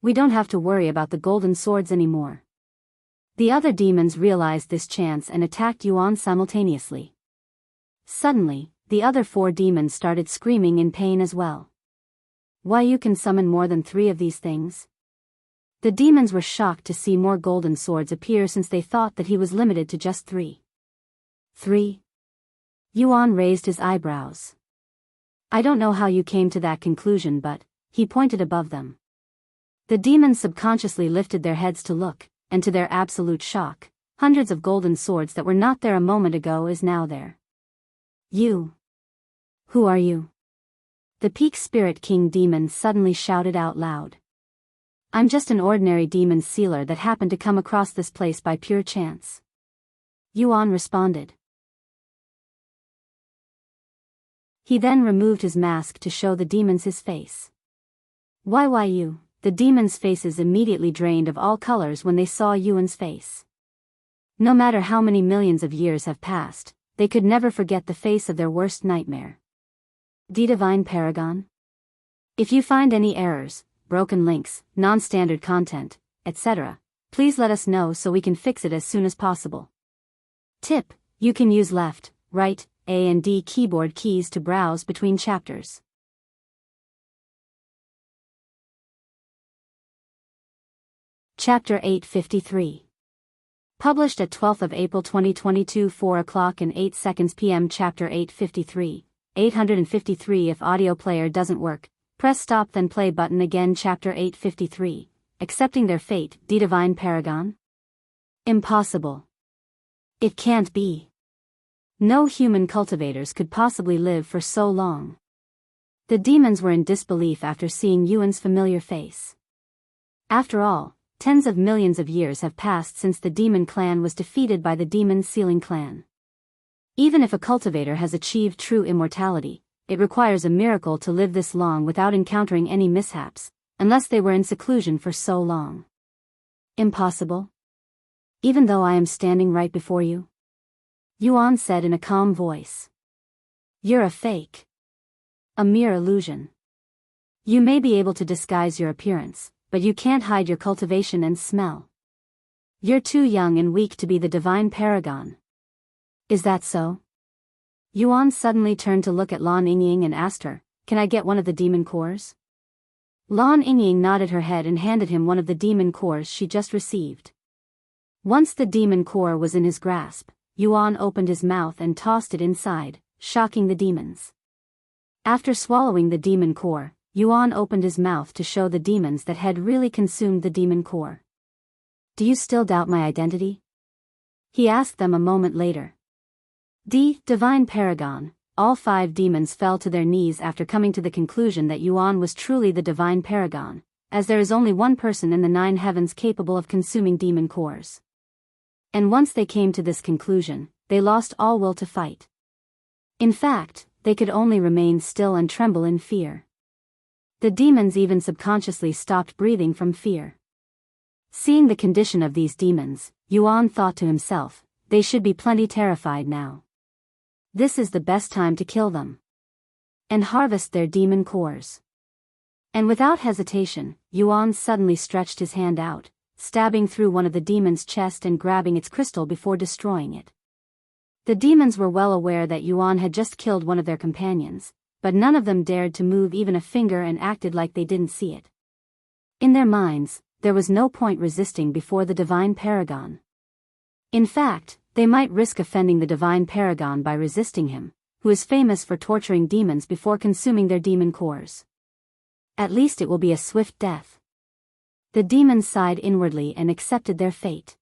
We don't have to worry about the golden swords anymore. The other demons realized this chance and attacked Yuan simultaneously. Suddenly, the other 4 demons started screaming in pain as well. Why, you can summon more than 3 of these things? The demons were shocked to see more golden swords appear since they thought that he was limited to just 3. 3? Yuan raised his eyebrows. I don't know how you came to that conclusion, but, he pointed above them. The demons subconsciously lifted their heads to look, and to their absolute shock, hundreds of golden swords that were not there a moment ago is now there. You. Who are you? The Peak Spirit King demon suddenly shouted out loud. I'm just an ordinary demon sealer that happened to come across this place by pure chance. Yuan responded. He then removed his mask to show the demons his face. Why you? The demons' faces immediately drained of all colors when they saw Yuan's face. No matter how many millions of years have passed, they could never forget the face of their worst nightmare. Divine Paragon? If you find any errors, broken links, non-standard content, etc., please let us know so we can fix it as soon as possible. Tip: you can use left, right, A and D keyboard keys to browse between chapters. Chapter 853. Published at 12th of April 2022 4 o'clock and 8 seconds p.m. Chapter 853. 853 If audio player doesn't work, press stop then play button again. Chapter 853. Accepting their fate, the Divine Paragon? Impossible. It can't be. No human cultivators could possibly live for so long. The demons were in disbelief after seeing Yuan's familiar face. After all, tens of millions of years have passed since the demon clan was defeated by the demon sealing clan. Even if a cultivator has achieved true immortality, it requires a miracle to live this long without encountering any mishaps, unless they were in seclusion for so long. Impossible? Even though I am standing right before you? Yuan said in a calm voice. You're a fake. A mere illusion. You may be able to disguise your appearance, but you can't hide your cultivation and smell. You're too young and weak to be the divine paragon. Is that so? Yuan suddenly turned to look at Lan Yingying and asked her, Can I get one of the demon cores? Lan Yingying nodded her head and handed him one of the demon cores she just received. Once the demon core was in his grasp, Yuan opened his mouth and tossed it inside, shocking the demons. After swallowing the demon core, Yuan opened his mouth to show the demons that had really consumed the demon core. Do you still doubt my identity? He asked them a moment later. The Divine Paragon. All 5 demons fell to their knees after coming to the conclusion that Yuan was truly the Divine Paragon, as there is only one person in the 9 heavens capable of consuming demon cores. And once they came to this conclusion, they lost all will to fight. In fact, they could only remain still and tremble in fear. The demons even subconsciously stopped breathing from fear. Seeing the condition of these demons, Yuan thought to himself, they should be plenty terrified now. This is the best time to kill them and harvest their demon cores. And without hesitation, Yuan suddenly stretched his hand out, stabbing through one of the demon's chest and grabbing its crystal before destroying it. The demons were well aware that Yuan had just killed one of their companions, but none of them dared to move even a finger and acted like they didn't see it. In their minds, there was no point resisting before the Divine Paragon. In fact, they might risk offending the Divine Paragon by resisting him, who is famous for torturing demons before consuming their demon cores. At least it will be a swift death. The demons sighed inwardly and accepted their fate.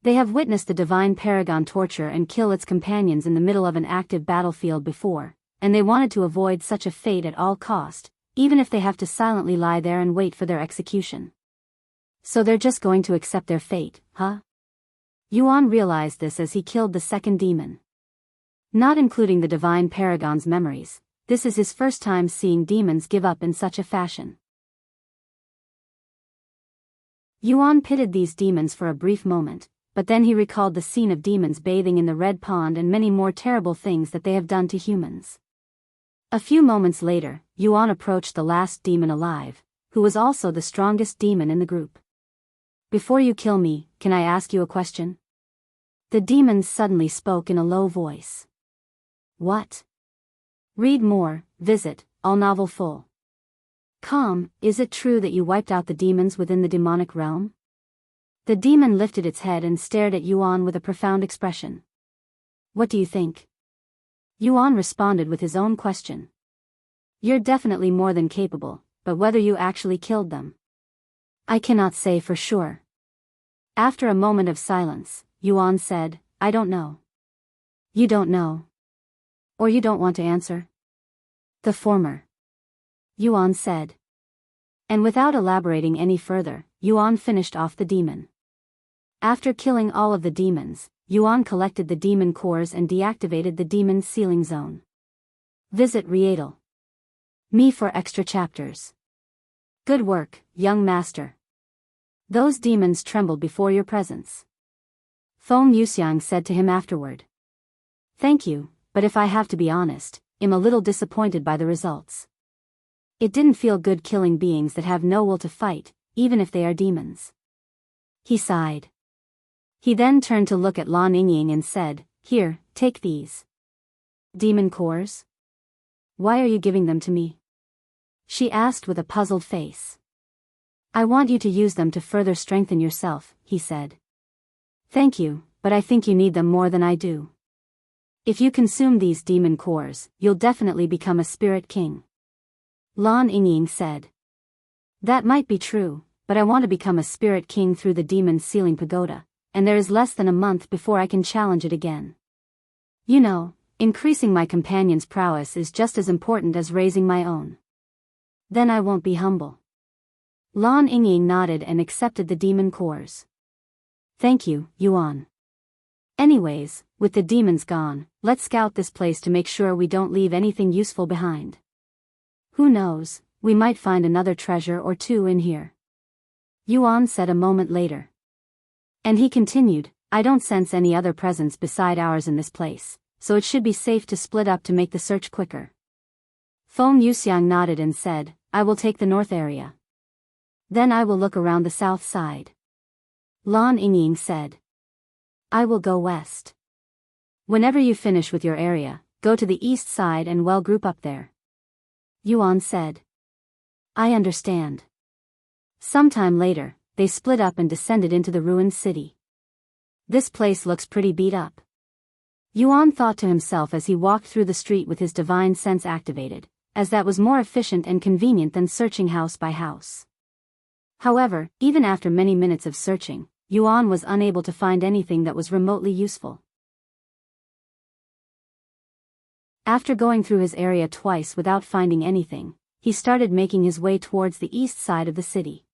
They have witnessed the Divine Paragon torture and kill its companions in the middle of an active battlefield before, and they wanted to avoid such a fate at all cost, even if they have to silently lie there and wait for their execution. So they're just going to accept their fate, huh? Yuan realized this as he killed the second demon. Not including the Divine Paragon's memories, this is his first time seeing demons give up in such a fashion. Yuan pitied these demons for a brief moment, but then he recalled the scene of demons bathing in the Red Pond and many more terrible things that they have done to humans. A few moments later, Yuan approached the last demon alive, who was also the strongest demon in the group. Before you kill me, can I ask you a question? The demons suddenly spoke in a low voice. What? Read more, visit, all novel full. Is it true that you wiped out the demons within the demonic realm? The demon lifted its head and stared at Yuan with a profound expression. What do you think? Yuan responded with his own question. You're definitely more than capable, but whether you actually killed them, I cannot say for sure. After a moment of silence, Yuan said, I don't know. You don't know. Or you don't want to answer? The former. Yuan said. And without elaborating any further, Yuan finished off the demon. After killing all of the demons, Yuan collected the demon cores and deactivated the demon sealing zone. Visit Rietal. Me for extra chapters. Good work, young master. Those demons trembled before your presence. Feng Yuxiang said to him afterward. Thank you, but if I have to be honest, I'm a little disappointed by the results. It didn't feel good killing beings that have no will to fight, even if they are demons. He sighed. He then turned to look at Lan Yingying and said, Here, take these. Demon cores? Why are you giving them to me? She asked with a puzzled face. I want you to use them to further strengthen yourself, he said. Thank you, but I think you need them more than I do. If you consume these demon cores, you'll definitely become a spirit king. Lan Yingying said. That might be true, but I want to become a spirit king through the demon's sealing pagoda, and there is less than a month before I can challenge it again. You know, increasing my companion's prowess is just as important as raising my own. Then I won't be humble. Lan Yingying nodded and accepted the demon cores. Thank you, Yuan. Anyways, with the demons gone, let's scout this place to make sure we don't leave anything useful behind. Who knows, we might find another treasure or two in here. Yuan said a moment later. And he continued, I don't sense any other presence beside ours in this place, so it should be safe to split up to make the search quicker. Feng Yuxiang nodded and said, I will take the north area. Then I will look around the south side. Lan Yingying said. I will go west. Whenever you finish with your area, go to the east side and well group up there. Yuan said. I understand. Sometime later, they split up and descended into the ruined city. This place looks pretty beat up. Yuan thought to himself as he walked through the street with his divine sense activated, as that was more efficient and convenient than searching house by house. However, even after many minutes of searching, Yuan was unable to find anything that was remotely useful. After going through his area twice without finding anything, he started making his way towards the east side of the city.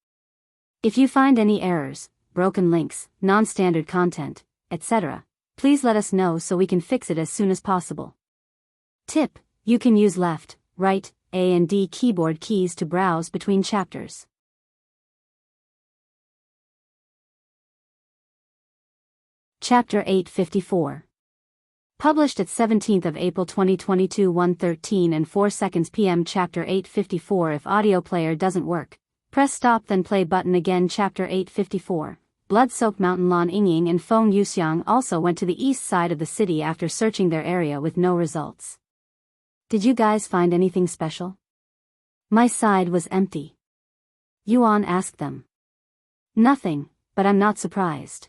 If you find any errors, broken links, non-standard content, etc., please let us know so we can fix it as soon as possible. Tip: you can use left, right, A and D keyboard keys to browse between chapters. Chapter 854. Published at 17th of April 2022 1:13 and 4 seconds p.m. Chapter 854. If audio player doesn't work, press stop then play button again. Chapter 854. Blood-soaked Mountain. Lan Yingying and Feng Yuxiang also went to the east side of the city after searching their area with no results. Did you guys find anything special? My side was empty. Yuan asked them. Nothing, but I'm not surprised.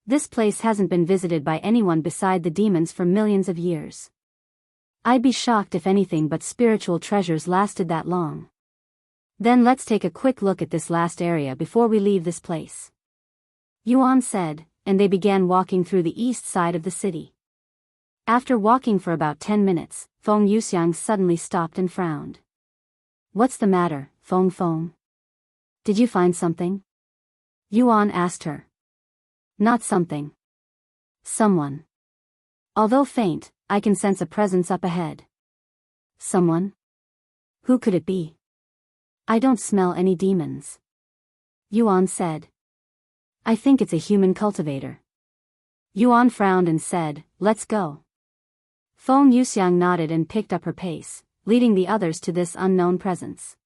This place hasn't been visited by anyone beside the demons for millions of years. I'd be shocked if anything but spiritual treasures lasted that long. Then let's take a quick look at this last area before we leave this place. Yuan said, and they began walking through the east side of the city. After walking for about 10 minutes, Feng Yuxiang suddenly stopped and frowned. What's the matter, Feng? Did you find something? Yuan asked her. Not something. Someone. Although faint, I can sense a presence up ahead. Someone? Who could it be? I don't smell any demons. Yuan said. I think it's a human cultivator. Yuan frowned and said, let's go. Feng Yuxiang nodded and picked up her pace, leading the others to this unknown presence.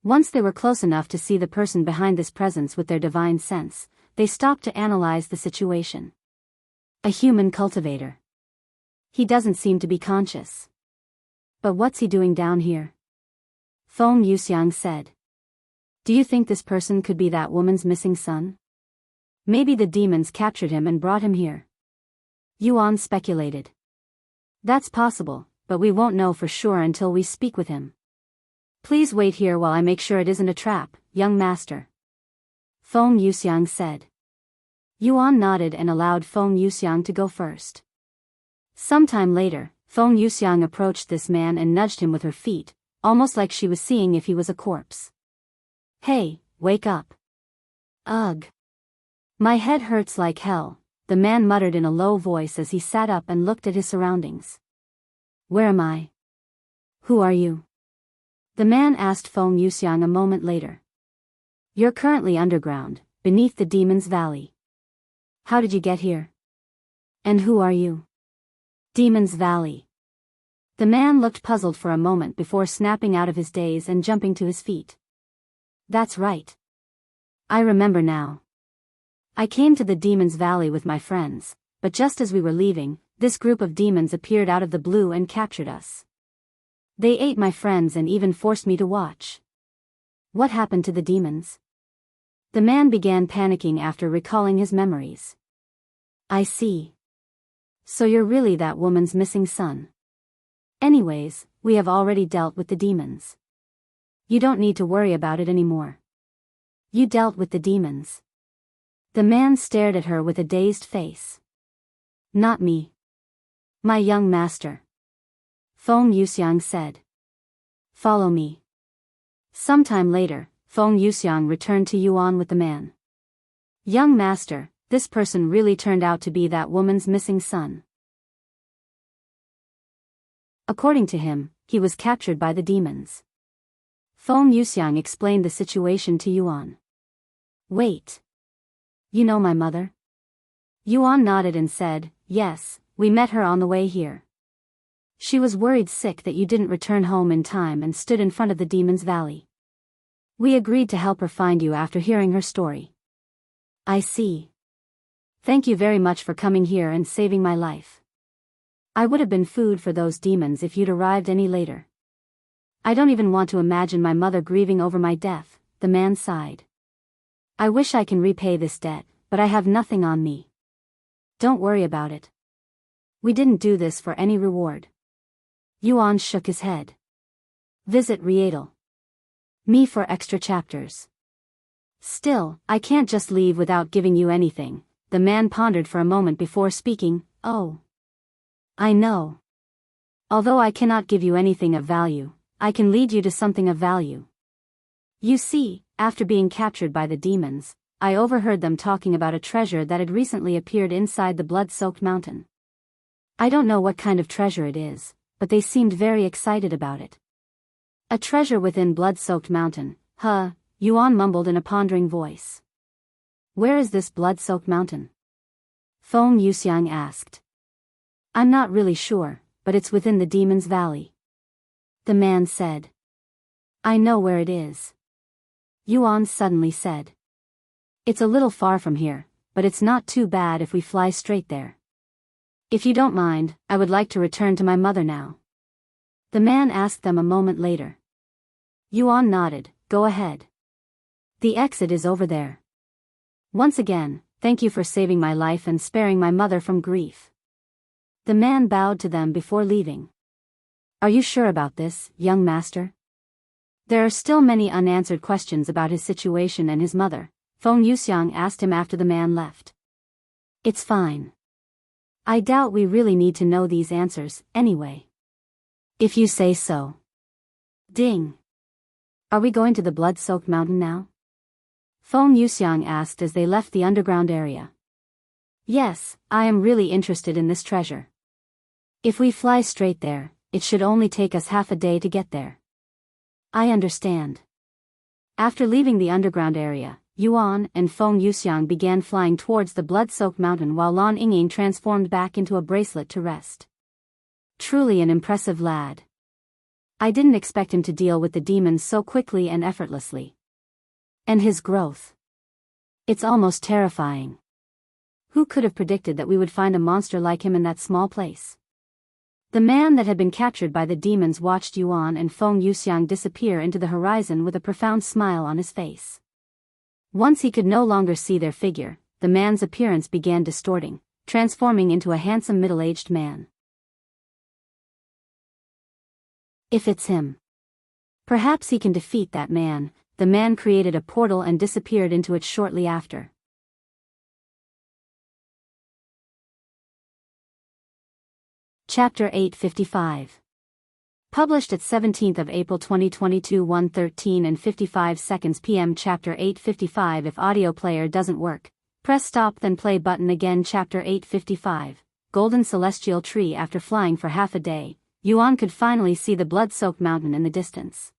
Once they were close enough to see the person behind this presence with their divine sense, they stopped to analyze the situation. A human cultivator. He doesn't seem to be conscious. But what's he doing down here? Feng Yuxiang said. Do you think this person could be that woman's missing son? Maybe the demons captured him and brought him here. Yuan speculated. That's possible, but we won't know for sure until we speak with him. Please wait here while I make sure it isn't a trap, young master. Feng Yuxiang said. Yuan nodded and allowed Feng Yuxiang to go first. Sometime later, Feng Yuxiang approached this man and nudged him with her feet, almost like she was seeing if he was a corpse. Hey, wake up. Ugh. My head hurts like hell, the man muttered in a low voice as he sat up and looked at his surroundings. Where am I? Who are you? The man asked Feng Yuxiang a moment later. You're currently underground, beneath the Demon's Valley. How did you get here? And who are you? Demon's Valley. The man looked puzzled for a moment before snapping out of his daze and jumping to his feet. That's right. I remember now. I came to the Demon's Valley with my friends, but just as we were leaving, this group of demons appeared out of the blue and captured us. They ate my friends and even forced me to watch. What happened to the demons? The man began panicking after recalling his memories. I see. So you're really that woman's missing son. Anyways, we have already dealt with the demons. You don't need to worry about it anymore. You dealt with the demons. The man stared at her with a dazed face. Not me. My young master. Feng Yuxiang said. Follow me. Sometime later, Feng Yuxiang returned to Yuan with the man. Young master, this person really turned out to be that woman's missing son. According to him, he was captured by the demons. Feng Yuxiang explained the situation to Yuan. Wait. You know my mother? Yuan nodded and said, yes, we met her on the way here. She was worried sick that you didn't return home in time and stood in front of the Demon's Valley. We agreed to help her find you after hearing her story. I see. Thank you very much for coming here and saving my life. I would have been food for those demons if you'd arrived any later. I don't even want to imagine my mother grieving over my death, the man sighed. I wish I can repay this debt, but I have nothing on me. Don't worry about it. We didn't do this for any reward. Yuan shook his head. Visit Rietal. Me for extra chapters. Still, I can't just leave without giving you anything. The man pondered for a moment before speaking. Oh. I know. Although I cannot give you anything of value, I can lead you to something of value. You see, after being captured by the demons, I overheard them talking about a treasure that had recently appeared inside the blood-soaked mountain. I don't know what kind of treasure it is, but they seemed very excited about it. A treasure within blood-soaked mountain, huh? Yuan mumbled in a pondering voice. Where is this blood-soaked mountain? Feng Yuxiang asked. I'm not really sure, but it's within the Demon's Valley. The man said. I know where it is. Yuan suddenly said. It's a little far from here, but it's not too bad if we fly straight there. If you don't mind, I would like to return to my mother now. The man asked them a moment later. Yuan nodded, go ahead. The exit is over there. Once again, thank you for saving my life and sparing my mother from grief. The man bowed to them before leaving. Are you sure about this, young master? There are still many unanswered questions about his situation and his mother, Feng Yuxiang asked him after the man left. It's fine. I doubt we really need to know these answers, anyway. If you say so. Ding. Are we going to the blood-soaked mountain now? Feng Yuxiang asked as they left the underground area. Yes, I am really interested in this treasure. If we fly straight there, it should only take us half a day to get there. I understand. After leaving the underground area, Yuan and Feng Yuxiang began flying towards the blood-soaked mountain while Lan Yingying transformed back into a bracelet to rest. Truly an impressive lad. I didn't expect him to deal with the demons so quickly and effortlessly. And his growth. It's almost terrifying. Who could have predicted that we would find a monster like him in that small place? The man that had been captured by the demons watched Yuan and Feng Yuxiang disappear into the horizon with a profound smile on his face. Once he could no longer see their figure, the man's appearance began distorting, transforming into a handsome middle-aged man. If it's him. Perhaps he can defeat that man. The man created a portal and disappeared into it shortly after. Chapter 855. Published at 17th of April 2022 1:13 and 55 seconds p.m. Chapter 855. If audio player doesn't work, press stop then play button again. Chapter 855. Golden Celestial Tree. After flying for half a day, Yuan could finally see the blood-soaked mountain in the distance.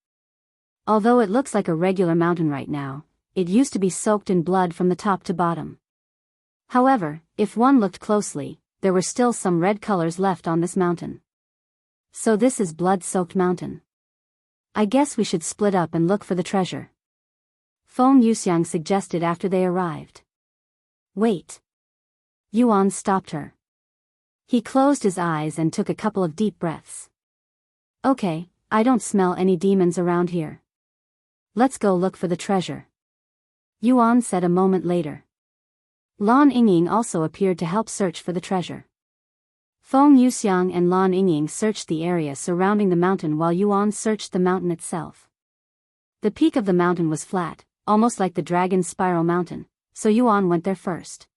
Although it looks like a regular mountain right now, it used to be soaked in blood from the top to bottom. However, if one looked closely, there were still some red colors left on this mountain. So this is blood-soaked mountain. I guess we should split up and look for the treasure. Feng Yuxiang suggested after they arrived. Wait. Yuan stopped her. He closed his eyes and took a couple of deep breaths. Okay, I don't smell any demons around here. Let's go look for the treasure. Yuan said a moment later. Lan Yingying also appeared to help search for the treasure. Feng Yuxiang and Lan Yingying searched the area surrounding the mountain while Yuan searched the mountain itself. The peak of the mountain was flat, almost like the Dragon's Spiral Mountain, so Yuan went there first.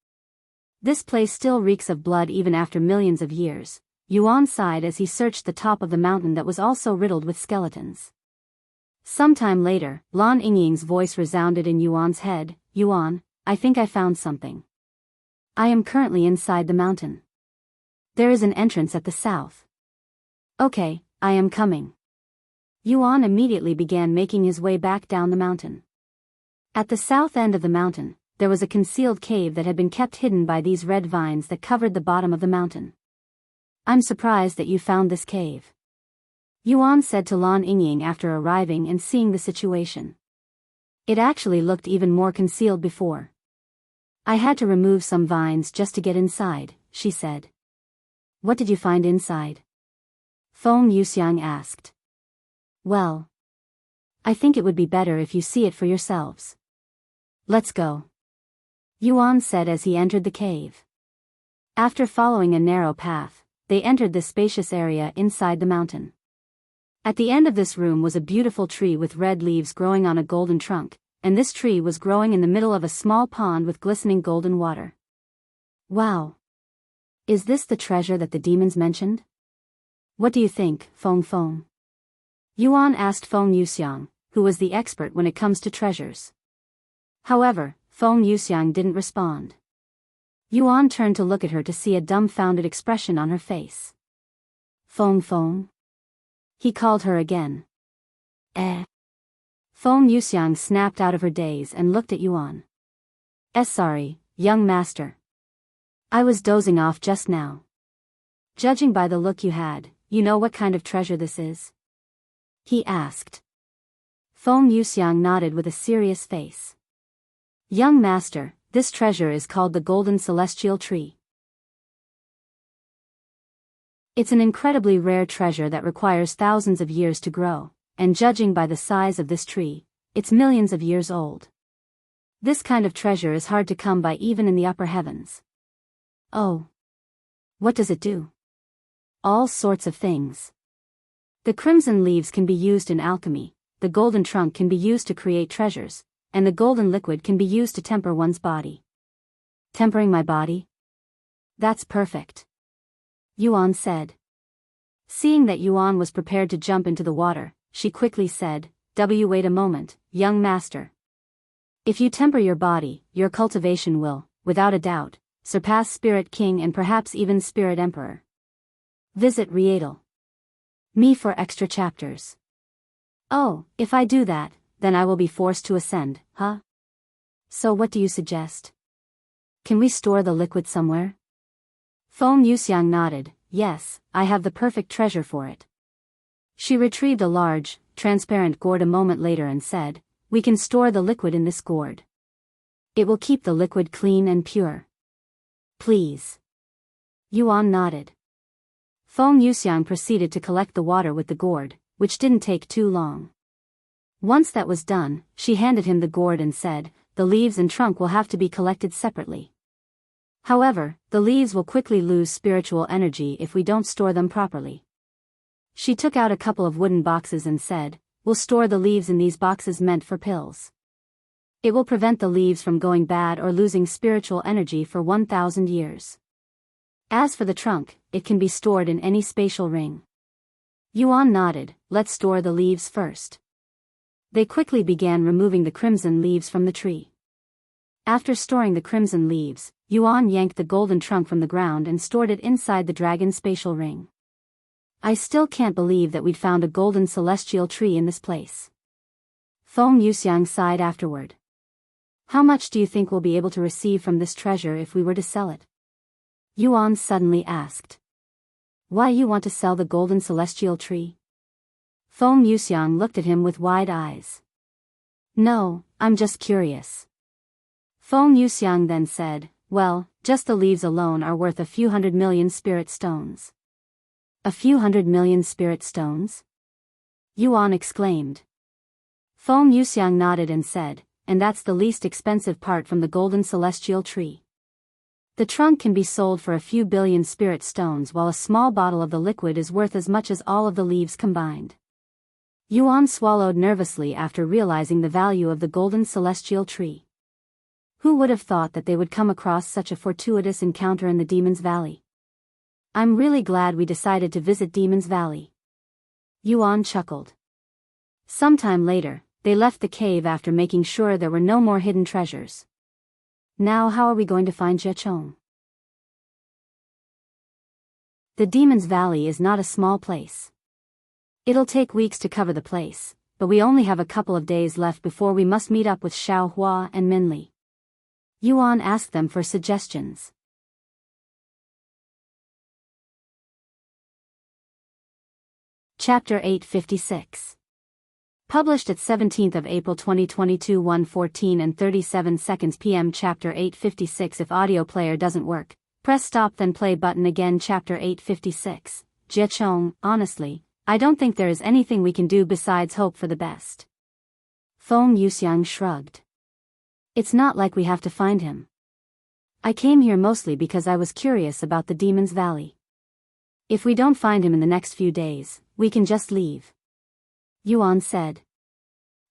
This place still reeks of blood even after millions of years. Yuan sighed as he searched the top of the mountain that was also riddled with skeletons. Sometime later, Lan Yingying's voice resounded in Yuan's head. Yuan, I think I found something. I am currently inside the mountain. There is an entrance at the south. Okay, I am coming. Yuan immediately began making his way back down the mountain. At the south end of the mountain, there was a concealed cave that had been kept hidden by these red vines that covered the bottom of the mountain. I'm surprised that you found this cave, Yuan said to Lan Yingying after arriving and seeing the situation. It actually looked even more concealed before. I had to remove some vines just to get inside, she said. What did you find inside? Feng Yuxiang asked. Well, I think it would be better if you see it for yourselves. Let's go, Yuan said as he entered the cave. After following a narrow path, they entered the spacious area inside the mountain. At the end of this room was a beautiful tree with red leaves growing on a golden trunk, and this tree was growing in the middle of a small pond with glistening golden water. Wow! Is this the treasure that the demons mentioned? What do you think, Feng? Yuan asked Feng Yuxiang, who was the expert when it comes to treasures. However, Feng Yuxiang didn't respond. Yuan turned to look at her to see a dumbfounded expression on her face. Feng? He called her again. Feng Yuxiang snapped out of her daze and looked at Yuan. Sorry, young master. I was dozing off just now. Judging by the look you had, you know what kind of treasure this is? He asked. Feng Yuxiang nodded with a serious face. Young master, this treasure is called the Golden Celestial Tree. It's an incredibly rare treasure that requires thousands of years to grow, and judging by the size of this tree, it's millions of years old. This kind of treasure is hard to come by even in the upper heavens. Oh. What does it do? All sorts of things. The crimson leaves can be used in alchemy, the golden trunk can be used to create treasures, and the golden liquid can be used to temper one's body. Tempering my body? That's perfect, Yuan said. Seeing that Yuan was prepared to jump into the water, she quickly said, Wait a moment, young master. If you temper your body, your cultivation will, without a doubt, surpass Spirit King and perhaps even Spirit Emperor. Visit Rietal. Me for extra chapters. Oh, if I do that, then I will be forced to ascend, huh? So what do you suggest? Can we store the liquid somewhere? Feng Yuxiang nodded. Yes, I have the perfect treasure for it. She retrieved a large, transparent gourd a moment later and said, We can store the liquid in this gourd. It will keep the liquid clean and pure. Please. Yuan nodded. Feng Yuxiang proceeded to collect the water with the gourd, which didn't take too long. Once that was done, she handed him the gourd and said, The leaves and trunk will have to be collected separately. However, the leaves will quickly lose spiritual energy if we don't store them properly. She took out a couple of wooden boxes and said, We'll store the leaves in these boxes meant for pills. It will prevent the leaves from going bad or losing spiritual energy for 1,000 years. As for the trunk, it can be stored in any spatial ring. Yuan nodded. Let's store the leaves first. They quickly began removing the crimson leaves from the tree. After storing the crimson leaves, Yuan yanked the golden trunk from the ground and stored it inside the dragon spatial ring. I still can't believe that we'd found a golden celestial tree in this place. Feng Yuxiang sighed afterward. How much do you think we'll be able to receive from this treasure if we were to sell it? Yuan suddenly asked. Why you want to sell the golden celestial tree? Feng Yuxiang looked at him with wide eyes. No, I'm just curious. Feng Yuxiang then said, Well, just the leaves alone are worth a few 100 million spirit stones. A few 100 million spirit stones? Yuan exclaimed. Feng Yuxiang nodded and said, And that's the least expensive part from the golden celestial tree. The trunk can be sold for a few billion spirit stones, while a small bottle of the liquid is worth as much as all of the leaves combined. Yuan swallowed nervously after realizing the value of the golden celestial tree. Who would have thought that they would come across such a fortuitous encounter in the Demon's Valley? I'm really glad we decided to visit Demon's Valley. Yuan chuckled. Sometime later, they left the cave after making sure there were no more hidden treasures. Now how are we going to find Jiechong? The Demon's Valley is not a small place. It'll take weeks to cover the place, but we only have a couple of days left before we must meet up with Xiao Hua and Minli. Yuan asked them for suggestions. Chapter 856. Published at 17th of April 2022 1:14 and 37 seconds p.m. Chapter 856. If audio player doesn't work, press stop then play button again. Chapter 856. Jiechong, honestly, I don't think there is anything we can do besides hope for the best. Feng Yuxiang shrugged. It's not like we have to find him. I came here mostly because I was curious about the Demon's Valley. If we don't find him in the next few days, we can just leave. Yuan said.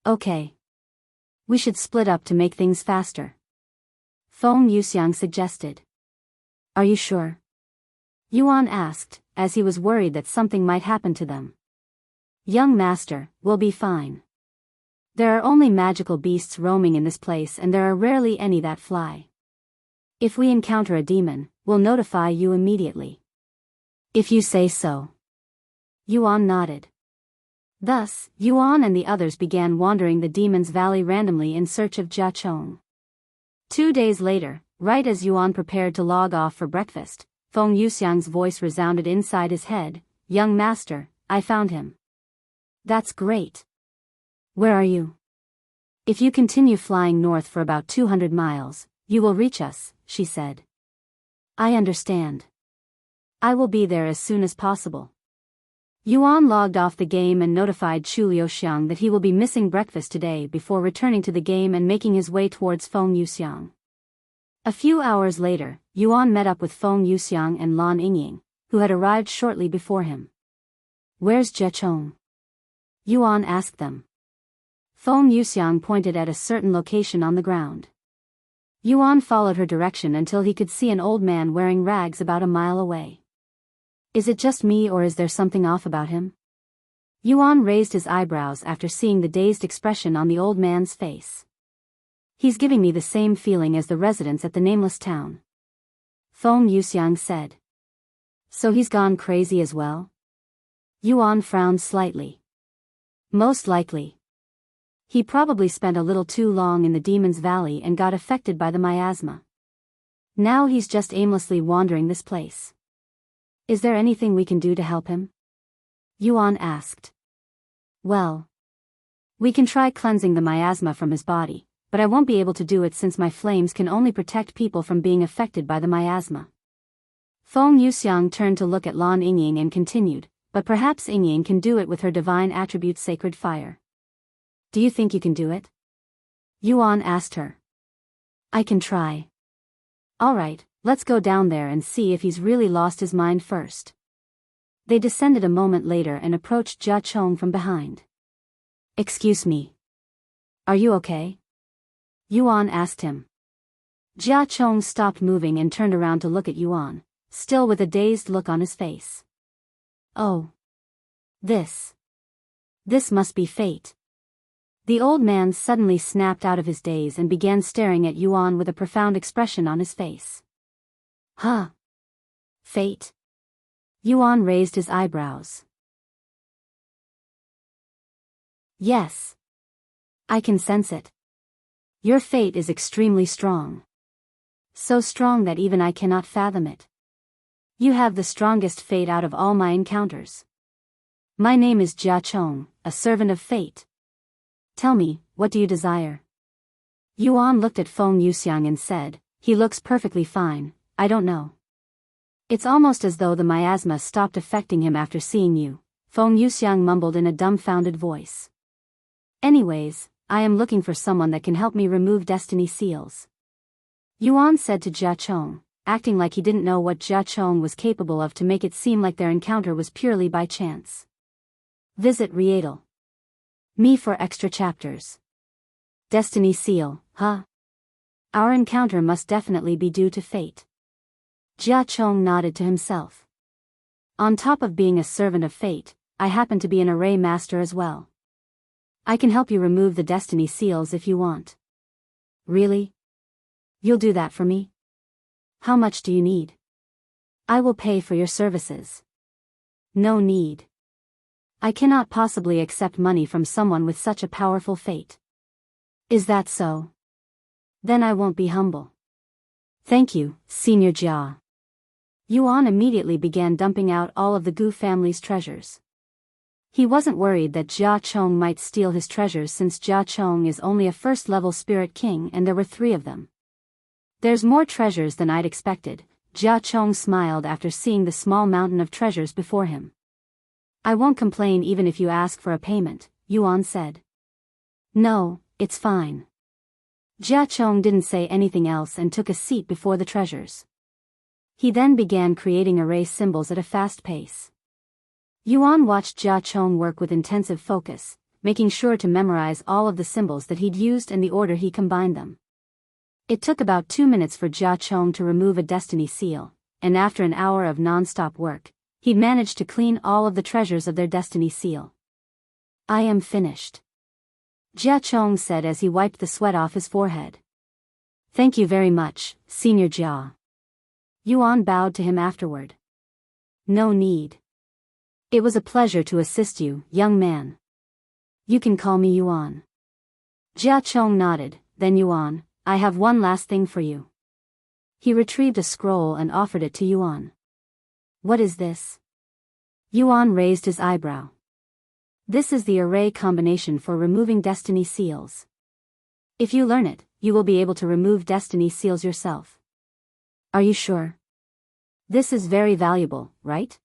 Okay. We should split up to make things faster. Feng Yuxiang suggested. Are you sure? Yuan asked, as he was worried that something might happen to them. Young master, we'll be fine. There are only magical beasts roaming in this place and there are rarely any that fly. If we encounter a demon, we'll notify you immediately. If you say so. Yuan nodded. Thus, Yuan and the others began wandering the Demon's Valley randomly in search of Jiechong. 2 days later, right as Yuan prepared to log off for breakfast, Feng Yuxiang's voice resounded inside his head. Young master, I found him. That's great. Where are you? If you continue flying north for about 200 miles, you will reach us, she said. I understand. I will be there as soon as possible. Yuan logged off the game and notified Chu Liuxiang that he will be missing breakfast today before returning to the game and making his way towards Feng Yuxiang. A few hours later, Yuan met up with Feng Yuxiang and Lan Yingying, who had arrived shortly before him. Where's Jiechong? Yuan asked them. Feng Yuxiang pointed at a certain location on the ground. Yuan followed her direction until he could see an old man wearing rags about a mile away. Is it just me or is there something off about him? Yuan raised his eyebrows after seeing the dazed expression on the old man's face. He's giving me the same feeling as the residents at the nameless town. Feng Yuxiang said. So he's gone crazy as well? Yuan frowned slightly. Most likely. He probably spent a little too long in the Demon's Valley and got affected by the miasma. Now he's just aimlessly wandering this place. Is there anything we can do to help him? Yuan asked. Well, we can try cleansing the miasma from his body, but I won't be able to do it since my flames can only protect people from being affected by the miasma. Feng Yuxiang turned to look at Lan Yingying and continued, but perhaps Yingying can do it with her divine attribute sacred fire. Do you think you can do it? Yuan asked her. I can try. Alright, let's go down there and see if he's really lost his mind first. They descended a moment later and approached Jiechong from behind. Excuse me. Are you okay? Yuan asked him. Jiechong stopped moving and turned around to look at Yuan, still with a dazed look on his face. Oh. This must be fate. The old man suddenly snapped out of his daze and began staring at Yuan with a profound expression on his face. Huh? Fate? Yuan raised his eyebrows. Yes. I can sense it. Your fate is extremely strong. So strong that even I cannot fathom it. You have the strongest fate out of all my encounters. My name is Jiechong, a servant of fate. Tell me, what do you desire? Yuan looked at Feng Yuxiang and said, he looks perfectly fine, I don't know. It's almost as though the miasma stopped affecting him after seeing you, Feng Yuxiang mumbled in a dumbfounded voice. Anyways, I am looking for someone that can help me remove destiny seals. Yuan said to Jiechong, acting like he didn't know what Jia Chong was capable of to make it seem like their encounter was purely by chance. Visit Rietal. Me for extra chapters. Destiny Seal, huh? Our encounter must definitely be due to fate. Jia Chong nodded to himself. On top of being a servant of fate, I happen to be an array master as well. I can help you remove the destiny seals if you want. Really? You'll do that for me? How much do you need? I will pay for your services. No need. I cannot possibly accept money from someone with such a powerful fate. Is that so? Then I won't be humble. Thank you, Senior Jia. Yuan immediately began dumping out all of the Gu family's treasures. He wasn't worried that Jia Chong might steal his treasures since Jia Chong is only a first-level spirit king and there were 3 of them. There's more treasures than I'd expected, Jia Chong smiled after seeing the small mountain of treasures before him. I won't complain even if you ask for a payment, Yuan said. No, it's fine. Jia Chong didn't say anything else and took a seat before the treasures. He then began creating array symbols at a fast pace. Yuan watched Jia Chong work with intensive focus, making sure to memorize all of the symbols that he'd used and the order he combined them. It took about 2 minutes for Jia Chong to remove a destiny seal, and after an hour of non-stop work, he'd managed to clean all of the treasures of their destiny seal. I am finished. Jia Chong said as he wiped the sweat off his forehead. Thank you very much, Senior Jia. Yuan bowed to him afterward. No need. It was a pleasure to assist you, young man. You can call me Yuan. Jia Chong nodded, then Yuan, I have one last thing for you. He retrieved a scroll and offered it to Yuan. What is this? Yuan raised his eyebrow. This is the array combination for removing destiny seals. If you learn it, you will be able to remove destiny seals yourself. Are you sure? This is very valuable, right?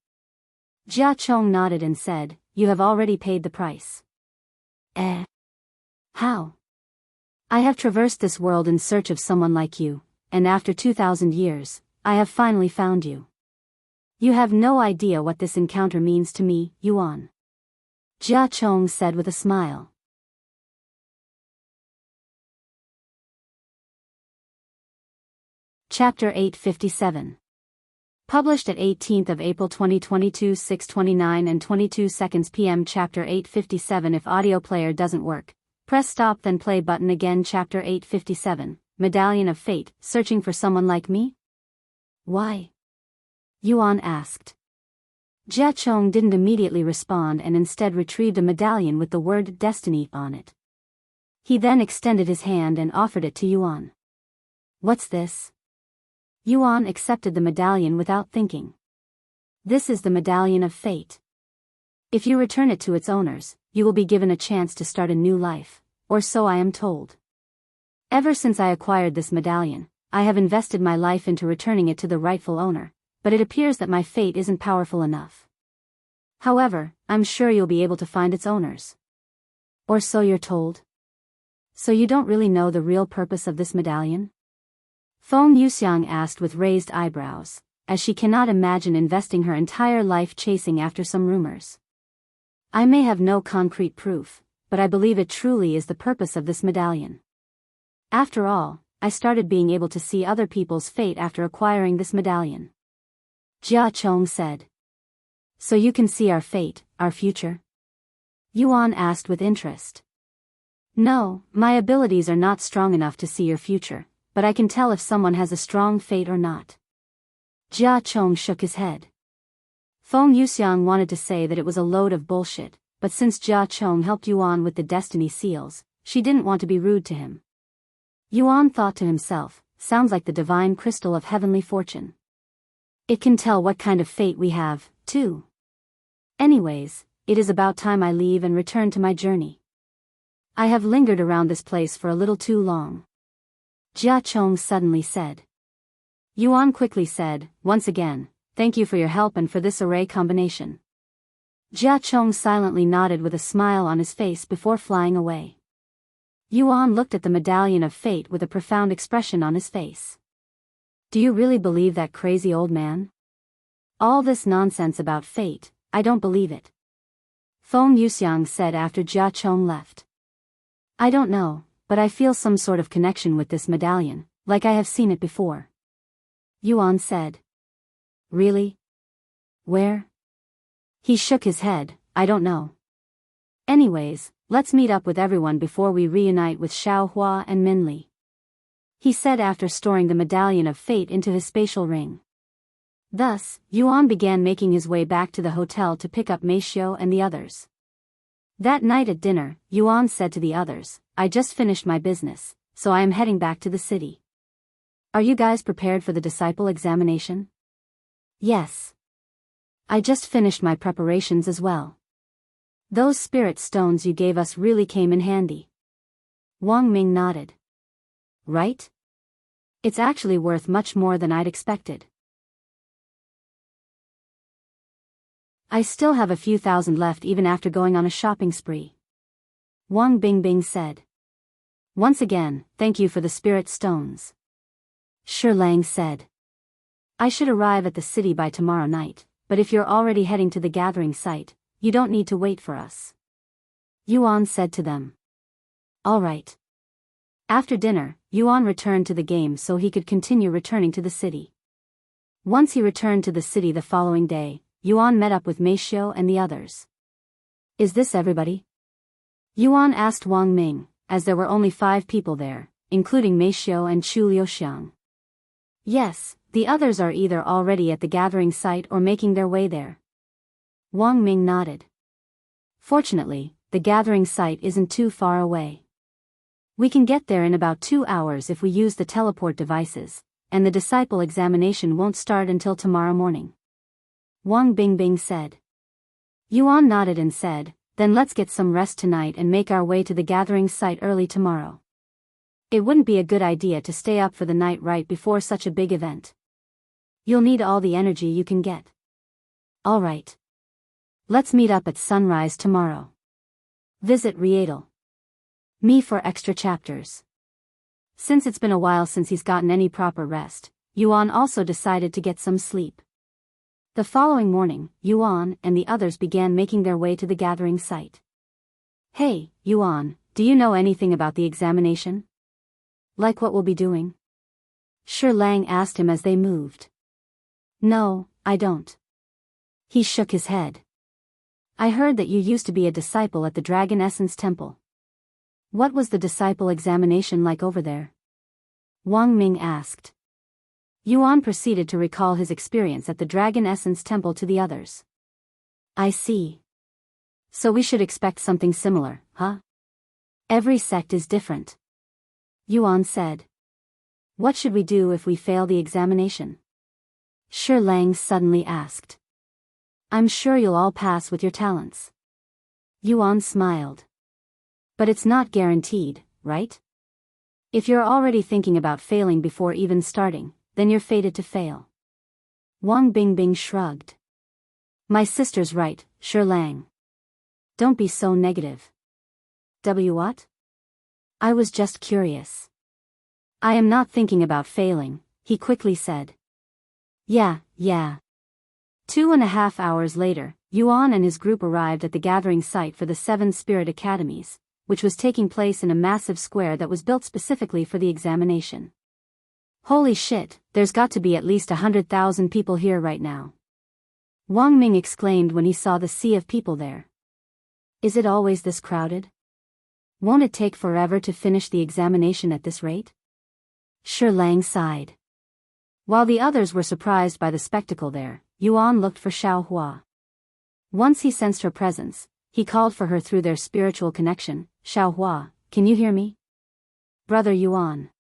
Jia Chong nodded and said, You have already paid the price. How? I have traversed this world in search of someone like you, and after 2,000 years, I have finally found you. You have no idea what this encounter means to me, Yuan. Jia Chong said with a smile. Chapter 857. Published at 18th of April 2022 6:29 and 22 seconds p.m. Chapter 857. If audio player doesn't work, press stop then play button again. Chapter 857. Medallion of Fate, searching for someone like me? Why? Yuan asked. Jia Chong didn't immediately respond and instead retrieved a medallion with the word Destiny on it. He then extended his hand and offered it to Yuan. What's this? Yuan accepted the medallion without thinking. This is the Medallion of Fate. If you return it to its owners, you will be given a chance to start a new life, or so I am told. Ever since I acquired this medallion, I have invested my life into returning it to the rightful owner, but it appears that my fate isn't powerful enough. However, I'm sure you'll be able to find its owners. Or so you're told. So you don't really know the real purpose of this medallion? Feng Yuxiang asked with raised eyebrows, as she cannot imagine investing her entire life chasing after some rumors. I may have no concrete proof, but I believe it truly is the purpose of this medallion. After all, I started being able to see other people's fate after acquiring this medallion. Jia Chong said. So you can see our fate, our future? Yuan asked with interest. No, my abilities are not strong enough to see your future, but I can tell if someone has a strong fate or not. Jia Chong shook his head. Feng Yuxiang wanted to say that it was a load of bullshit, but since Jia Chong helped Yuan with the destiny seals, she didn't want to be rude to him. Yuan thought to himself, sounds like the divine crystal of heavenly fortune. It can tell what kind of fate we have, too. Anyways, it is about time I leave and return to my journey. I have lingered around this place for a little too long. Jia Chong suddenly said. Yuan quickly said, once again, thank you for your help and for this array combination. Jia Chong silently nodded with a smile on his face before flying away. Yuan looked at the Medallion of Fate with a profound expression on his face. Do you really believe that crazy old man? All this nonsense about fate, I don't believe it. Feng Yuxiang said after Jia Chong left. I don't know, but I feel some sort of connection with this medallion, like I have seen it before. Yuan said. Really? Where? He shook his head, I don't know. Anyways, let's meet up with everyone before we reunite with Xiao Hua and Min Li. He said after storing the medallion of fate into his spatial ring. Thus, Yuan began making his way back to the hotel to pick up Meishio and the others. That night at dinner, Yuan said to the others, I just finished my business, so I am heading back to the city. Are you guys prepared for the disciple examination? Yes. I just finished my preparations as well. Those spirit stones you gave us really came in handy. Wang Ming nodded. Right? It's actually worth much more than I'd expected. I still have a few thousand left even after going on a shopping spree. Wang Bingbing said. Once again, thank you for the spirit stones. Shi Lang said. I should arrive at the city by tomorrow night, but if you're already heading to the gathering site, you don't need to wait for us. Yuan said to them. All right. After dinner, Yuan returned to the game so he could continue returning to the city. Once he returned to the city the following day, Yuan met up with Meishio and the others. Is this everybody? Yuan asked Wang Ming, as there were only 5 people there, including Meishio and Chu Liuxiang. Yes, the others are either already at the gathering site or making their way there. Wang Ming nodded. Fortunately, the gathering site isn't too far away. We can get there in about 2 hours if we use the teleport devices, and the disciple examination won't start until tomorrow morning. Wang Bingbing said. Yuan nodded and said, then let's get some rest tonight and make our way to the gathering site early tomorrow. It wouldn't be a good idea to stay up for the night right before such a big event. You'll need all the energy you can get. All right. Let's meet up at sunrise tomorrow. Visit Rietal. Me for extra chapters. Since it's been a while since he's gotten any proper rest, Yuan also decided to get some sleep. The following morning, Yuan and the others began making their way to the gathering site. Hey, Yuan, do you know anything about the examination? Like what we'll be doing? Shi Lang asked him as they moved. No, I don't. He shook his head. I heard that you used to be a disciple at the Dragon Essence Temple. What was the disciple examination like over there? Wang Ming asked. Yuan proceeded to recall his experience at the Dragon Essence Temple to the others. I see. So we should expect something similar, huh? Every sect is different. Yuan said. What should we do if we fail the examination? Shi Lang suddenly asked. I'm sure you'll all pass with your talents. Yuan smiled. But it's not guaranteed, right? If you're already thinking about failing before even starting, then you're fated to fail. Wang Bingbing shrugged. My sister's right, Shi Lang. Don't be so negative. What? I was just curious. I am not thinking about failing, he quickly said. Yeah. 2.5 hours later, Yuan and his group arrived at the gathering site for the 7 spirit academies, which was taking place in a massive square that was built specifically for the examination. Holy shit, there's got to be at least 100,000 people here right now. Wang Ming exclaimed when he saw the sea of people there. Is it always this crowded? Won't it take forever to finish the examination at this rate? Shi Lang sighed. While the others were surprised by the spectacle there, Yuan looked for Xiao Hua. Once he sensed her presence, he called for her through their spiritual connection. Xiao Hua, can you hear me? Brother Yuan.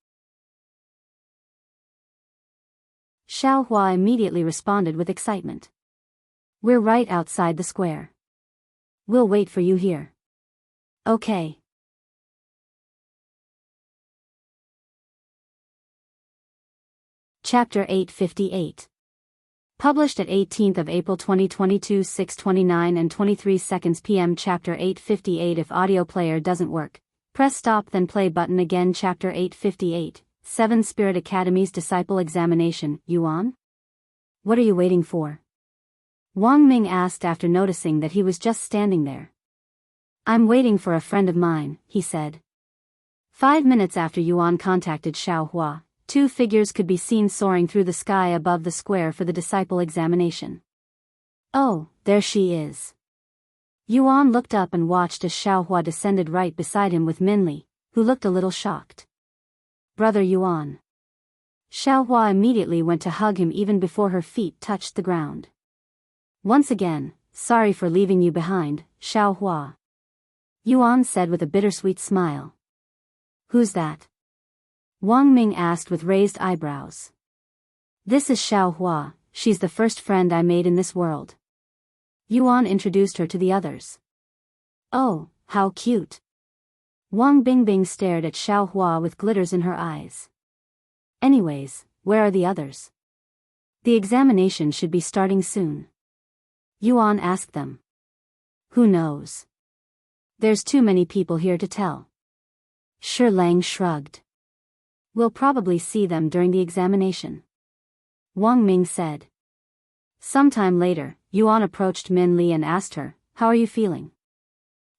Xiao Hua immediately responded with excitement. We're right outside the square. We'll wait for you here. Okay. Chapter 858. Published at 18th of April 2022 6:29 and 23 seconds p.m. Chapter 858. If audio player doesn't work, press stop then play button again. Chapter 858. Seven Spirit Academy's Disciple Examination, Yuan? What are you waiting for? Wang Ming asked after noticing that he was just standing there. I'm waiting for a friend of mine, he said. 5 minutes after Yuan contacted Xiaohua, two figures could be seen soaring through the sky above the square for the disciple examination. Oh, there she is. Yuan looked up and watched as Xiaohua descended right beside him with Minli, who looked a little shocked. Brother Yuan. Xiaohua immediately went to hug him even before her feet touched the ground. Once again, sorry for leaving you behind, Xiaohua. Yuan said with a bittersweet smile. Who's that? Wang Ming asked with raised eyebrows. This is Xiaohua, she's the first friend I made in this world. Yuan introduced her to the others. Oh, how cute. Wang Bingbing stared at Xiaohua with glitters in her eyes. Anyways, where are the others? The examination should be starting soon. Yuan asked them. Who knows? There's too many people here to tell. Shi Lang shrugged. We'll probably see them during the examination. Wang Ming said. Sometime later, Yuan approached Min Li and asked her, how are you feeling?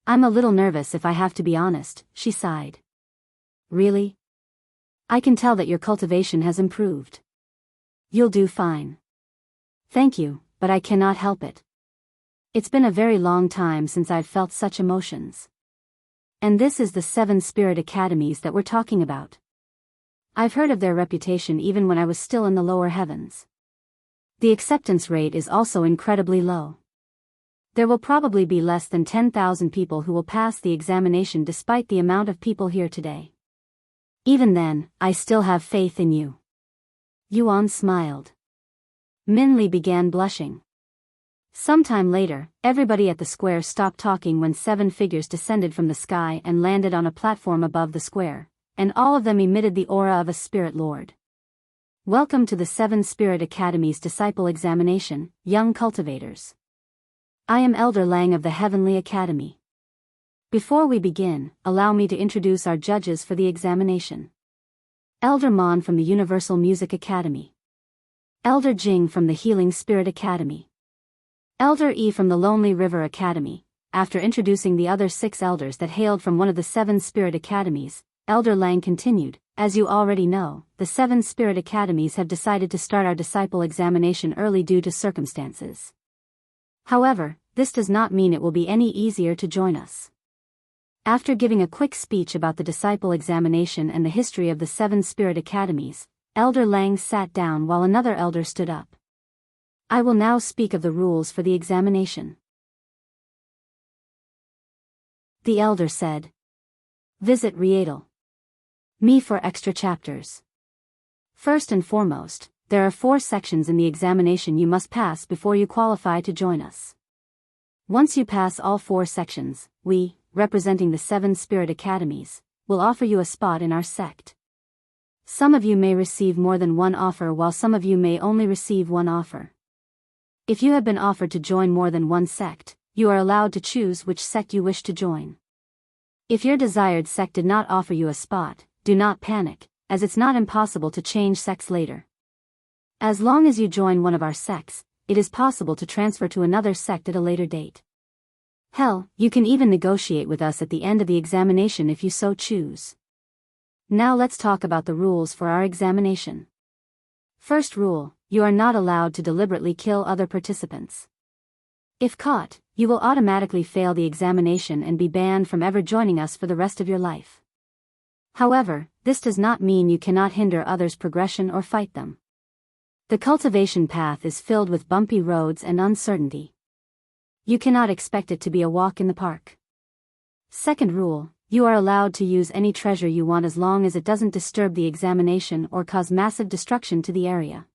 I'm a little nervous if I have to be honest, she sighed. Really? I can tell that your cultivation has improved. You'll do fine. Thank you, but I cannot help it. It's been a very long time since I've felt such emotions. And this is the 7 Spirit Academies that we're talking about. I've heard of their reputation even when I was still in the lower heavens. The acceptance rate is also incredibly low. There will probably be less than 10,000 people who will pass the examination despite the amount of people here today. Even then, I still have faith in you. Yuan smiled. Min Li began blushing. Sometime later, everybody at the square stopped talking when 7 figures descended from the sky and landed on a platform above the square, and all of them emitted the aura of a spirit lord. Welcome to the 7 Spirit Academy's Disciple Examination, young cultivators. I am Elder Lang of the Heavenly Academy. Before we begin, allow me to introduce our judges for the examination. Elder Mon from the Universal Music Academy. Elder Jing from the Healing Spirit Academy. Elder Yi from the Lonely River Academy. After introducing the other 6 elders that hailed from one of the 7 Spirit Academies, Elder Lang continued, as you already know, the 7 Spirit Academies have decided to start our disciple examination early due to circumstances. However, this does not mean it will be any easier to join us. After giving a quick speech about the disciple examination and the history of the 7 Spirit Academies, Elder Lang sat down while another elder stood up. I will now speak of the rules for the examination. The elder said. Visit Riedel. Me for extra chapters. First and foremost, there are 4 sections in the examination you must pass before you qualify to join us. Once you pass all 4 sections, we, representing the 7 Spirit Academies, will offer you a spot in our sect. Some of you may receive more than one offer while some of you may only receive one offer. If you have been offered to join more than one sect, you are allowed to choose which sect you wish to join. If your desired sect did not offer you a spot, do not panic, as it's not impossible to change sects later. As long as you join one of our sects, it is possible to transfer to another sect at a later date. Hell, you can even negotiate with us at the end of the examination if you so choose. Now let's talk about the rules for our examination. First rule, you are not allowed to deliberately kill other participants. If caught, you will automatically fail the examination and be banned from ever joining us for the rest of your life. However, this does not mean you cannot hinder others' progression or fight them. The cultivation path is filled with bumpy roads and uncertainty. You cannot expect it to be a walk in the park. Second rule, you are allowed to use any treasure you want as long as it doesn't disturb the examination or cause massive destruction to the area.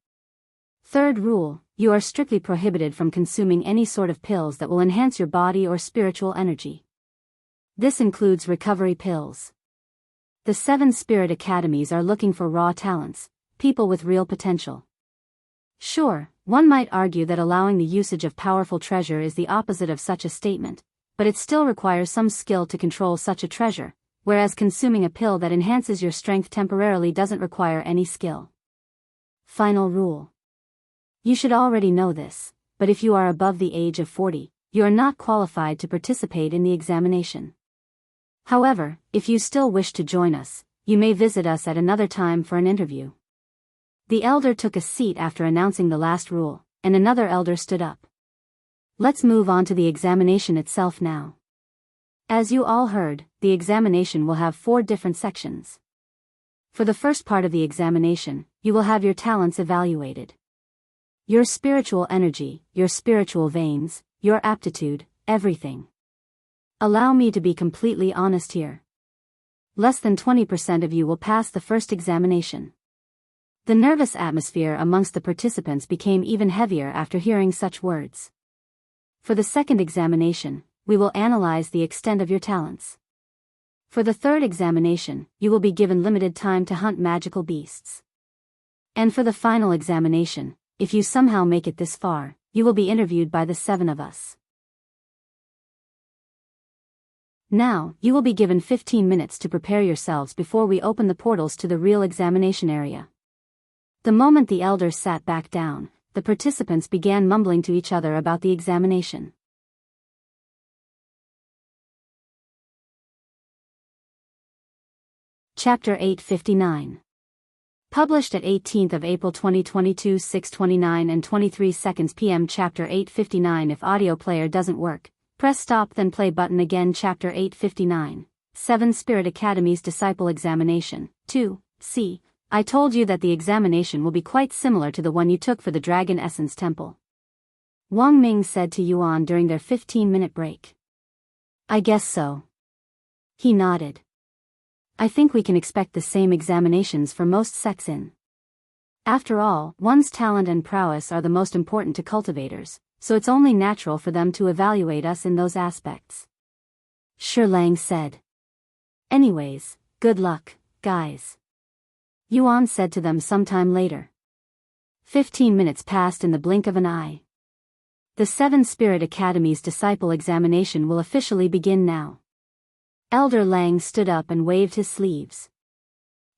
Third rule, you are strictly prohibited from consuming any sort of pills that will enhance your body or spiritual energy. This includes recovery pills. The 7 Spirit Academies are looking for raw talents, people with real potential. Sure, one might argue that allowing the usage of powerful treasure is the opposite of such a statement, but it still requires some skill to control such a treasure, whereas consuming a pill that enhances your strength temporarily doesn't require any skill. Final rule. You should already know this, but if you are above the age of 40, you are not qualified to participate in the examination. However, if you still wish to join us, you may visit us at another time for an interview. The elder took a seat after announcing the last rule, and another elder stood up. Let's move on to the examination itself now. As you all heard, the examination will have 4 different sections. For the first part of the examination, you will have your talents evaluated. Your spiritual energy, your spiritual veins, your aptitude, everything. Allow me to be completely honest here. Less than 20% of you will pass the first examination. The nervous atmosphere amongst the participants became even heavier after hearing such words. For the second examination, we will analyze the extent of your talents. For the third examination, you will be given limited time to hunt magical beasts. And for the final examination, if you somehow make it this far, you will be interviewed by the 7 of us. Now, you will be given 15 minutes to prepare yourselves before we open the portals to the real examination area. The moment the elder sat back down, the participants began mumbling to each other about the examination. Chapter 859. Published at 18th of April 2022 6:29 and 23 seconds p.m. Chapter 859. If audio player doesn't work, press stop then play button again. Chapter 859. 7 Spirit Academy's Disciple Examination. 2. C. I told you that the examination will be quite similar to the one you took for the Dragon Essence Temple. Wang Ming said to Yuan during their 15-minute break. I guess so. He nodded. I think we can expect the same examinations for most sects in. After all, one's talent and prowess are the most important to cultivators, so it's only natural for them to evaluate us in those aspects. Shi Lang said. Anyways, good luck, guys. Yuan said to them sometime later. 15 minutes passed in the blink of an eye. The 7 Spirit Academy's disciple examination will officially begin now. Elder Lang stood up and waved his sleeves.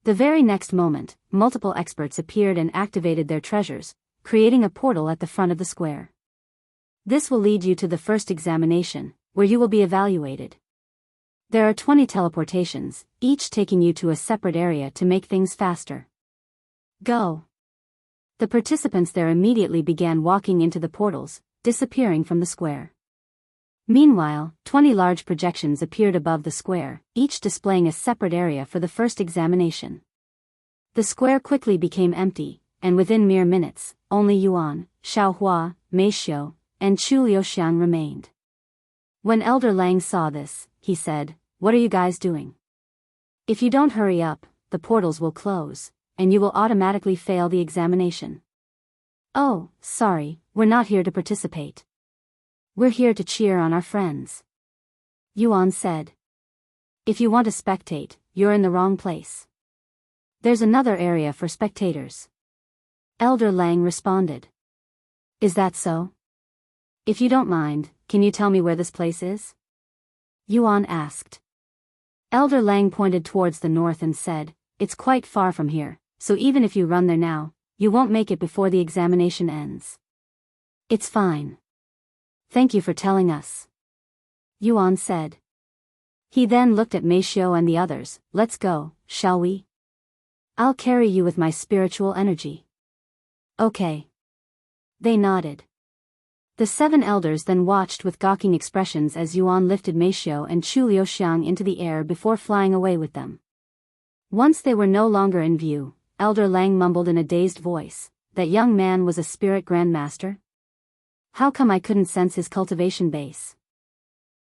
The very next moment, multiple experts appeared and activated their treasures, creating a portal at the front of the square. This will lead you to the first examination, where you will be evaluated. There are 20 teleportations, each taking you to a separate area to make things faster. Go! The participants there immediately began walking into the portals, disappearing from the square. Meanwhile, 20 large projections appeared above the square, each displaying a separate area for the first examination. The square quickly became empty, and within mere minutes, only Yuan, Xiaohua, Meishiu, and Chu Liuxiang remained. When Elder Lang saw this, he said, "What are you guys doing? If you don't hurry up, the portals will close, and you will automatically fail the examination." "Oh, sorry, we're not here to participate. We're here to cheer on our friends," Yuan said. "If you want to spectate, you're in the wrong place. There's another area for spectators," Elder Lang responded. "Is that so? If you don't mind, can you tell me where this place is?" Yuan asked. Elder Lang pointed towards the north and said, "It's quite far from here, so even if you run there now, you won't make it before the examination ends." "It's fine. Thank you for telling us," Yuan said. He then looked at Meishiu and the others. "Let's go, shall we? I'll carry you with my spiritual energy." "Okay." They nodded. The 7 elders then watched with gawking expressions as Yuan lifted Meishiu and Chu Liuxiang into the air before flying away with them. Once they were no longer in view, Elder Lang mumbled in a dazed voice, "That young man was a spirit grandmaster? How come I couldn't sense his cultivation base?"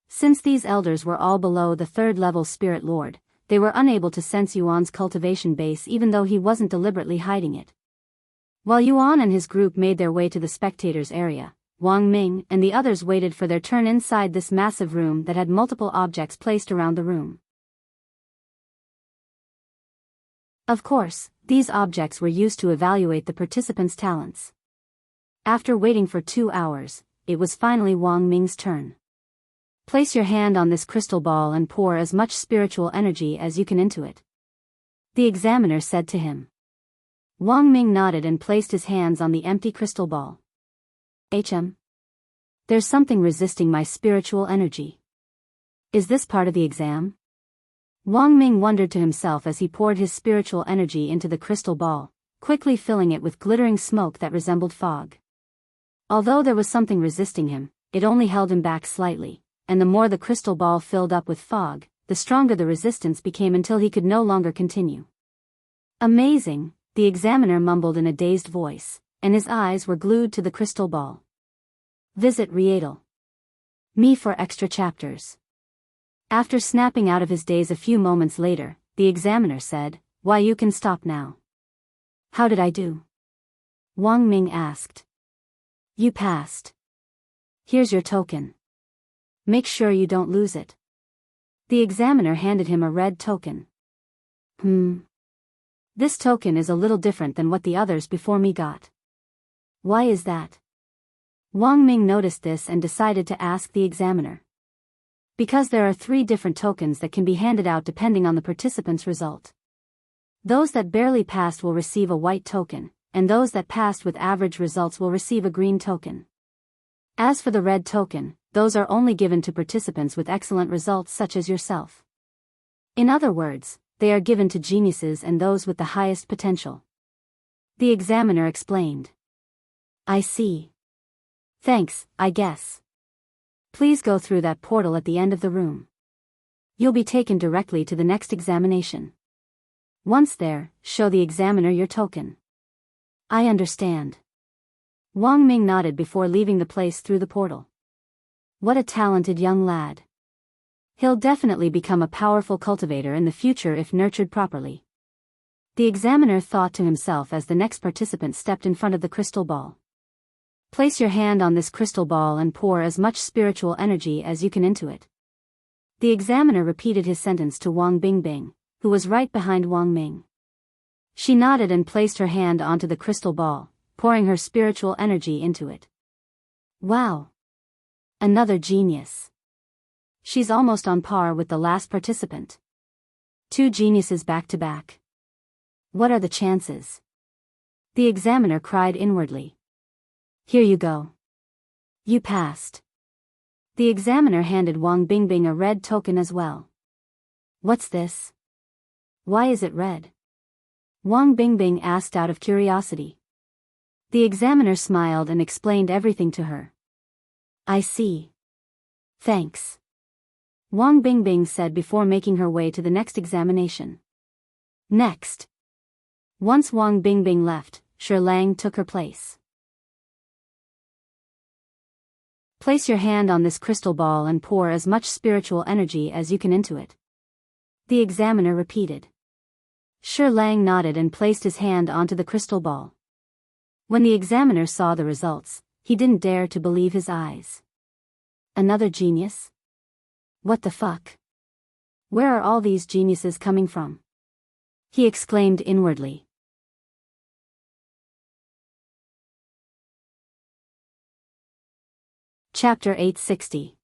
Since these elders were all below the 3rd level spirit lord, they were unable to sense Yuan's cultivation base even though he wasn't deliberately hiding it. While Yuan and his group made their way to the spectators' area, Wang Ming and the others waited for their turn inside this massive room that had multiple objects placed around the room. Of course, these objects were used to evaluate the participants' talents. After waiting for 2 hours, it was finally Wang Ming's turn. Place your hand on this crystal ball and pour as much spiritual energy as you can into it, the examiner said to him. Wang Ming nodded and placed his hands on the empty crystal ball. There's something resisting my spiritual energy. Is this part of the exam? Wang Ming wondered to himself as he poured his spiritual energy into the crystal ball, quickly filling it with glittering smoke that resembled fog. Although there was something resisting him, it only held him back slightly, and the more the crystal ball filled up with fog, the stronger the resistance became until he could no longer continue. Amazing, the examiner mumbled in a dazed voice, and his eyes were glued to the crystal ball. Visit Me for extra chapters. After snapping out of his daze a few moments later, the examiner said, Why, you can stop now. How did I do? Wang Ming asked. You passed. Here's your token. Make sure you don't lose it. The examiner handed him a red token. This token is a little different than what the others before me got. Why is that? Wang Ming noticed this and decided to ask the examiner. Because there are 3 different tokens that can be handed out depending on the participant's result. Those that barely passed will receive a white token, and those that passed with average results will receive a green token. As for the red token, those are only given to participants with excellent results such as yourself. In other words, they are given to geniuses and those with the highest potential. The examiner explained. I see. Thanks, I guess. Please go through that portal at the end of the room. You'll be taken directly to the next examination. Once there, show the examiner your token. I understand. Wang Ming nodded before leaving the place through the portal. What a talented young lad. He'll definitely become a powerful cultivator in the future if nurtured properly. The examiner thought to himself as the next participant stepped in front of the crystal ball. Place your hand on this crystal ball and pour as much spiritual energy as you can into it. The examiner repeated his sentence to Wang Bingbing, who was right behind Wang Ming. She nodded and placed her hand onto the crystal ball, pouring her spiritual energy into it. Wow! Another genius. She's almost on par with the last participant. 2 geniuses back to back. What are the chances? The examiner cried inwardly. Here you go. You passed. The examiner handed Wang Bingbing a red token as well. What's this? Why is it red? Wang Bingbing asked out of curiosity. The examiner smiled and explained everything to her. I see. Thanks. Wang Bingbing said before making her way to the next examination. Next. Once Wang Bingbing left, Shi Lang took her place. Place your hand on this crystal ball and pour as much spiritual energy as you can into it. The examiner repeated. Shi Lang nodded and placed his hand onto the crystal ball. When the examiner saw the results, he didn't dare to believe his eyes. Another genius? What the fuck? Where are all these geniuses coming from? He exclaimed inwardly. Chapter 860.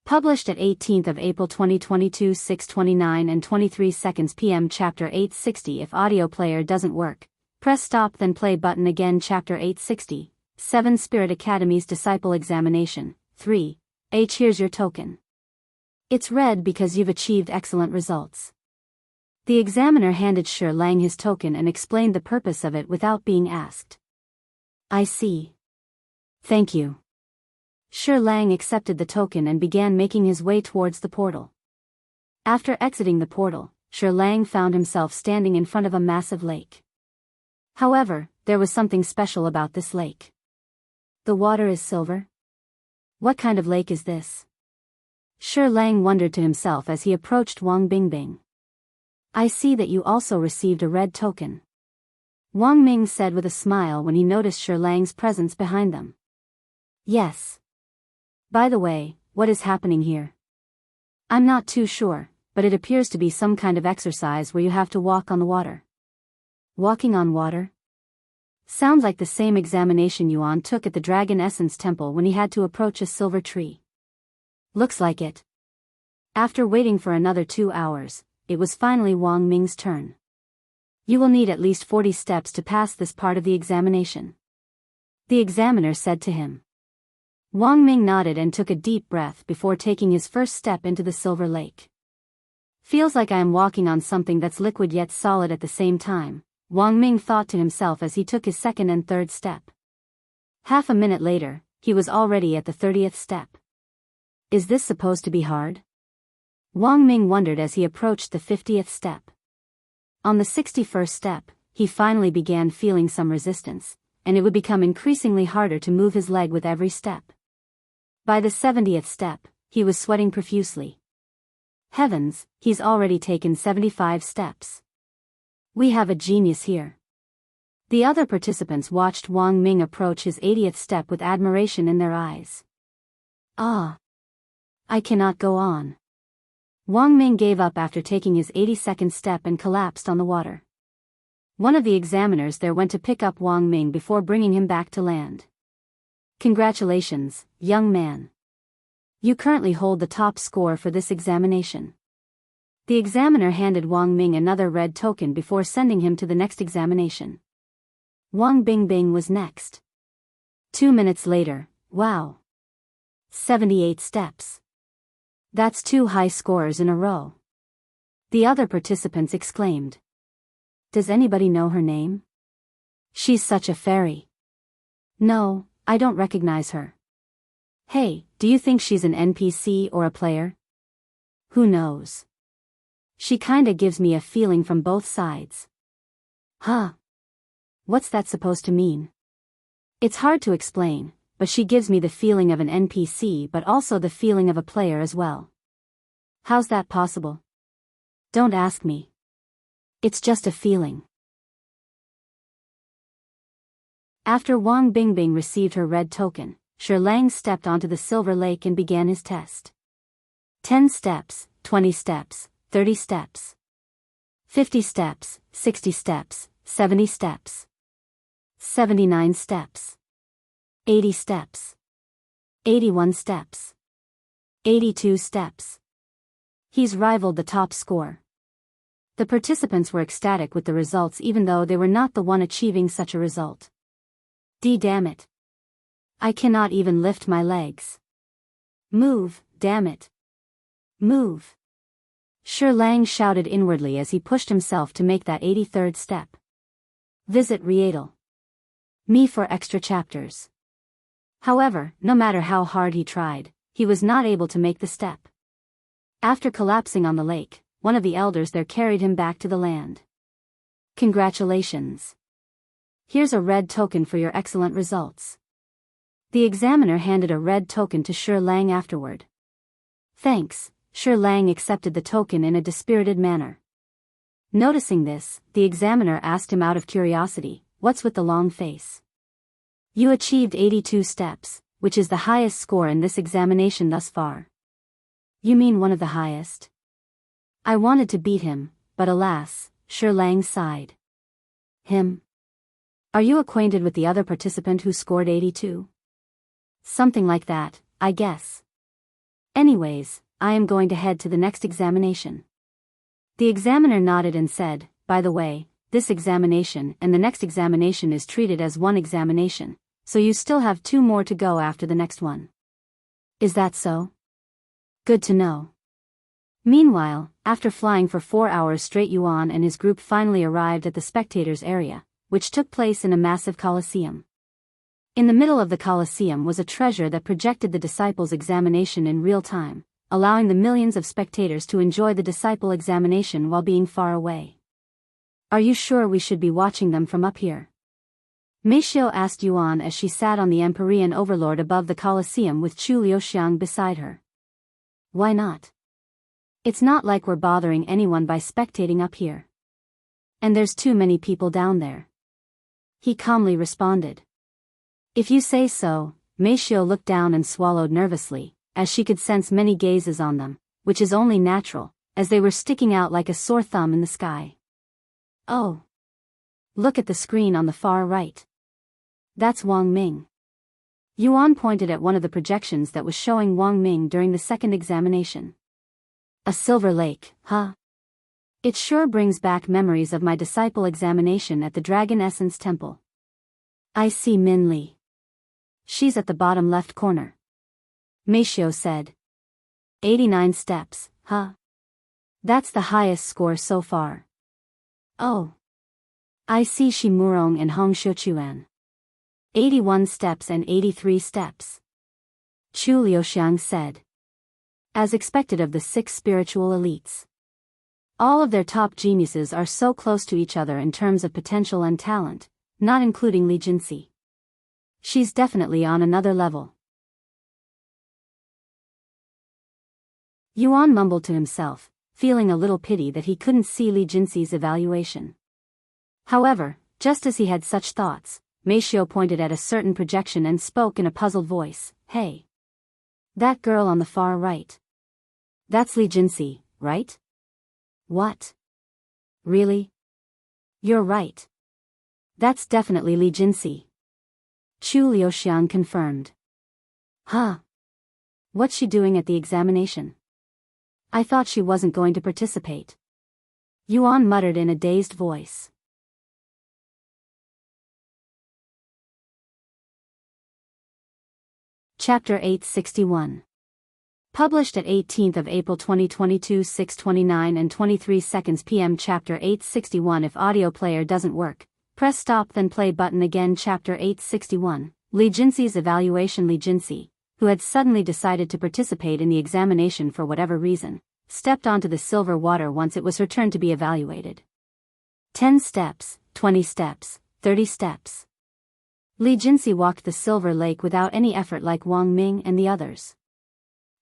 Published at 18th of April 2022 6:29 and 23 seconds p.m. Chapter 860. If audio player doesn't work, press stop then play button again. Chapter 860. 7 Spirit Academy's Disciple Examination. 3. Here's your token. It's red because you've achieved excellent results. The examiner handed Shi Lang his token and explained the purpose of it without being asked. I see. Thank you. Shi Lang accepted the token and began making his way towards the portal. After exiting the portal, Shi Lang found himself standing in front of a massive lake. However, there was something special about this lake. The water is silver? What kind of lake is this? Shi Lang wondered to himself as he approached Wang Bingbing. I see that you also received a red token. Wang Ming said with a smile when he noticed Shi Lang's presence behind them. Yes. By the way, what is happening here? I'm not too sure, but it appears to be some kind of exercise where you have to walk on the water. Walking on water? Sounds like the same examination Yuan took at the Dragon Essence Temple when he had to approach a silver tree. Looks like it. After waiting for another 2 hours, it was finally Wang Ming's turn. You will need at least 40 steps to pass this part of the examination, the examiner said to him. Wang Ming nodded and took a deep breath before taking his first step into the silver lake. Feels like I am walking on something that's liquid yet solid at the same time, Wang Ming thought to himself as he took his second and third step. Half a minute later, he was already at the 30th step. Is this supposed to be hard? Wang Ming wondered as he approached the 50th step. On the 61st step, he finally began feeling some resistance, and it would become increasingly harder to move his leg with every step. By the 70th step, he was sweating profusely. Heavens, he's already taken 75 steps. We have a genius here. The other participants watched Wang Ming approach his 80th step with admiration in their eyes. Ah! I cannot go on. Wang Ming gave up after taking his 82nd step and collapsed on the water. One of the examiners there went to pick up Wang Ming before bringing him back to land. Congratulations, young man. You currently hold the top score for this examination. The examiner handed Wang Ming another red token before sending him to the next examination. Wang Bingbing was next. 2 minutes later, wow. 78 steps. That's 2 high scores in a row. The other participants exclaimed. Does anybody know her name? She's such a fairy. No, I don't recognize her. Hey, do you think she's an NPC or a player? Who knows? She kinda gives me a feeling from both sides. Huh? What's that supposed to mean? It's hard to explain, but she gives me the feeling of an NPC but also the feeling of a player as well. How's that possible? Don't ask me. It's just a feeling. After Wang Bingbing received her red token, Shi Lang stepped onto the silver lake and began his test. 10 steps, 20 steps, 30 steps. 50 steps, 60 steps, 70 steps. 79 steps. 80 steps. 81 steps. 82 steps. He's rivaled the top score. The participants were ecstatic with the results even though they were not the one achieving such a result. Damn it. I cannot even lift my legs. Move, damn it. Move. Shi Lang shouted inwardly as he pushed himself to make that 83rd step. Visit Rietal. Me for extra chapters. However, no matter how hard he tried, he was not able to make the step. After collapsing on the lake, one of the elders there carried him back to the land. Congratulations. Here's a red token for your excellent results. The examiner handed a red token to Shi Lang afterward. Thanks, Shi Lang accepted the token in a dispirited manner. Noticing this, the examiner asked him out of curiosity, what's with the long face? You achieved 82 steps, which is the highest score in this examination thus far. You mean one of the highest? I wanted to beat him, but alas, Shi Lang sighed. Him? Are you acquainted with the other participant who scored 82? Something like that, I guess. Anyways, I am going to head to the next examination. The examiner nodded and said, by the way, this examination and the next examination is treated as one examination, so you still have 2 more to go after the next one. Is that so? Good to know. Meanwhile, after flying for 4 hours straight, Yuan and his group finally arrived at the spectators' area, which took place in a massive coliseum. In the middle of the coliseum was a treasure that projected the disciples' examination in real time, allowing the millions of spectators to enjoy the disciple examination while being far away. Are you sure we should be watching them from up here? Meishio asked Yuan as she sat on the Empyrean Overlord above the coliseum with Chu Liuxiang beside her. Why not? It's not like we're bothering anyone by spectating up here. And there's too many people down there. He calmly responded. If you say so. Meishio looked down and swallowed nervously, as she could sense many gazes on them, which is only natural, as they were sticking out like a sore thumb in the sky. Oh! Look at the screen on the far right. That's Wang Ming. Yuan pointed at one of the projections that was showing Wang Ming during the second examination. A silver lake, huh? It sure brings back memories of my disciple examination at the Dragon Essence Temple. I see Min Li. She's at the bottom left corner. Meishio said. 89 steps, huh? That's the highest score so far. Oh. I see Shi Murong and Hong Xiuquan. 81 steps and 83 steps. Chu Liuxiang said. As expected of the 6 spiritual elites. All of their top geniuses are so close to each other in terms of potential and talent, not including Li Jinsi. She's definitely on another level. Yuan mumbled to himself, feeling a little pity that he couldn't see Li Jinsi's evaluation. However, just as he had such thoughts, Meishio pointed at a certain projection and spoke in a puzzled voice, "Hey. That girl on the far right. That's Li Jinsi, right?" "What? Really?" "You're right. That's definitely Li Jinsi." Chu Liuxiang confirmed. "Huh. What's she doing at the examination? I thought she wasn't going to participate." Yuan muttered in a dazed voice. Chapter 861. Published at 18th of April 2022 6:29 and 23 seconds p.m. Chapter 861. If audio player doesn't work, press stop then play button again. Chapter 861. Li Jinsi's evaluation. Li Jinsi, who had suddenly decided to participate in the examination for whatever reason, stepped onto the silver water once it was her turn to be evaluated. 10 steps, 20 steps, 30 steps. Li Jinsi walked the silver lake without any effort like Wang Ming and the others.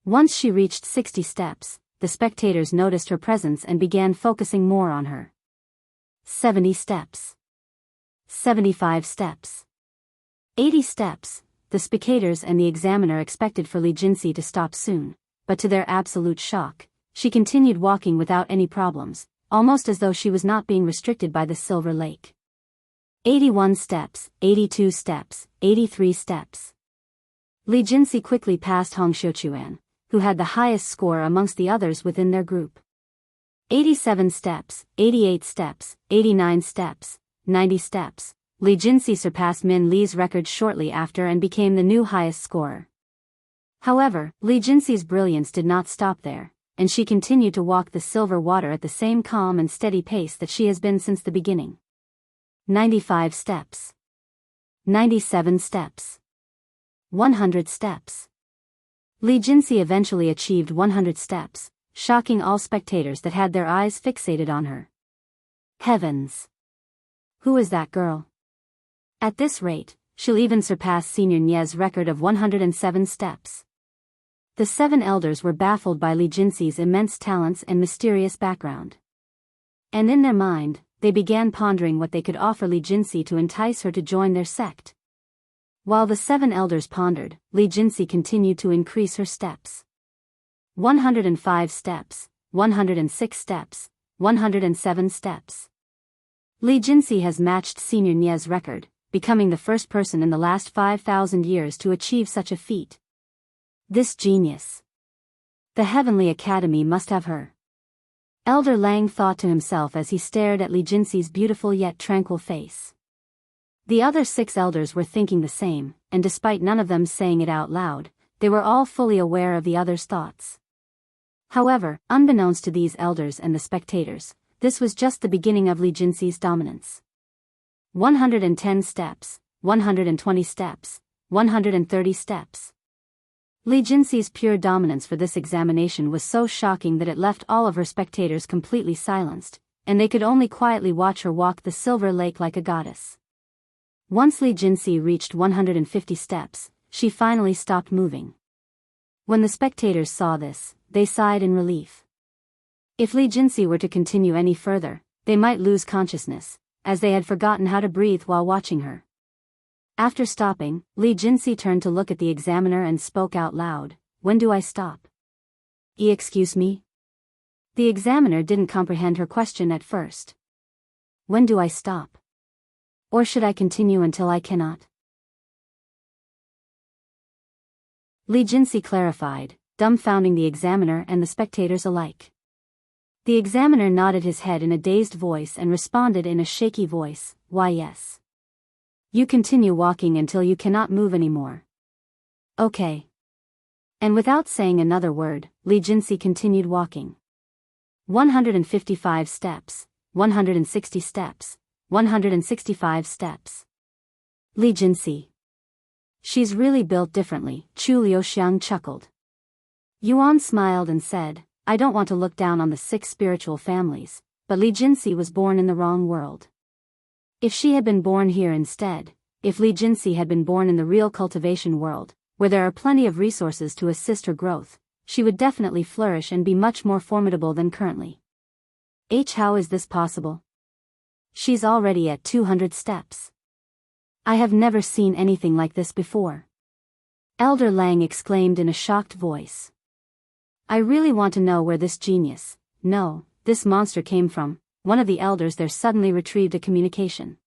Once she reached 60 steps, the spectators noticed her presence and began focusing more on her. 70 steps. 75 steps. 80 steps. The spectators and the examiner expected for Li Jinsi to stop soon, but to their absolute shock, she continued walking without any problems, almost as though she was not being restricted by the silver lake. 81 steps, 82 steps, 83 steps. Li Jinsi quickly passed Hong Xiuquan, who had the highest score amongst the others within their group. 87 steps, 88 steps, 89 steps, 90 steps. Li Jinsi surpassed Min Li's record shortly after and became the new highest scorer. However, Li Jinsi's brilliance did not stop there, and she continued to walk the silver water at the same calm and steady pace that she has been since the beginning. 95 steps. 97 steps. 100 steps. Li Jinsi eventually achieved 100 steps, shocking all spectators that had their eyes fixated on her. Heavens! Who is that girl? At this rate, she'll even surpass Senior Nie's record of 107 steps. The 7 elders were baffled by Li Jinsi's immense talents and mysterious background. And in their mind, they began pondering what they could offer Li Jinsi to entice her to join their sect. While the 7 elders pondered, Li Jinsi continued to increase her steps. 105 steps, 106 steps, 107 steps. Li Jinsi has matched Senior Nie's record, becoming the first person in the last 5,000 years to achieve such a feat. This genius. The Heavenly Academy must have her. Elder Lang thought to himself as he stared at Li Jinsi's beautiful yet tranquil face. The other 6 elders were thinking the same, and despite none of them saying it out loud, they were all fully aware of the others' thoughts. However, unbeknownst to these elders and the spectators, this was just the beginning of Li Jinsi's dominance. 110 steps, 120 steps, 130 steps. Li Jinsi's pure dominance for this examination was so shocking that it left all of her spectators completely silenced, and they could only quietly watch her walk the silver lake like a goddess. Once Li Jinsi reached 150 steps, she finally stopped moving. When the spectators saw this, they sighed in relief. If Li Jinsi were to continue any further, they might lose consciousness, as they had forgotten how to breathe while watching her. After stopping, Li Jinsi turned to look at the examiner and spoke out loud, "When do I stop?" Excuse me?" The examiner didn't comprehend her question at first. "When do I stop? Or should I continue until I cannot?" Li Jinsi clarified, dumbfounding the examiner and the spectators alike. The examiner nodded his head in a dazed voice and responded in a shaky voice, "Why yes. You continue walking until you cannot move anymore." "Okay." And without saying another word, Li Jinsi continued walking. 155 steps, 160 steps, 165 steps. Li Jinsi. She's really built differently, Chu Liuxiang chuckled. Yuan smiled and said, "I don't want to look down on the 6 spiritual families, but Li Jinsi was born in the wrong world. If she had been born here instead, if Li Jinsi had been born in the real cultivation world, where there are plenty of resources to assist her growth, she would definitely flourish and be much more formidable than currently. How is this possible? She's already at 200 steps. I have never seen anything like this before." Elder Lang exclaimed in a shocked voice. "I really want to know where this genius, no, this monster came from." One of the elders there suddenly retrieved a communication.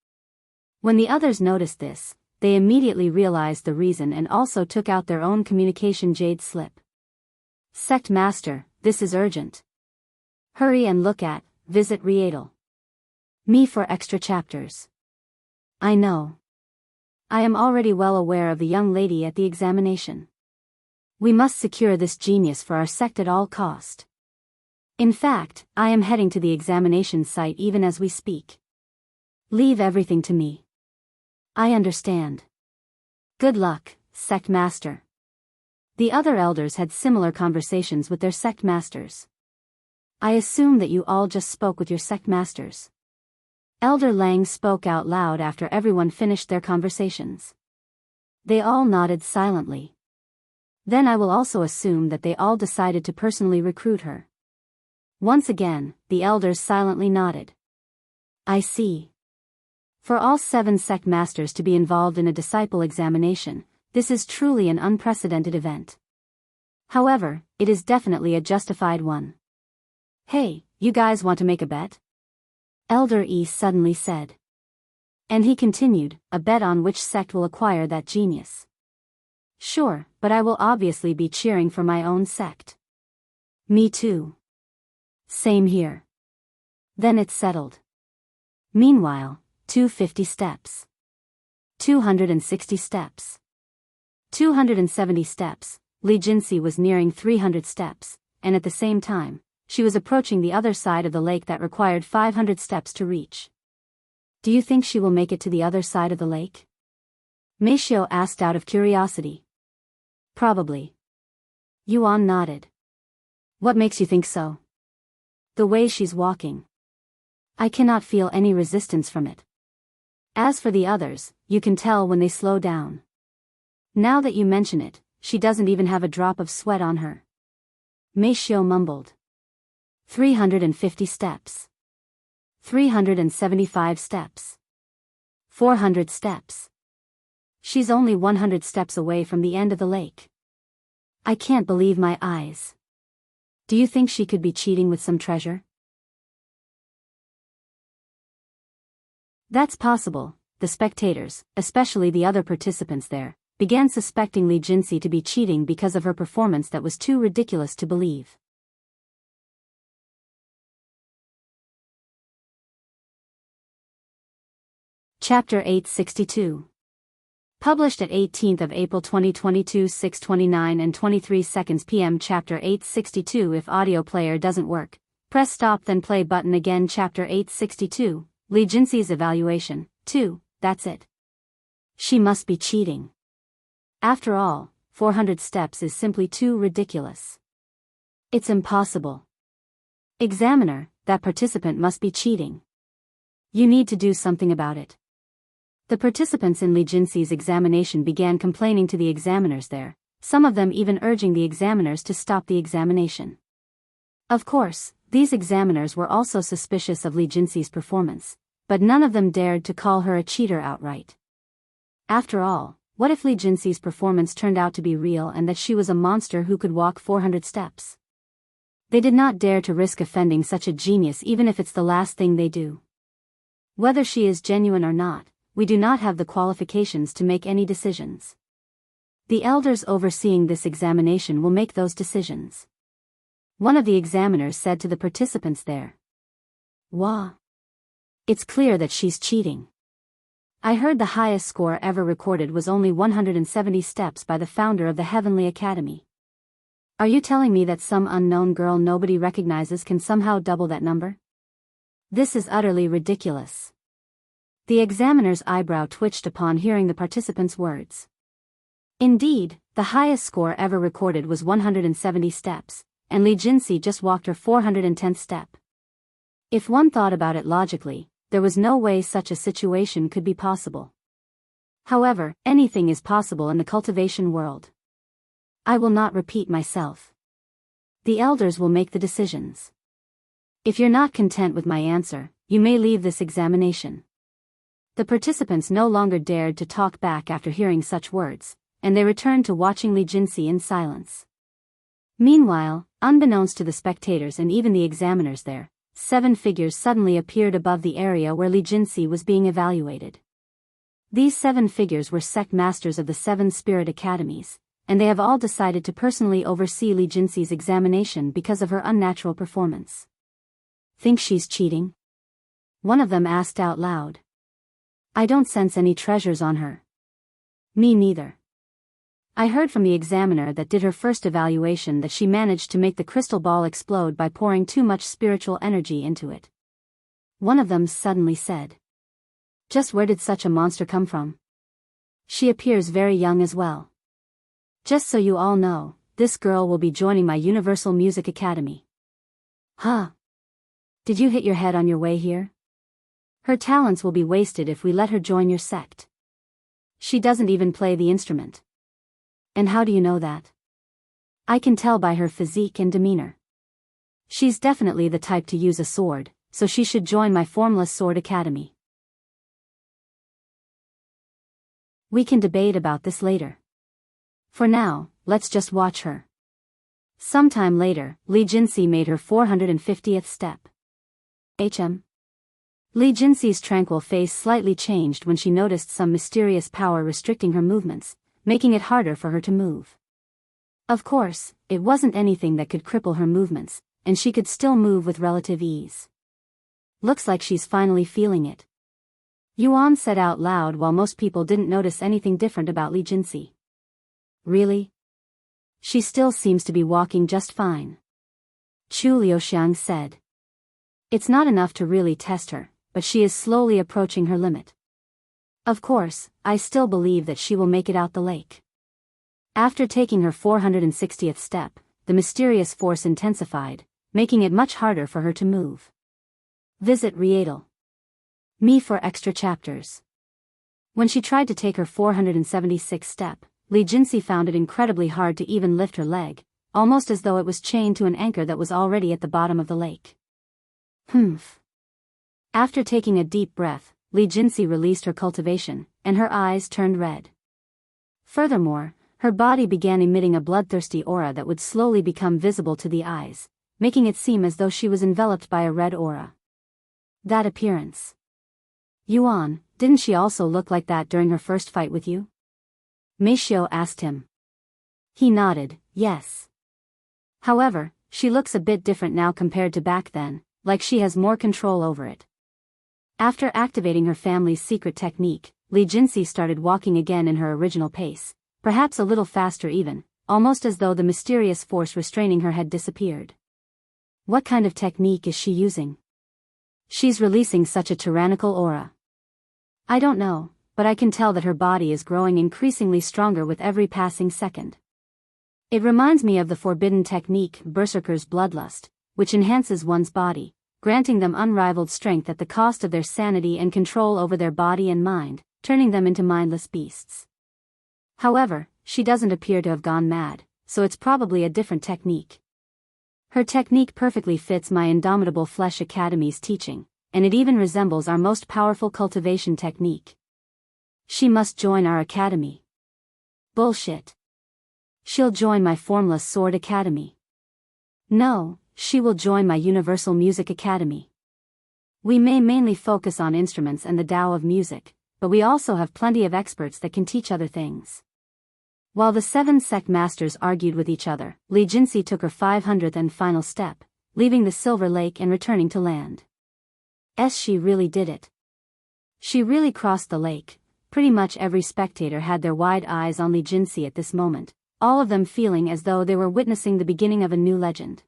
When the others noticed this, they immediately realized the reason and also took out their own communication jade slip. "Sect Master, this is urgent. Hurry and look at, visit Riedel. Me for extra chapters." "I know. I am already well aware of the young lady at the examination. We must secure this genius for our sect at all cost. In fact, I am heading to the examination site even as we speak. Leave everything to me." "I understand. Good luck, Sect Master." The other elders had similar conversations with their sect masters. "I assume that you all just spoke with your sect masters." Elder Lang spoke out loud after everyone finished their conversations. They all nodded silently. "Then I will also assume that they all decided to personally recruit her." Once again, the elders silently nodded. "I see. For all 7 sect masters to be involved in a disciple examination, this is truly an unprecedented event. However, it is definitely a justified one. Hey, you guys want to make a bet?" Elder E suddenly said. And he continued, "A bet on which sect will acquire that genius." "Sure, but I will obviously be cheering for my own sect." "Me too." "Same here." "Then it's settled." Meanwhile, 250 steps. 260 steps. 270 steps, Li Jinsi was nearing 300 steps, and at the same time, she was approaching the other side of the lake that required 500 steps to reach. "Do you think she will make it to the other side of the lake?" Meishio asked out of curiosity. "Probably." Yuan nodded. "What makes you think so?" "The way she's walking. I cannot feel any resistance from it. As for the others, you can tell when they slow down. Now that you mention it, she doesn't even have a drop of sweat on her." Meishio mumbled. 350 steps. 375 steps. 400 steps. She's only 100 steps away from the end of the lake. I can't believe my eyes. Do you think she could be cheating with some treasure? That's possible. The spectators, especially the other participants there, began suspecting Li Jinsi to be cheating because of her performance that was too ridiculous to believe. Chapter 862. Published at 18th of April 2022 6:29 and 23 seconds p.m. Chapter 862. If audio player doesn't work, press stop then play button again. Chapter 862, Li Jinsi's evaluation, 2, that's it. She must be cheating. After all, 400 steps is simply too ridiculous. It's impossible. Examiner, that participant must be cheating. You need to do something about it. The participants in Li Jinsi's examination began complaining to the examiners there, some of them even urging the examiners to stop the examination. Of course, these examiners were also suspicious of Li Jinsi's performance, but none of them dared to call her a cheater outright. After all, what if Li Jinsi's performance turned out to be real and that she was a monster who could walk 400 steps? They did not dare to risk offending such a genius even if it's the last thing they do. Whether she is genuine or not, we do not have the qualifications to make any decisions. The elders overseeing this examination will make those decisions. One of the examiners said to the participants there. Wah! It's clear that she's cheating. I heard the highest score ever recorded was only 170 steps by the founder of the Heavenly Academy. Are you telling me that some unknown girl nobody recognizes can somehow double that number? This is utterly ridiculous. The examiner's eyebrow twitched upon hearing the participant's words. Indeed, the highest score ever recorded was 170 steps, and Li Jinxi just walked her 410th step. If one thought about it logically, there was no way such a situation could be possible. However, anything is possible in the cultivation world. I will not repeat myself. The elders will make the decisions. If you're not content with my answer, you may leave this examination. The participants no longer dared to talk back after hearing such words, and they returned to watching Li Jinxi in silence. Meanwhile, unbeknownst to the spectators and even the examiners there, 7 figures suddenly appeared above the area where Li Jinxi was being evaluated. These 7 figures were sect masters of the 7 spirit academies, and they have all decided to personally oversee Li Jinxi's examination because of her unnatural performance. Think she's cheating? One of them asked out loud. I don't sense any treasures on her. Me neither. I heard from the examiner that did her first evaluation that she managed to make the crystal ball explode by pouring too much spiritual energy into it. One of them suddenly said. Just where did such a monster come from? She appears very young as well. Just so you all know, this girl will be joining my Universal Music Academy. Huh? Did you hit your head on your way here? Her talents will be wasted if we let her join your sect. She doesn't even play the instrument. And how do you know that? I can tell by her physique and demeanor. She's definitely the type to use a sword, so she should join my Formless Sword Academy. We can debate about this later. For now, let's just watch her. Sometime later, Li Jinxi made her 450th step. Li Jinxi's tranquil face slightly changed when she noticed some mysterious power restricting her movements, making it harder for her to move. Of course, it wasn't anything that could cripple her movements, and she could still move with relative ease. Looks like she's finally feeling it. Yuan said out loud while most people didn't notice anything different about Li Jinxi. Really? She still seems to be walking just fine. Chu Liuxiang said. It's not enough to really test her, but she is slowly approaching her limit. Of course, I still believe that she will make it out the lake. After taking her 460th step, the mysterious force intensified, making it much harder for her to move. Visit Rietal. Me for extra chapters. When she tried to take her 476th step, Li Jinxi found it incredibly hard to even lift her leg, almost as though it was chained to an anchor that was already at the bottom of the lake. Humph. After taking a deep breath, Li Jinxi released her cultivation, and her eyes turned red. Furthermore, her body began emitting a bloodthirsty aura that would slowly become visible to the eyes, making it seem as though she was enveloped by a red aura. That appearance. Yuan, didn't she also look like that during her first fight with you? Meishio asked him. He nodded, yes. However, she looks a bit different now compared to back then, like she has more control over it. After activating her family's secret technique, Li Jinxi started walking again in her original pace, perhaps a little faster even, almost as though the mysterious force restraining her had disappeared. What kind of technique is she using? She's releasing such a tyrannical aura. I don't know, but I can tell that her body is growing increasingly stronger with every passing second. It reminds me of the forbidden technique Berserker's Bloodlust, which enhances one's body, granting them unrivaled strength at the cost of their sanity and control over their body and mind, turning them into mindless beasts. However, she doesn't appear to have gone mad, so it's probably a different technique. Her technique perfectly fits my Indomitable Flesh Academy's teaching, and it even resembles our most powerful cultivation technique. She must join our academy. Bullshit. She'll join my Formless Sword Academy. No, she will join my Universal Music Academy. We may mainly focus on instruments and the Tao of music, but we also have plenty of experts that can teach other things. While the 7 sect masters argued with each other, Li Jinsi took her 500th and final step, leaving the Silver Lake and returning to land. She really did it. She really crossed the lake. Pretty much every spectator had their wide eyes on Li Jinsi at this moment, all of them feeling as though they were witnessing the beginning of a new legend.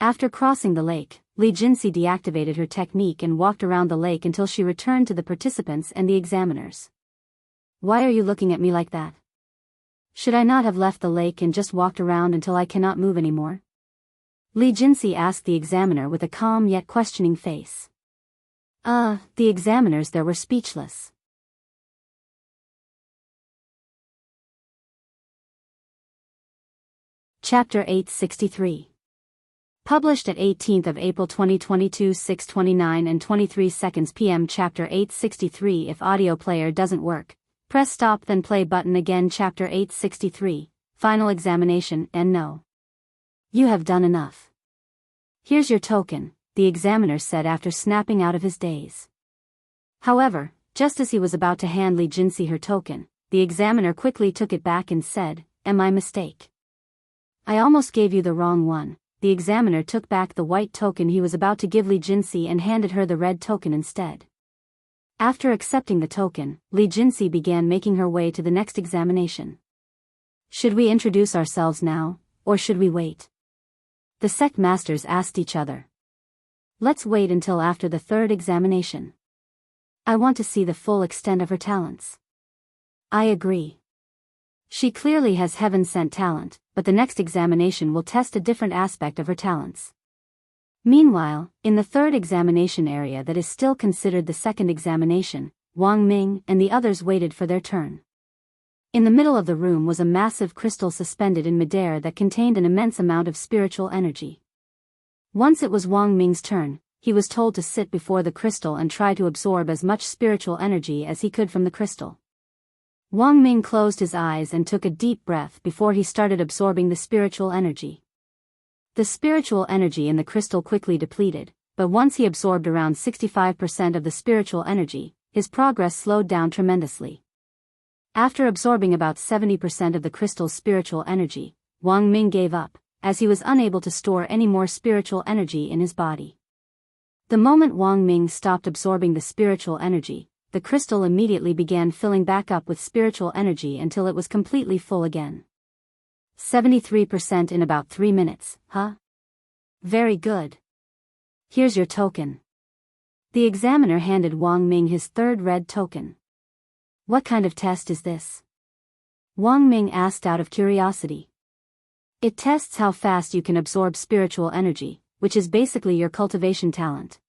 After crossing the lake, Li Jinsi deactivated her technique and walked around the lake until she returned to the participants and the examiners. Why are you looking at me like that? Should I not have left the lake and just walked around until I cannot move anymore? Li Jinsi asked the examiner with a calm yet questioning face. The examiners there were speechless. Chapter 863. Published at 18th of April 2022 6:29 and 23 seconds p.m. Chapter 863. If audio player doesn't work, press stop then play button again. Chapter 863. Final examination. And no. You have done enough. Here's your token, the examiner said after snapping out of his daze. However, just as he was about to hand Li Jinsi her token, the examiner quickly took it back and said, "My mistake. I almost gave you the wrong one." The examiner took back the white token he was about to give Li Jinsi and handed her the red token instead. After accepting the token, Li Jinsi began making her way to the next examination. Should we introduce ourselves now, or should we wait? The sect masters asked each other. Let's wait until after the 3rd examination. I want to see the full extent of her talents. I agree. She clearly has heaven-sent talent, but the next examination will test a different aspect of her talents. Meanwhile, in the 3rd examination area that is still considered the 2nd examination, Wang Ming and the others waited for their turn. In the middle of the room was a massive crystal suspended in midair that contained an immense amount of spiritual energy. Once it was Wang Ming's turn, he was told to sit before the crystal and try to absorb as much spiritual energy as he could from the crystal. Wang Ming closed his eyes and took a deep breath before he started absorbing the spiritual energy. The spiritual energy in the crystal quickly depleted, but once he absorbed around 65% of the spiritual energy, his progress slowed down tremendously. After absorbing about 70% of the crystal's spiritual energy, Wang Ming gave up, as he was unable to store any more spiritual energy in his body. The moment Wang Ming stopped absorbing the spiritual energy, the crystal immediately began filling back up with spiritual energy until it was completely full again. 73% in about 3 minutes, huh? Very good. Here's your token. The examiner handed Wang Ming his 3rd red token. What kind of test is this? Wang Ming asked out of curiosity. It tests how fast you can absorb spiritual energy, which is basically your cultivation talent.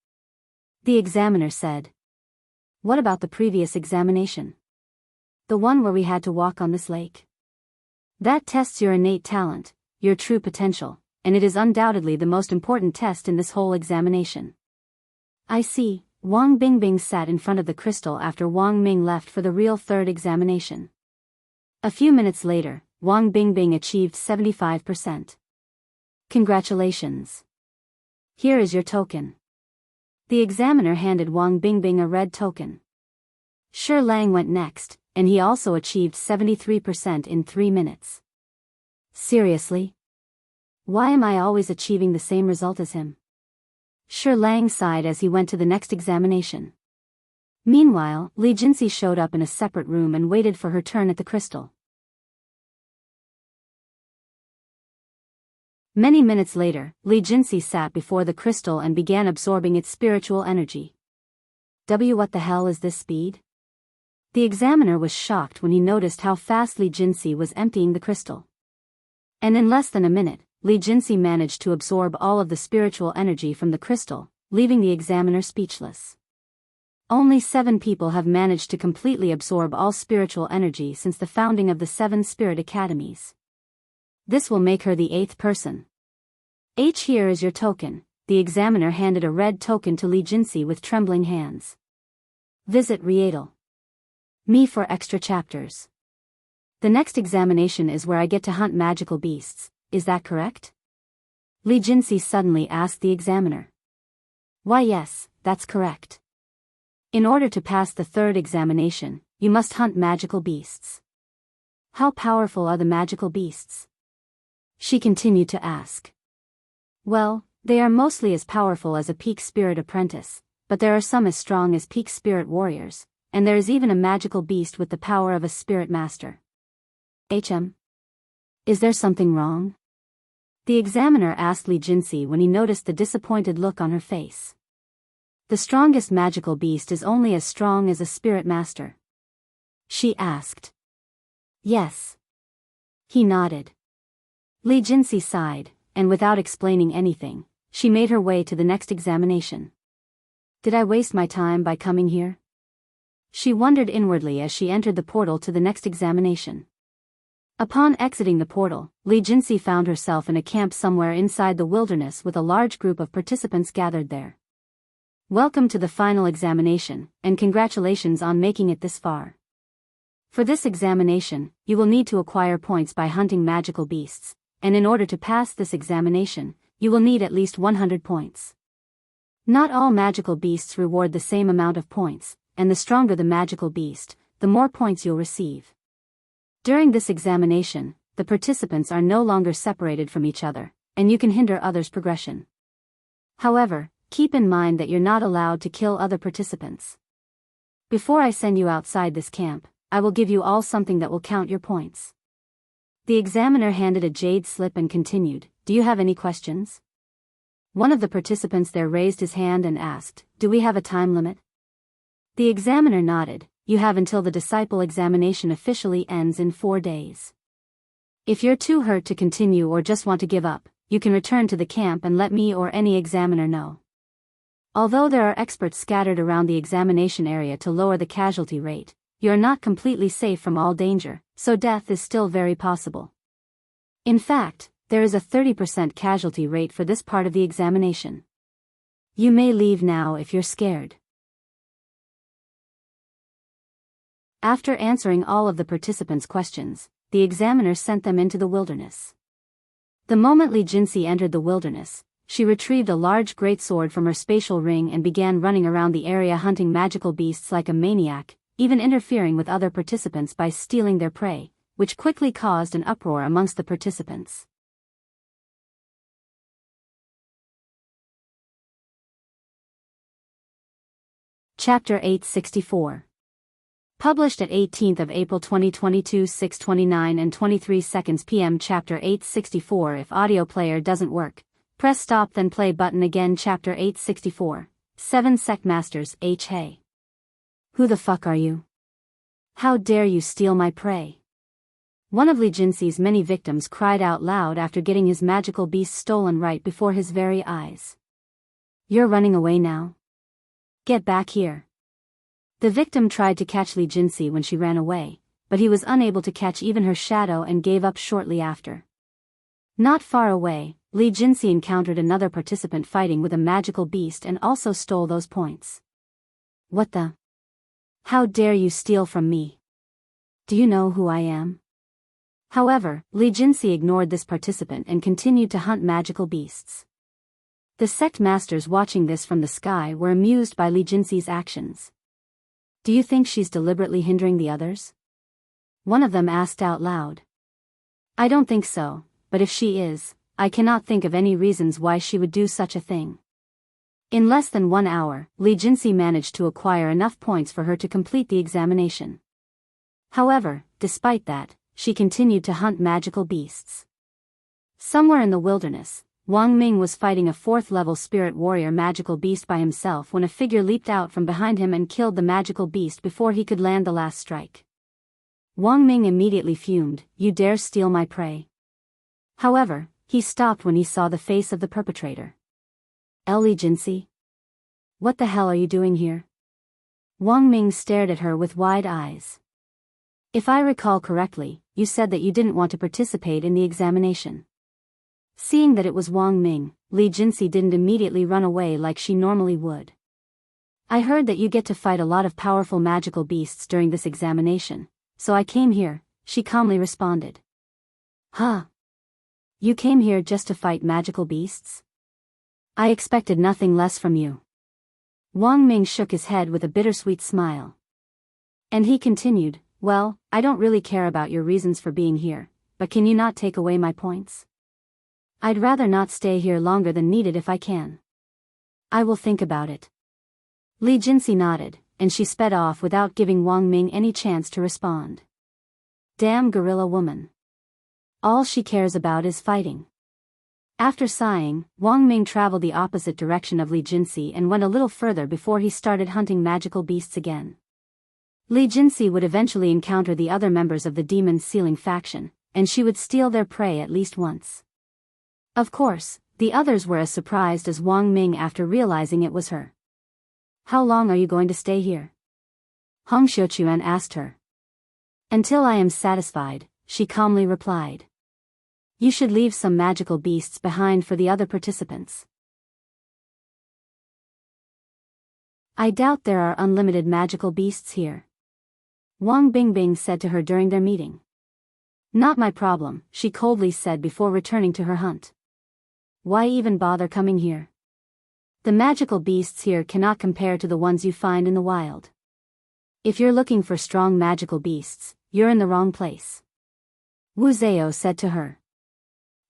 The examiner said. What about the previous examination? The one where we had to walk on this lake? That tests your innate talent, your true potential, and it is undoubtedly the most important test in this whole examination. I see. Wang Bingbing sat in front of the crystal after Wang Ming left for the real 3rd examination. A few minutes later, Wang Bingbing achieved 75%. Congratulations. Here is your token. The examiner handed Wang Bingbing a red token. Shi Lang went next, and he also achieved 73% in 3 minutes. Seriously? Why am I always achieving the same result as him? Shi Lang sighed as he went to the next examination. Meanwhile, Li Jinsi showed up in a separate room and waited for her turn at the crystal. Many minutes later, Li Jinsi sat before the crystal and began absorbing its spiritual energy. What the hell is this speed? The examiner was shocked when he noticed how fast Li Jinsi was emptying the crystal. And in less than a minute, Li Jinsi managed to absorb all of the spiritual energy from the crystal, leaving the examiner speechless. Only 7 people have managed to completely absorb all spiritual energy since the founding of the 7 Spirit Academies. This will make her the 8th person. Here is your token. The examiner handed a red token to Li Jinsi with trembling hands. Visit Rietal. Me for extra chapters. The next examination is where I get to hunt magical beasts, is that correct? Li Jinsi suddenly asked the examiner. Why yes, that's correct. In order to pass the 3rd examination, you must hunt magical beasts. How powerful are the magical beasts? She continued to ask. Well, they are mostly as powerful as a peak spirit apprentice, but there are some as strong as peak spirit warriors, and there is even a magical beast with the power of a spirit master. Is there something wrong? The examiner asked Li Jinsi when he noticed the disappointed look on her face. The strongest magical beast is only as strong as a spirit master. She asked. Yes. He nodded. Li Jinsi sighed, and without explaining anything, she made her way to the next examination. Did I waste my time by coming here? She wondered inwardly as she entered the portal to the next examination. Upon exiting the portal, Li Jinsi found herself in a camp somewhere inside the wilderness with a large group of participants gathered there. Welcome to the final examination, and congratulations on making it this far. For this examination, you will need to acquire points by hunting magical beasts, and in order to pass this examination, you will need at least 100 points. Not all magical beasts reward the same amount of points, and the stronger the magical beast, the more points you'll receive. During this examination, the participants are no longer separated from each other, and you can hinder others' progression. However, keep in mind that you're not allowed to kill other participants. Before I send you outside this camp, I will give you all something that will count your points. The examiner handed a jade slip and continued, do you have any questions? One of the participants there raised his hand and asked, do we have a time limit? The examiner nodded, you have until the disciple examination officially ends in 4 days. If you're too hurt to continue or just want to give up, you can return to the camp and let me or any examiner know. Although there are experts scattered around the examination area to lower the casualty rate, you are not completely safe from all danger, so death is still very possible. In fact, there is a 30% casualty rate for this part of the examination. You may leave now if you're scared. After answering all of the participants' questions, the examiner sent them into the wilderness. The moment Li Jinsi entered the wilderness, she retrieved a large greatsword from her spatial ring and began running around the area hunting magical beasts like a maniac, even interfering with other participants by stealing their prey, which quickly caused an uproar amongst the participants. Chapter 864. Published at 18th of April 2022 6:29 and 23 seconds p.m. Chapter 864. If audio player doesn't work, press stop then play button again. Chapter 864. 7 Sect Masters. Hey. Who the fuck are you? How dare you steal my prey? One of Li Jinsi's many victims cried out loud after getting his magical beast stolen right before his very eyes. You're running away now? Get back here. The victim tried to catch Li Jinsi when she ran away, but he was unable to catch even her shadow and gave up shortly after. Not far away, Li Jinsi encountered another participant fighting with a magical beast and also stole those points. What the? How dare you steal from me? Do you know who I am? However, Li Jinsi ignored this participant and continued to hunt magical beasts. The sect masters watching this from the sky were amused by Li Jinsi's actions. Do you think she's deliberately hindering the others? One of them asked out loud. I don't think so, but if she is, I cannot think of any reasons why she would do such a thing. In less than 1 hour, Li Jinsi managed to acquire enough points for her to complete the examination. However, despite that, she continued to hunt magical beasts. Somewhere in the wilderness, Wang Ming was fighting a 4th-level spirit warrior magical beast by himself when a figure leaped out from behind him and killed the magical beast before he could land the last strike. Wang Ming immediately fumed, you dare steal my prey. However, he stopped when he saw the face of the perpetrator. Li Jinsi? What the hell are you doing here? Wang Ming stared at her with wide eyes. If I recall correctly, you said that you didn't want to participate in the examination. Seeing that it was Wang Ming, Li Jinsi didn't immediately run away like she normally would. I heard that you get to fight a lot of powerful magical beasts during this examination, so I came here, she calmly responded. Huh? You came here just to fight magical beasts? I expected nothing less from you. Wang Ming shook his head with a bittersweet smile. And he continued, well, I don't really care about your reasons for being here, but can you not take away my points? I'd rather not stay here longer than needed if I can. I will think about it. Li Jinsi nodded, and she sped off without giving Wang Ming any chance to respond. Damn gorilla woman. All she cares about is fighting. After sighing, Wang Ming traveled the opposite direction of Li Jinsi and went a little further before he started hunting magical beasts again. Li Jinsi would eventually encounter the other members of the Demon's Ceiling faction, and she would steal their prey at least once. Of course, the others were as surprised as Wang Ming after realizing it was her. How long are you going to stay here? Hong Xiuquan asked her. Until I am satisfied, she calmly replied. You should leave some magical beasts behind for the other participants. I doubt there are unlimited magical beasts here. Wang Bingbing said to her during their meeting. Not my problem, she coldly said before returning to her hunt. Why even bother coming here? The magical beasts here cannot compare to the ones you find in the wild. If you're looking for strong magical beasts, you're in the wrong place. Wu Zhao said to her.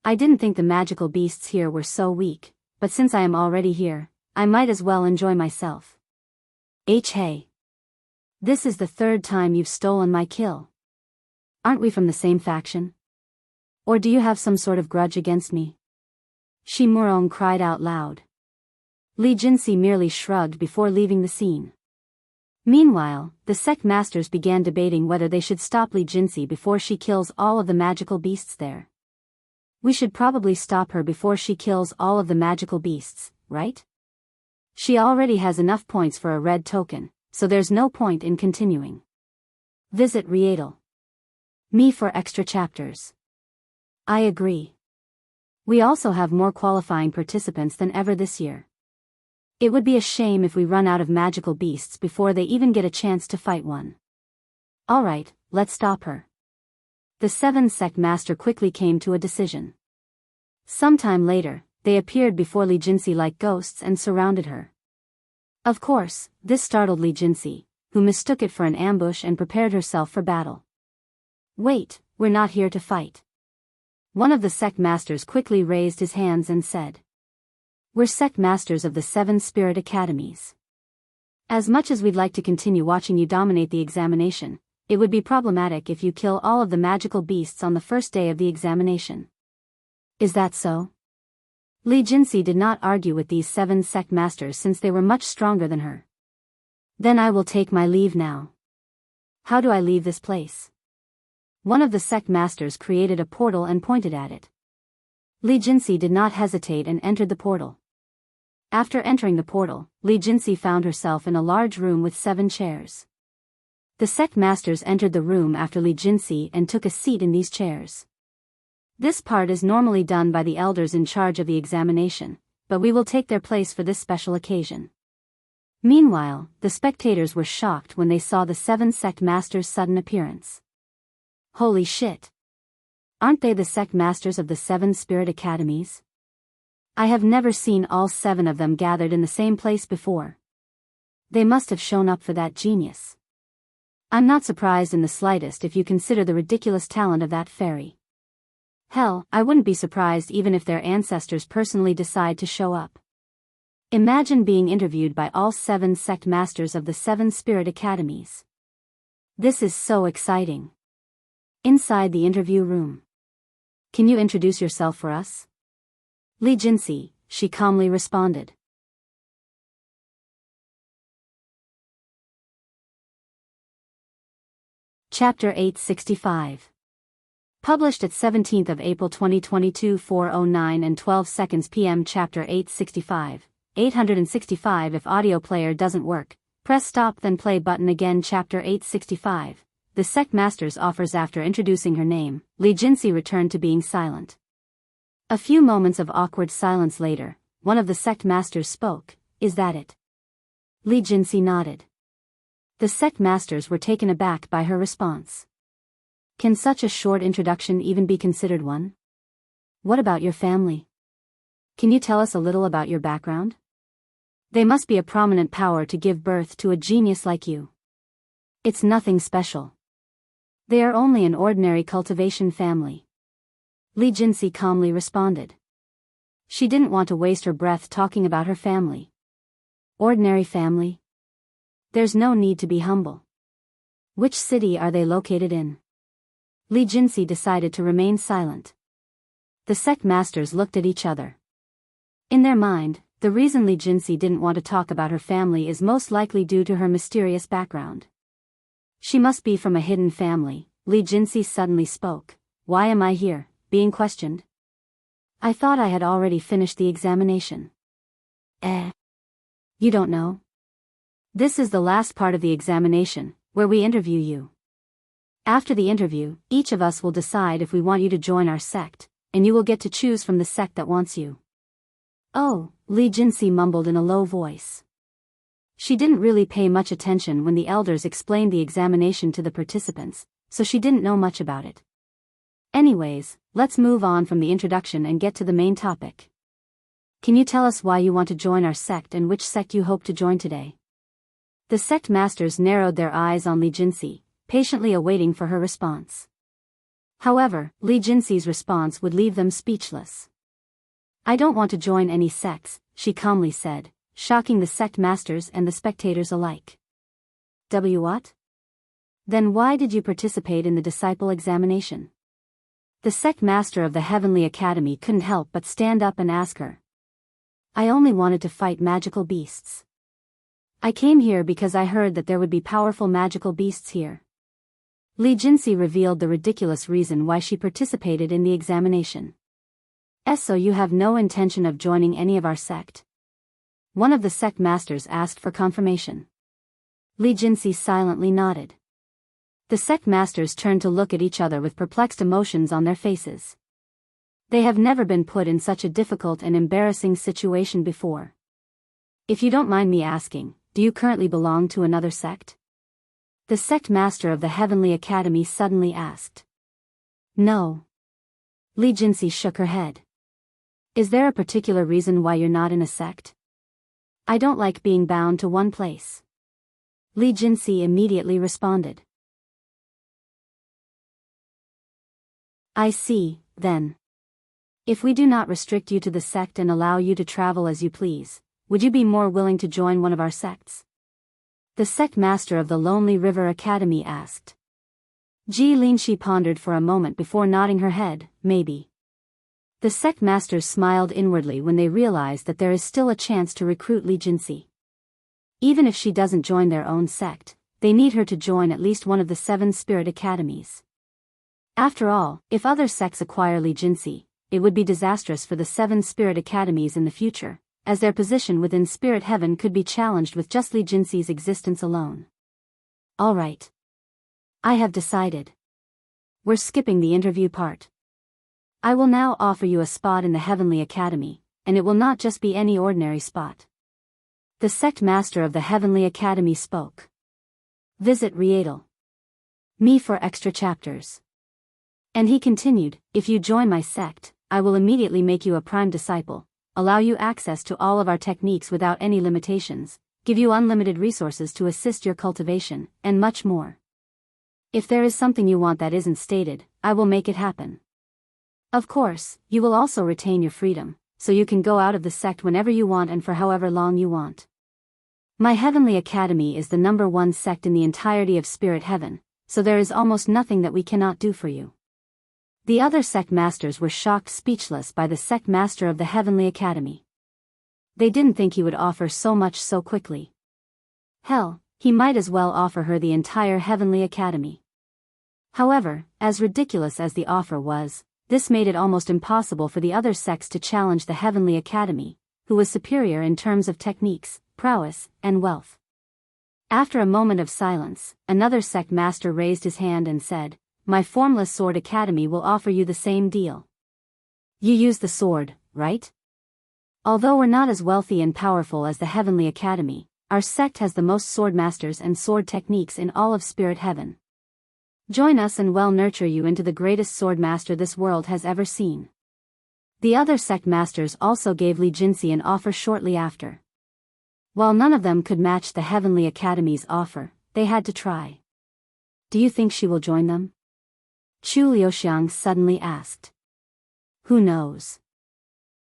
I didn't think the magical beasts here were so weak, but since I am already here, I might as well enjoy myself. Hey. This is the third time you've stolen my kill. Aren't we from the same faction? Or do you have some sort of grudge against me? Shi Murong cried out loud. Li Jinsi merely shrugged before leaving the scene. Meanwhile, the sect masters began debating whether they should stop Li Jinsi before she kills all of the magical beasts there. We should probably stop her before she kills all of the magical beasts, right? She already has enough points for a red token, so there's no point in continuing. Visit Rietal. Me for extra chapters. I agree. We also have more qualifying participants than ever this year. It would be a shame if we run out of magical beasts before they even get a chance to fight one. Alright, let's stop her. The 7 sect master quickly came to a decision. Sometime later, they appeared before Li Jinsi like ghosts and surrounded her. Of course, this startled Li Jinsi, who mistook it for an ambush and prepared herself for battle. Wait, we're not here to fight. One of the sect masters quickly raised his hands and said. We're sect masters of the 7 spirit academies. As much as we'd like to continue watching you dominate the examination, it would be problematic if you kill all of the magical beasts on the first day of the examination. Is that so? Li Jinsi did not argue with these 7 sect masters since they were much stronger than her. Then I will take my leave now. How do I leave this place? One of the sect masters created a portal and pointed at it. Li Jinsi did not hesitate and entered the portal. After entering the portal, Li Jinsi found herself in a large room with 7 chairs. The sect masters entered the room after Li Jinsi and took a seat in these chairs. This part is normally done by the elders in charge of the examination, but we will take their place for this special occasion. Meanwhile, the spectators were shocked when they saw the 7 sect masters' sudden appearance. Holy shit! Aren't they the sect masters of the 7 spirit academies? I have never seen all 7 of them gathered in the same place before. They must have shown up for that genius. I'm not surprised in the slightest if you consider the ridiculous talent of that fairy. Hell, I wouldn't be surprised even if their ancestors personally decide to show up. Imagine being interviewed by all 7 sect masters of the 7 spirit academies. This is so exciting. Inside the interview room. Can you introduce yourself for us? Li Jinsi, she calmly responded. Chapter 865. Published at 17th of April 2022 4:09 and 12 seconds p.m. Chapter 865. 865 If audio player doesn't work, press stop then play button again. Chapter 865. The sect masters offers. After introducing her name, Li Jinsi returned to being silent. A few moments of awkward silence later, one of the sect masters spoke. Is that it? Li Jinsi nodded. The sect masters were taken aback by her response. Can such a short introduction even be considered one? What about your family? Can you tell us a little about your background? They must be a prominent power to give birth to a genius like you. It's nothing special. They are only an ordinary cultivation family. Li Jinsi calmly responded. She didn't want to waste her breath talking about her family. Ordinary family? There's no need to be humble. Which city are they located in? Li Jinsi decided to remain silent. The sect masters looked at each other. In their mind, the reason Li Jinsi didn't want to talk about her family is most likely due to her mysterious background. She must be from a hidden family. Li Jinsi suddenly spoke. Why am I here, being questioned? I thought I had already finished the examination. You don't know? This is the last part of the examination, where we interview you. After the interview, each of us will decide if we want you to join our sect, and you will get to choose from the sect that wants you. Oh, Li Jinsi mumbled in a low voice. She didn't really pay much attention when the elders explained the examination to the participants, so she didn't know much about it. Anyways, let's move on from the introduction and get to the main topic. Can you tell us why you want to join our sect and which sect you hope to join today? The sect masters narrowed their eyes on Li Jinsi, patiently awaiting for her response. However, Li Jinsi's response would leave them speechless. I don't want to join any sects, she calmly said, shocking the sect masters and the spectators alike. What? Then why did you participate in the disciple examination? The sect master of the Heavenly Academy couldn't help but stand up and ask her. I only wanted to fight magical beasts. I came here because I heard that there would be powerful magical beasts here. Li Jinsi revealed the ridiculous reason why she participated in the examination. So you have no intention of joining any of our sect? One of the sect masters asked for confirmation. Li Jinsi silently nodded. The sect masters turned to look at each other with perplexed emotions on their faces. They have never been put in such a difficult and embarrassing situation before. If you don't mind me asking, do you currently belong to another sect? The sect master of the Heavenly Academy suddenly asked. No. Li Jinsi shook her head. Is there a particular reason why you're not in a sect? I don't like being bound to one place. Li Jinsi immediately responded. I see, then. If we do not restrict you to the sect and allow you to travel as you please, would you be more willing to join one of our sects? The sect master of the Lonely River Academy asked. Ji Linshi pondered for a moment before nodding her head, maybe. The sect masters smiled inwardly when they realized that there is still a chance to recruit Li Jinsi. Even if she doesn't join their own sect, they need her to join at least one of the 7 spirit academies. After all, if other sects acquire Li Jinsi, it would be disastrous for the 7 spirit academies in the future, as their position within spirit heaven could be challenged with just Li Jinsi's existence alone. Alright. I have decided. We're skipping the interview part. I will now offer you a spot in the Heavenly Academy, and it will not just be any ordinary spot. The sect master of the Heavenly Academy spoke. Visit Riedel. Me for extra chapters. And he continued, if you join my sect, I will immediately make you a prime disciple, allow you access to all of our techniques without any limitations, give you unlimited resources to assist your cultivation, and much more. If there is something you want that isn't stated, I will make it happen. Of course, you will also retain your freedom, so you can go out of the sect whenever you want and for however long you want. My Heavenly Academy is the #1 sect in the entirety of Spirit Heaven, so there is almost nothing that we cannot do for you. The other sect masters were shocked speechless by the sect master of the Heavenly Academy. They didn't think he would offer so much so quickly. Hell, he might as well offer her the entire Heavenly Academy. However, as ridiculous as the offer was, this made it almost impossible for the other sects to challenge the Heavenly Academy, who was superior in terms of techniques, prowess, and wealth. After a moment of silence, another sect master raised his hand and said, my Formless Sword Academy will offer you the same deal. You use the sword, right? Although we're not as wealthy and powerful as the Heavenly Academy, our sect has the most sword masters and sword techniques in all of Spirit Heaven. Join us and we'll nurture you into the greatest sword master this world has ever seen. The other sect masters also gave Li Jinsi an offer shortly after. While none of them could match the Heavenly Academy's offer, they had to try. Do you think she will join them? Chu Liuxiang suddenly asked. Who knows?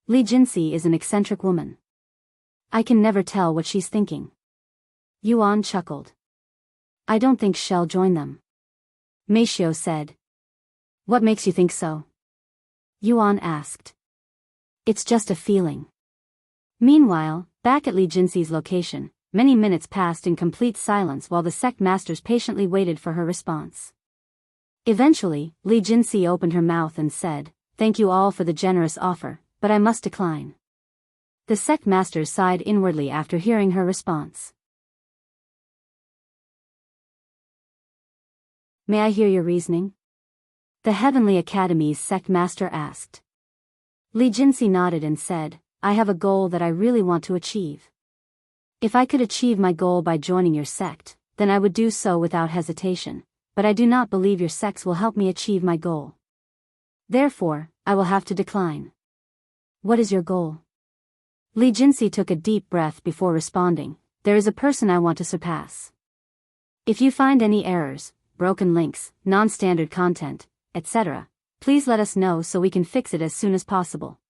Li Jinsi is an eccentric woman. I can never tell what she's thinking. Yuan chuckled. I don't think she'll join them. Meishio said. What makes you think so? Yuan asked. It's just a feeling. Meanwhile, back at Li Jinsi's location, many minutes passed in complete silence while the sect masters patiently waited for her response. Eventually, Li Jinsi opened her mouth and said, Thank you all for the generous offer, but I must decline. The sect masters sighed inwardly after hearing her response. May I hear your reasoning? The Heavenly Academy's sect master asked. Li Jinsi nodded and said, I have a goal that I really want to achieve. If I could achieve my goal by joining your sect, then I would do so without hesitation, but I do not believe your sects will help me achieve my goal. Therefore, I will have to decline. What is your goal? Li Jinsi took a deep breath before responding, There is a person I want to surpass. If you find any errors, broken links, non-standard content, etc., please let us know so we can fix it as soon as possible.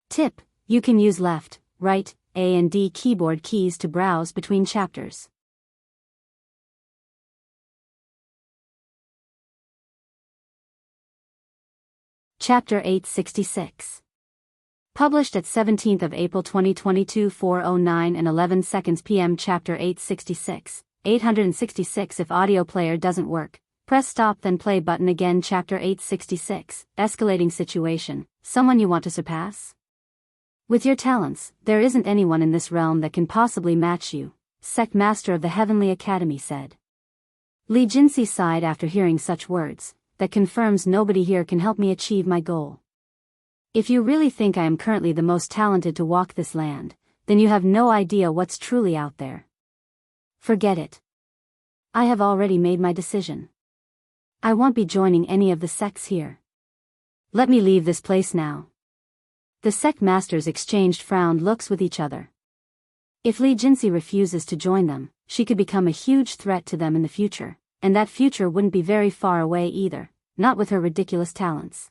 Tip: you can use left, right, A and D keyboard keys to browse between chapters. Chapter 866. Published at 17th of April 2022 4:09 and 11 seconds p.m. Chapter 866. 866 If audio player doesn't work, press stop then play button again. Chapter 866. Escalating situation. Someone you want to surpass? With your talents, there isn't anyone in this realm that can possibly match you, Sect Master of the Heavenly Academy said. Li Jinsi sighed after hearing such words. That confirms nobody here can help me achieve my goal. If you really think I am currently the most talented to walk this land, then you have no idea what's truly out there. Forget it. I have already made my decision. I won't be joining any of the sects here. Let me leave this place now. The sect masters exchanged frowned looks with each other. If Li Jinsi refuses to join them, she could become a huge threat to them in the future, and that future wouldn't be very far away either, not with her ridiculous talents.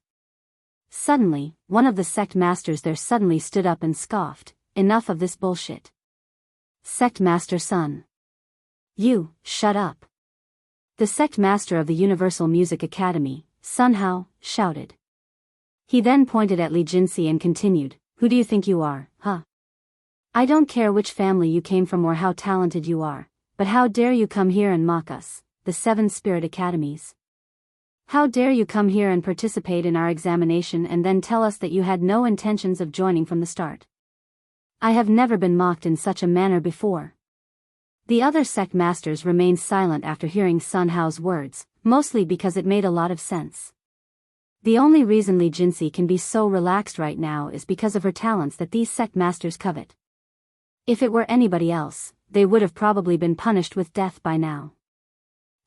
Suddenly, one of the sect masters there suddenly stood up and scoffed, Enough of this bullshit. Sect Master Sun. You, shut up. The sect master of the Universal Music Academy, Sun Hao, shouted. He then pointed at Li Jinsi and continued, Who do you think you are, huh? I don't care which family you came from or how talented you are, but how dare you come here and mock us, the 7 Spirit Academies? How dare you come here and participate in our examination and then tell us that you had no intentions of joining from the start? I have never been mocked in such a manner before. The other sect masters remained silent after hearing Sun Hao's words, mostly because it made a lot of sense. The only reason Li Jinsi can be so relaxed right now is because of her talents that these sect masters covet. If it were anybody else, they would have probably been punished with death by now.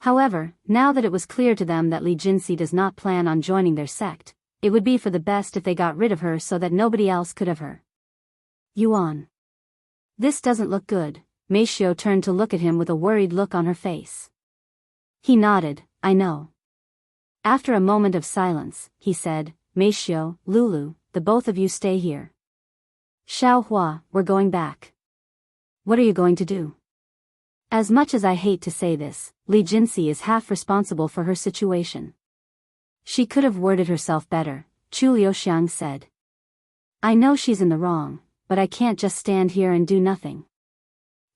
However, now that it was clear to them that Li Jinsi does not plan on joining their sect, it would be for the best if they got rid of her so that nobody else could have her. Yuan. This doesn't look good. Meishio turned to look at him with a worried look on her face. He nodded, I know. After a moment of silence, he said, Meishio, Lulu, the both of you stay here. Xiaohua, we're going back. What are you going to do? As much as I hate to say this, Li Jinsi is half responsible for her situation. She could have worded herself better, Chu Liuxiang said. I know she's in the wrong, but I can't just stand here and do nothing.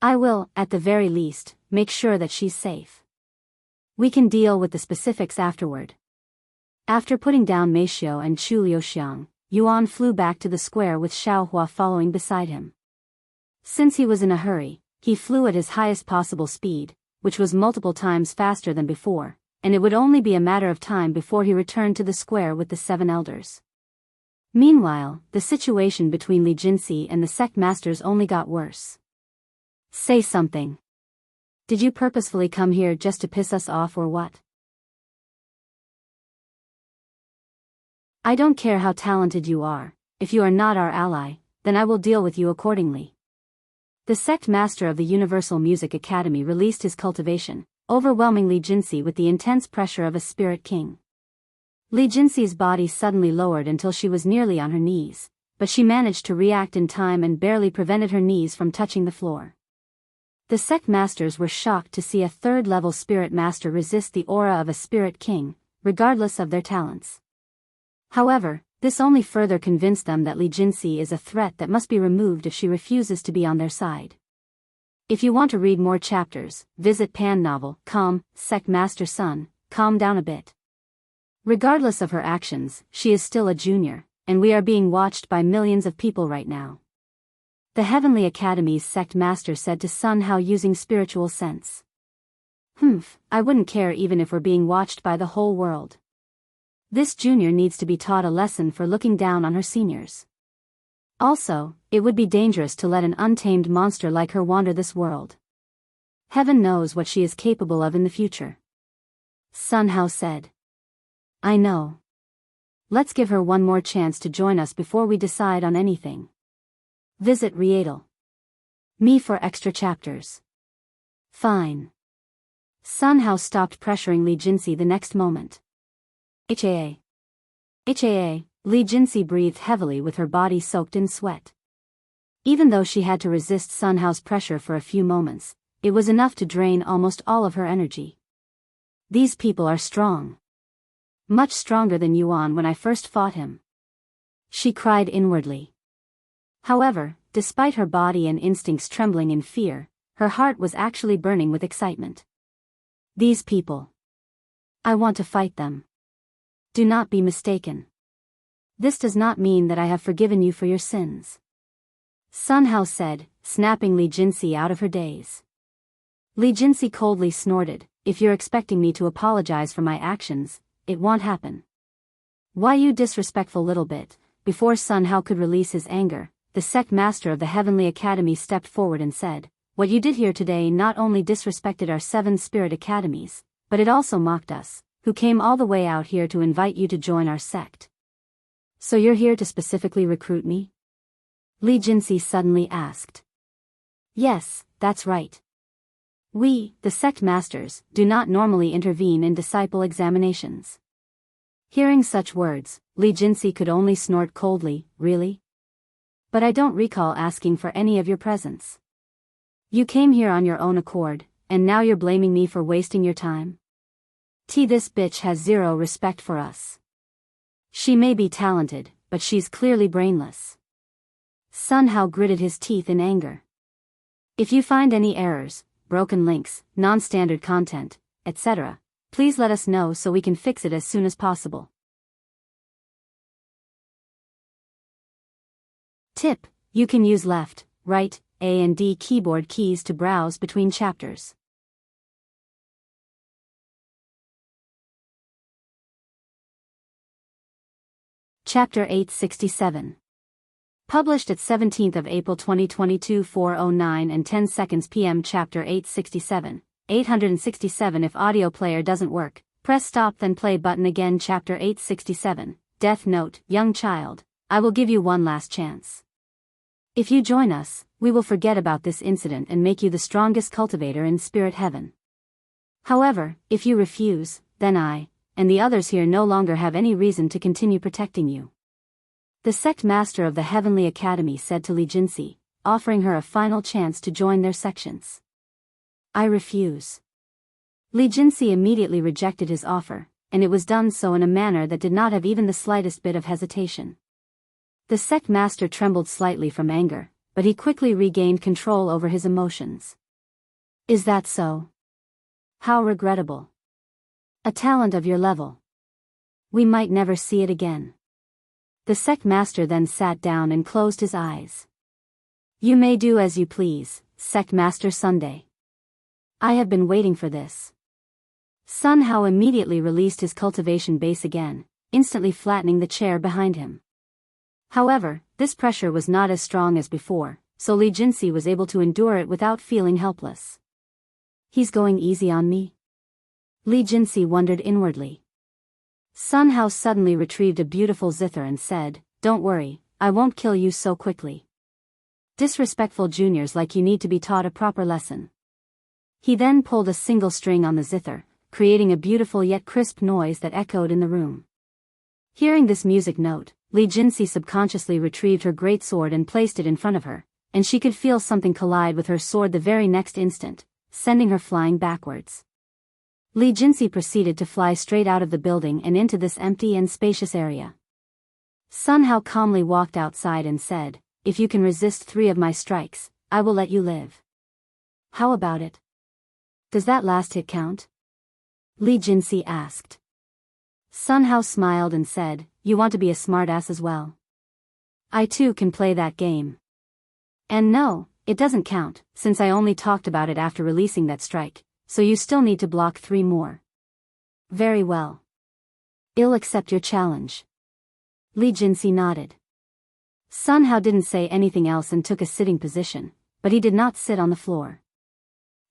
I will, at the very least, make sure that she's safe. We can deal with the specifics afterward. After putting down Meishio and Chu Liuxiang, Yuan flew back to the square with Xiaohua following beside him. Since he was in a hurry, he flew at his highest possible speed, which was multiple times faster than before, and it would only be a matter of time before he returned to the square with the 7 elders. Meanwhile, the situation between Li Jinsi and the sect masters only got worse. Say something. Did you purposefully come here just to piss us off or what? I don't care how talented you are, if you are not our ally, then I will deal with you accordingly. The sect master of the Universal Music Academy released his cultivation, overwhelming Li Jinsi with the intense pressure of a spirit king. Li Jinsi's body suddenly lowered until she was nearly on her knees, but she managed to react in time and barely prevented her knees from touching the floor. The sect masters were shocked to see a third-level spirit master resist the aura of a spirit king, regardless of their talents. However, this only further convinced them that Li Jinsi is a threat that must be removed if she refuses to be on their side. If you want to read more chapters, visit Pan Novel, Sect Master Sun, calm down a bit. Regardless of her actions, she is still a junior, and we are being watched by millions of people right now. The Heavenly Academy's sect master said to Sun Hao using spiritual sense. I wouldn't care even if we're being watched by the whole world. This junior needs to be taught a lesson for looking down on her seniors. Also, it would be dangerous to let an untamed monster like her wander this world. Heaven knows what she is capable of in the future. Sun Hao said. I know. Let's give her one more chance to join us before we decide on anything. Visit Rietal. Me for extra chapters. Fine. Sun Hao stopped pressuring Li Jinsi the next moment. Haa. Li Jinsi breathed heavily with her body soaked in sweat. Even though she had to resist Sun Hao's pressure for a few moments, it was enough to drain almost all of her energy. These people are strong. Much stronger than Yuan when I first fought him. She cried inwardly. However, despite her body and instincts trembling in fear, her heart was actually burning with excitement. These people. I want to fight them. Do not be mistaken. This does not mean that I have forgiven you for your sins. Sun Hao said, snapping Li Jinsi out of her daze. Li Jinsi coldly snorted, if you're expecting me to apologize for my actions, it won't happen. Why you disrespectful little bit. Before Sun Hao could release his anger, the sect master of the Heavenly Academy stepped forward and said, what you did here today not only disrespected our 7 spirit academies, but it also mocked us, who came all the way out here to invite you to join our sect. So you're here to specifically recruit me? Li Jinsi suddenly asked. Yes, that's right. We, the sect masters, do not normally intervene in disciple examinations. Hearing such words, Li Jinsi could only snort coldly, really? But I don't recall asking for any of your presence. You came here on your own accord, and now you're blaming me for wasting your time? This bitch has zero respect for us. She may be talented, but she's clearly brainless. Sun Hao gritted his teeth in anger. If you find any errors, broken links, non-standard content, etc., please let us know so we can fix it as soon as possible. Tip: you can use left, right, A and D keyboard keys to browse between chapters. Chapter 867. Published at 17th of April 2022 4:09 and 10 seconds p.m. Chapter 867. 867 If audio player doesn't work, press stop then play button again. Chapter 867. Death Note: Young child, I will give you one last chance. If you join us, we will forget about this incident and make you the strongest cultivator in spirit heaven. However, if you refuse, then I, and the others here no longer have any reason to continue protecting you. The sect master of the Heavenly Academy said to Li Jinsi, offering her a final chance to join their sections. I refuse. Li Jinsi immediately rejected his offer, and it was done so in a manner that did not have even the slightest bit of hesitation. The sect master trembled slightly from anger, but he quickly regained control over his emotions. Is that so? How regrettable. A talent of your level. We might never see it again. The sect master then sat down and closed his eyes. You may do as you please, Sect Master Sunday. I have been waiting for this. Sun Hao immediately released his cultivation base again, instantly flattening the chair behind him. However, this pressure was not as strong as before, so Li Jinsi was able to endure it without feeling helpless. He's going easy on me? Li Jinsi wondered inwardly. Sun Hao suddenly retrieved a beautiful zither and said, Don't worry, I won't kill you so quickly. Disrespectful juniors like you need to be taught a proper lesson. He then pulled a single string on the zither, creating a beautiful yet crisp noise that echoed in the room. Hearing this music note, Li Jinxi subconsciously retrieved her greatsword and placed it in front of her, and she could feel something collide with her sword the very next instant, sending her flying backwards. Li Jinxi proceeded to fly straight out of the building and into this empty and spacious area. Sun Hao calmly walked outside and said, "If you can resist 3 of my strikes, I will let you live. How about it? Does that last hit count?" Li Jinxi asked. Sun Hao smiled and said, "You want to be a smartass as well? I too can play that game. And no, it doesn't count, since I only talked about it after releasing that strike, so you still need to block 3 more. Very well. I'll accept your challenge." Li Jinxi nodded. Sun Hao didn't say anything else and took a sitting position, but he did not sit on the floor.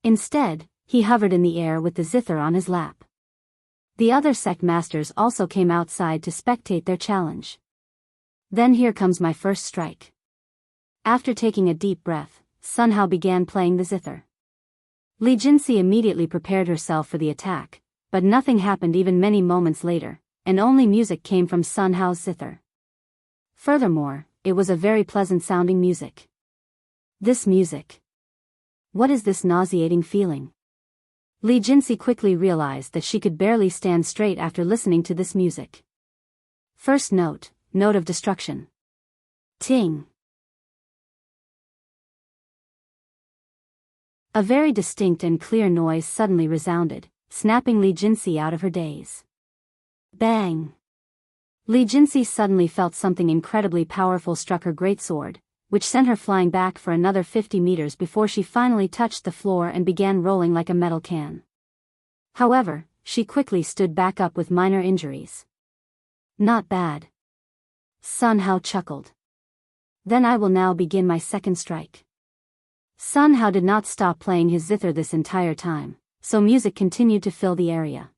Instead, he hovered in the air with the zither on his lap. The other sect masters also came outside to spectate their challenge. Then here comes my first strike. After taking a deep breath, Sun Hao began playing the zither. Li Jinxi immediately prepared herself for the attack, but nothing happened even many moments later, and only music came from Sun Hao's zither. Furthermore, it was a very pleasant-sounding music. This music. What is this nauseating feeling? Li Jinxi quickly realized that she could barely stand straight after listening to this music. First note, note of destruction. Ting. A very distinct and clear noise suddenly resounded, snapping Li Jinxi out of her daze. Bang! Li Jinxi suddenly felt something incredibly powerful struck her greatsword, which sent her flying back for another 50 meters before she finally touched the floor and began rolling like a metal can. However, she quickly stood back up with minor injuries. Not bad. Sun Hao chuckled. Then I will now begin my second strike. Sun Hao did not stop playing his zither this entire time, so music continued to fill the area.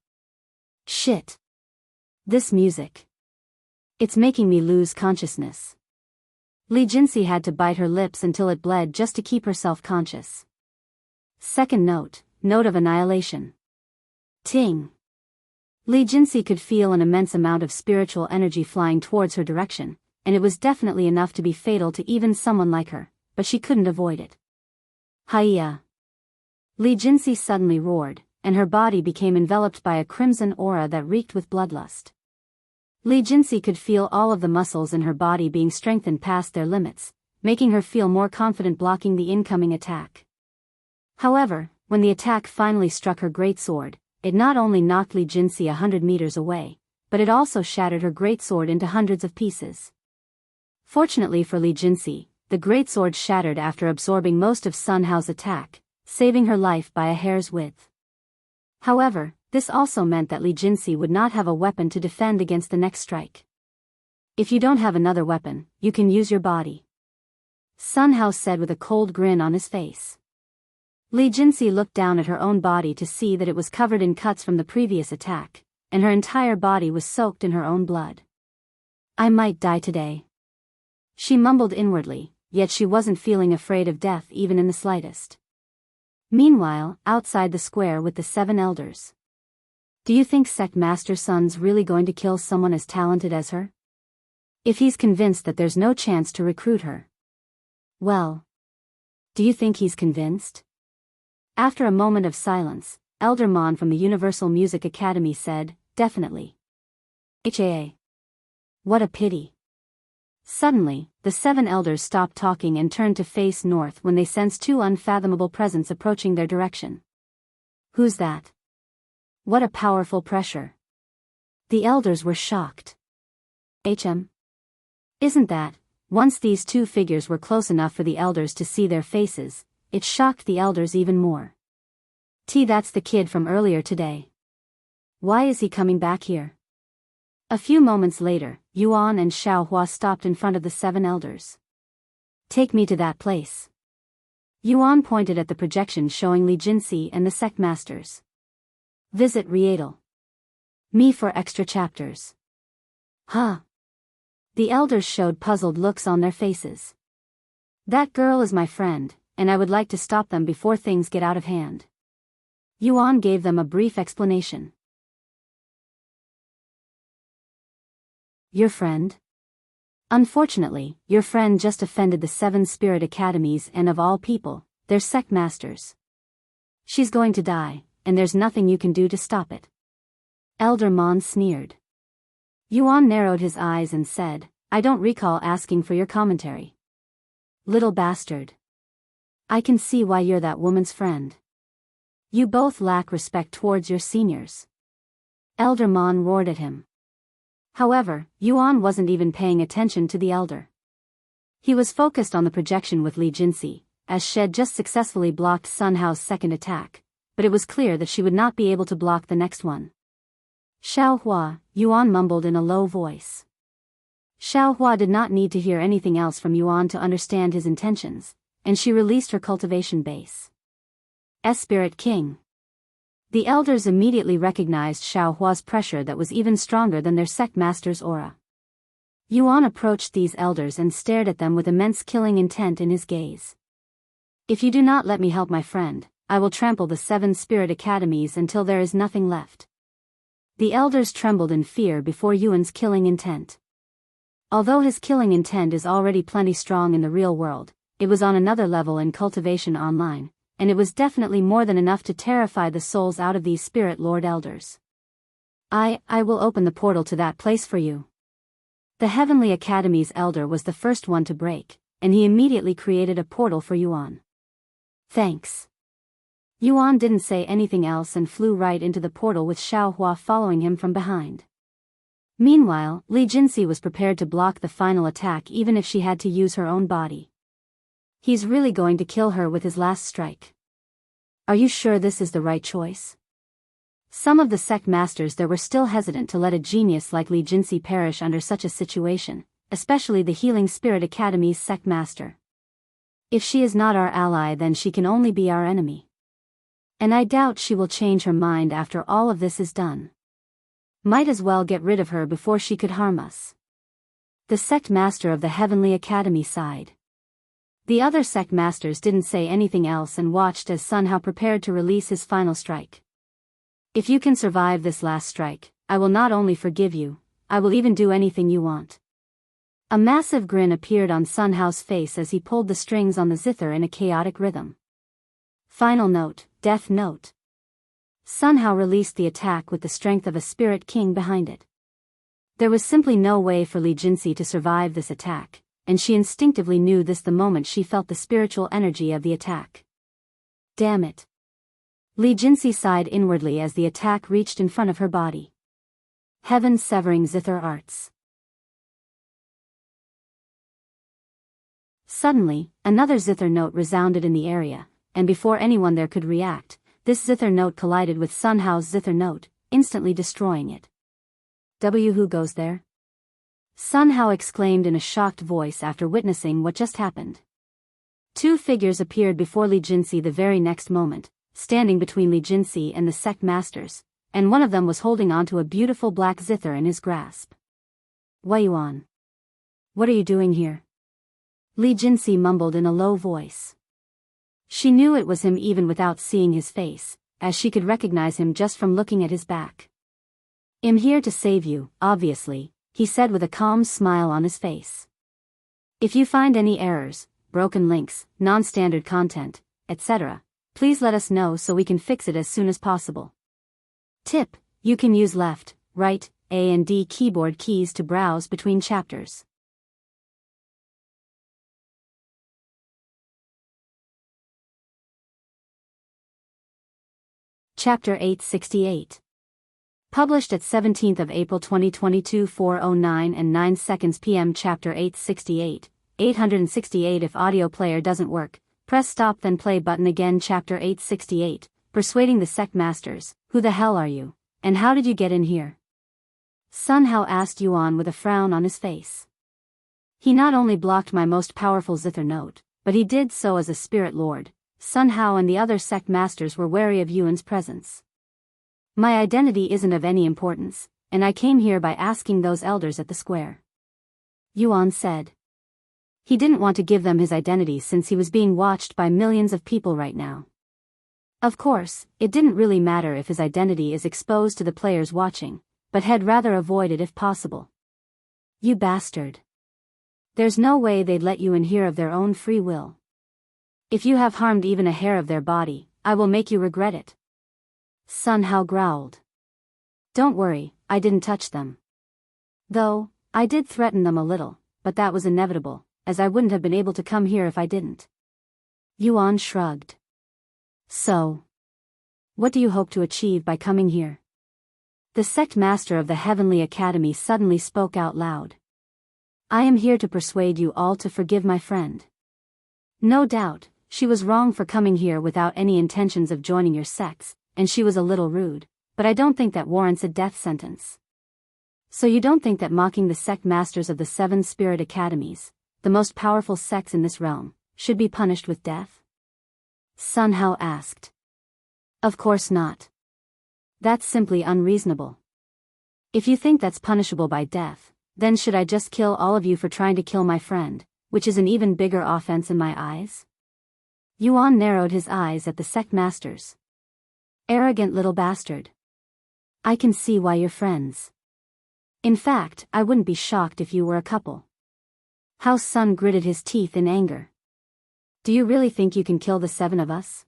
Shit. This music. It's making me lose consciousness. Li Jinxi had to bite her lips until it bled just to keep herself conscious. Second note, note of annihilation. Ting. Li Jinxi could feel an immense amount of spiritual energy flying towards her direction, and it was definitely enough to be fatal to even someone like her, but she couldn't avoid it. Hiya! Li Jinxi suddenly roared, and her body became enveloped by a crimson aura that reeked with bloodlust. Li Jinxi could feel all of the muscles in her body being strengthened past their limits, making her feel more confident blocking the incoming attack. However, when the attack finally struck her greatsword, it not only knocked Li Jinxi 100 meters away, but it also shattered her greatsword into hundreds of pieces. Fortunately for Li Jinxi, the greatsword shattered after absorbing most of Sun Hao's attack, saving her life by a hair's width. However, this also meant that Li Jinxi would not have a weapon to defend against the next strike. If you don't have another weapon, you can use your body. Sun Hao said with a cold grin on his face. Li Jinxi looked down at her own body to see that it was covered in cuts from the previous attack, and her entire body was soaked in her own blood. I might die today. She mumbled inwardly, yet she wasn't feeling afraid of death even in the slightest. Meanwhile, outside the square with the 7 elders. Do you think Sect Master Sun's really going to kill someone as talented as her? If he's convinced that there's no chance to recruit her. Well. Do you think he's convinced? After a moment of silence, Elder Mon from the Universal Music Academy said, definitely. HAA. What a pity. Suddenly, the 7 elders stopped talking and turned to face north when they sensed 2 unfathomable presence approaching their direction. Who's that? What a powerful pressure. The elders were shocked. Isn't that? Once these 2 figures were close enough for the elders to see their faces, it shocked the elders even more. That's the kid from earlier today. Why is he coming back here? A few moments later, Yuan and Xiaohua stopped in front of the 7 elders. Take me to that place. Yuan pointed at the projection showing Li Jinxi and the sect masters. Visit Rietal. Me for extra chapters. Huh? The elders showed puzzled looks on their faces. That girl is my friend, and I would like to stop them before things get out of hand. Yuan gave them a brief explanation. Your friend? Unfortunately, your friend just offended the 7 spirit academies and of all people, their sect masters. She's going to die, and there's nothing you can do to stop it. Elder Mon sneered. Yuan narrowed his eyes and said, I don't recall asking for your commentary. Little bastard. I can see why you're that woman's friend. You both lack respect towards your seniors. Elder Mon roared at him. However, Yuan wasn't even paying attention to the elder. He was focused on the projection with Li Jinsi, as she had just successfully blocked Sun Hao's second attack, but it was clear that she would not be able to block the next one. Xiao Hua, Yuan mumbled in a low voice. Xiao Hua did not need to hear anything else from Yuan to understand his intentions, and she released her cultivation base. Spirit King. The elders immediately recognized Xiao Hua's pressure that was even stronger than their sect master's aura. Yuan approached these elders and stared at them with immense killing intent in his gaze. If you do not let me help my friend, I will trample the 7 spirit academies until there is nothing left. The elders trembled in fear before Yuan's killing intent. Although his killing intent is already plenty strong in the real world, it was on another level in cultivation online, and it was definitely more than enough to terrify the souls out of these spirit lord elders. I will open the portal to that place for you. The Heavenly Academy's elder was the first one to break, and he immediately created a portal for Yuan. Thanks. Yuan didn't say anything else and flew right into the portal with Xiao Hua following him from behind. Meanwhile, Li Jinsi was prepared to block the final attack even if she had to use her own body. He's really going to kill her with his last strike. Are you sure this is the right choice? Some of the sect masters there were still hesitant to let a genius like Li Jinsi perish under such a situation, especially the Healing Spirit Academy's sect master. If she is not our ally, then she can only be our enemy. And I doubt she will change her mind after all of this is done. Might as well get rid of her before she could harm us. The sect master of the Heavenly Academy sighed. The other sect masters didn't say anything else and watched as Sun Hao prepared to release his final strike. If you can survive this last strike, I will not only forgive you, I will even do anything you want. A massive grin appeared on Sun Hao's face as he pulled the strings on the zither in a chaotic rhythm. Final note, death note. Sun Hao released the attack with the strength of a spirit king behind it. There was simply no way for Li Jinsi to survive this attack, and she instinctively knew this the moment she felt the spiritual energy of the attack. Damn it. Li Jinsi sighed inwardly as the attack reached in front of her body. Heaven-severing zither arts. Suddenly, another zither note resounded in the area, and before anyone there could react, this zither note collided with Sun Hao's zither note, instantly destroying it. Who goes there? Sun Hao exclaimed in a shocked voice after witnessing what just happened. 2 figures appeared before Li Jinsi the very next moment, standing between Li Jinsi and the sect masters, and one of them was holding onto a beautiful black zither in his grasp. Wei Yuan. What are you doing here? Li Jinsi mumbled in a low voice. She knew it was him even without seeing his face, as she could recognize him just from looking at his back. I'm here to save you, obviously, he said with a calm smile on his face. If you find any errors, broken links, non-standard content, etc., please let us know so we can fix it as soon as possible. Tip: you can use left, right, A and D keyboard keys to browse between chapters. Chapter 868. Published at 17th of April 2022 4:09 and 9 seconds p.m. Chapter 868, 868 If audio player doesn't work, press stop then play button again. Chapter 868, Persuading the Sect Masters, who the hell are you, and how did you get in here? Sun Hao asked Yuan with a frown on his face. He not only blocked my most powerful zither note, but he did so as a spirit lord. Sun Hao and the other sect masters were wary of Yuan's presence. My identity isn't of any importance, and I came here by asking those elders at the square. Yuan said. He didn't want to give them his identity since he was being watched by millions of people right now. Of course, it didn't really matter if his identity is exposed to the players watching, but had rather avoid it if possible. You bastard. There's no way they'd let you in here of their own free will. If you have harmed even a hair of their body, I will make you regret it. Sun Hao growled. Don't worry, I didn't touch them. Though, I did threaten them a little, but that was inevitable, as I wouldn't have been able to come here if I didn't. Yuan shrugged. So, what do you hope to achieve by coming here? The sect master of the Heavenly Academy suddenly spoke out loud. I am here to persuade you all to forgive my friend. No doubt, she was wrong for coming here without any intentions of joining your sects, and she was a little rude, but I don't think that warrants a death sentence. So you don't think that mocking the sect masters of the 7 spirit academies, the most powerful sects in this realm, should be punished with death? Sun Hao asked. Of course not. That's simply unreasonable. If you think that's punishable by death, then should I just kill all of you for trying to kill my friend, which is an even bigger offense in my eyes? Yuan narrowed his eyes at the sect masters. Arrogant little bastard. I can see why you're friends. In fact, I wouldn't be shocked if you were a couple. Hao Sun gritted his teeth in anger. Do you really think you can kill the 7 of us?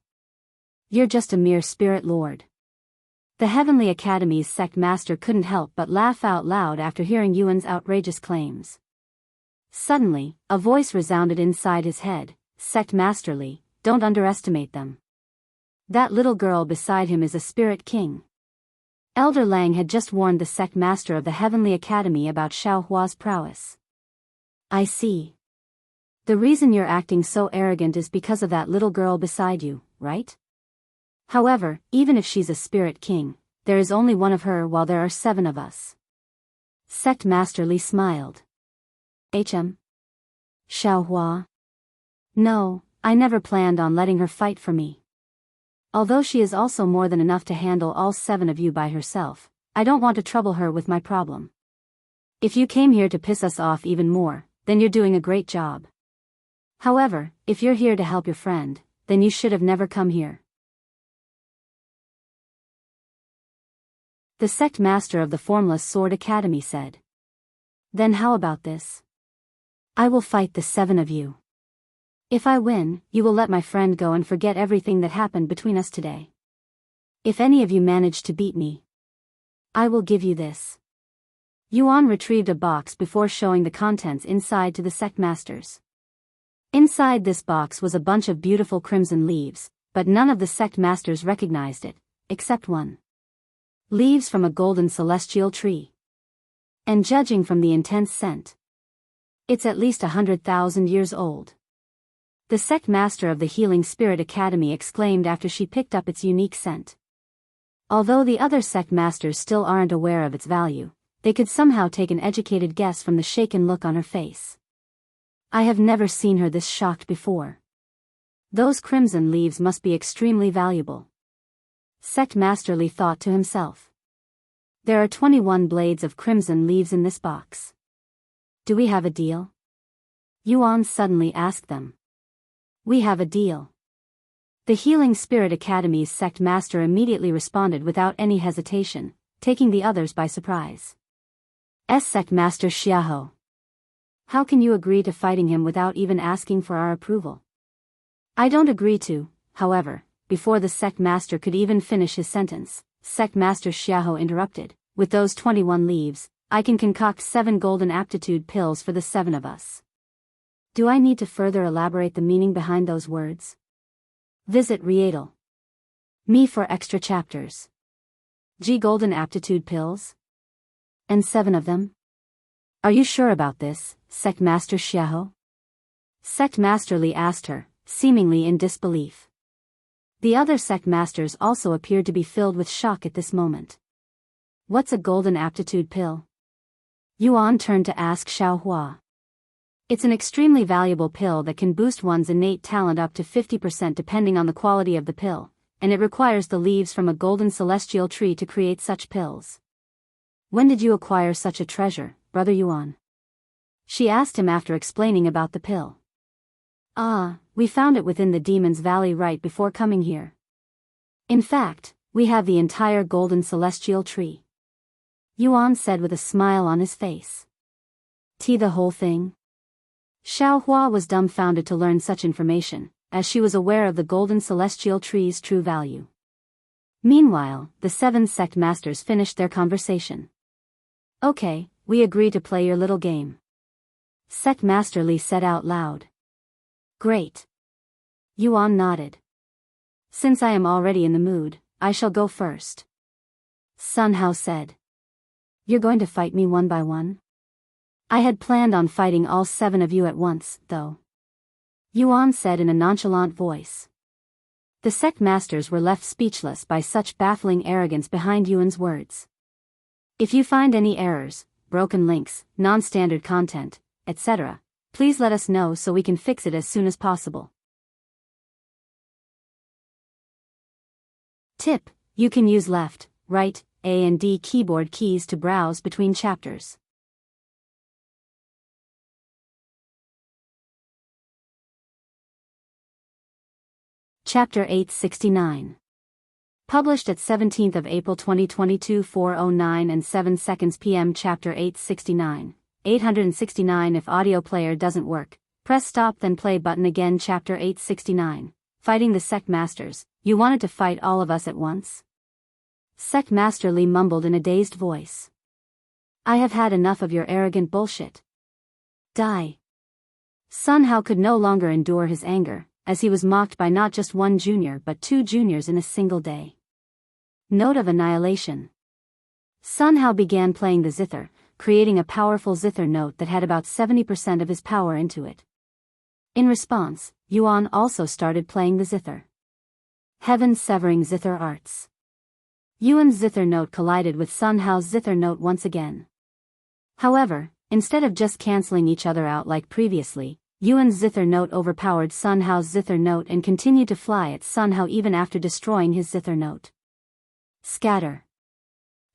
You're just a mere spirit lord. The Heavenly Academy's sect master couldn't help but laugh out loud after hearing Yuan's outrageous claims. Suddenly, a voice resounded inside his head, Sect Masterly, don't underestimate them. That little girl beside him is a spirit king. Elder Lang had just warned the sect master of the Heavenly Academy about Xiao Hua's prowess. I see. The reason you're acting so arrogant is because of that little girl beside you, right? However, even if she's a spirit king, there is only one of her while there are 7 of us. Sect Master Li smiled. Hm? Xiao Hua? No, I never planned on letting her fight for me. Although she is also more than enough to handle all 7 of you by herself, I don't want to trouble her with my problem. If you came here to piss us off even more, then you're doing a great job. However, if you're here to help your friend, then you should have never come here. The sect master of the Formless Sword Academy said. Then how about this? I will fight the 7 of you. If I win, you will let my friend go and forget everything that happened between us today. If any of you manage to beat me, I will give you this. Yuan retrieved a box before showing the contents inside to the sect masters. Inside this box was a bunch of beautiful crimson leaves, but none of the sect masters recognized it, except one. Leaves from a golden celestial tree. And judging from the intense scent, it's at least 100,000 years old. The sect master of the Healing Spirit Academy exclaimed after she picked up its unique scent. Although the other sect masters still aren't aware of its value, they could somehow take an educated guess from the shaken look on her face. I have never seen her this shocked before. Those crimson leaves must be extremely valuable. Sect Masterly thought to himself. There are 21 blades of crimson leaves in this box. Do we have a deal? Yuan suddenly asked them. We have a deal. The Healing Spirit Academy's sect master immediately responded without any hesitation, taking the others by surprise. Sect Master Xiaohu. How can you agree to fighting him without even asking for our approval? I don't agree to, however, before the sect master could even finish his sentence, Sect Master Xiaohu interrupted, with those 21 leaves, I can concoct 7 golden aptitude pills for the 7 of us. Do I need to further elaborate the meaning behind those words? Visit Rietal. Me for extra chapters. G golden aptitude pills? And 7 of them? Are you sure about this, Sect Master Xiaohu? Sect Master Li asked her, seemingly in disbelief. The other sect masters also appeared to be filled with shock at this moment. What's a golden aptitude pill? Yuan turned to ask Xiao Hua. It's an extremely valuable pill that can boost one's innate talent up to 50% depending on the quality of the pill, and it requires the leaves from a golden celestial tree to create such pills. When did you acquire such a treasure, Brother Yuan? She asked him after explaining about the pill. We found it within the Demon's Valley right before coming here. In fact, we have the entire golden celestial tree. Yuan said with a smile on his face. The whole thing? Xiaohua was dumbfounded to learn such information, as she was aware of the golden celestial tree's true value. Meanwhile, the 7 sect masters finished their conversation. Okay, we agree to play your little game. Sect Master Li said out loud. Great. Yuan nodded. Since I am already in the mood, I shall go first. Sun Hao said. You're going to fight me one by one? I had planned on fighting all 7 of you at once, though. Yuan said in a nonchalant voice. The sect masters were left speechless by such baffling arrogance behind Yuan's words. If you find any errors, broken links, non-standard content, etc., please let us know so we can fix it as soon as possible. Tip: you can use left, right, A and D keyboard keys to browse between chapters. Chapter 869. Published at 17th of April 2022 4:09 and 7 seconds p.m. Chapter 869. 869 If audio player doesn't work, press stop then play button again. Chapter 869. Fighting the Sect Masters. You wanted to fight all of us at once? Sect Master Li mumbled in a dazed voice. I have had enough of your arrogant bullshit. Die. Sun Hao could no longer endure his anger, as he was mocked by not just one junior but 2 juniors in a single day. Note of annihilation. Sun Hao began playing the zither, creating a powerful zither note that had about 70% of his power into it. In response, Yuan also started playing the zither. Heaven-severing zither arts. Yuan's zither note collided with Sun Hao's zither note once again. However, instead of just canceling each other out like previously, Yuan's zither note overpowered Sun Hao's zither note and continued to fly at Sun Hao even after destroying his zither note. Scatter.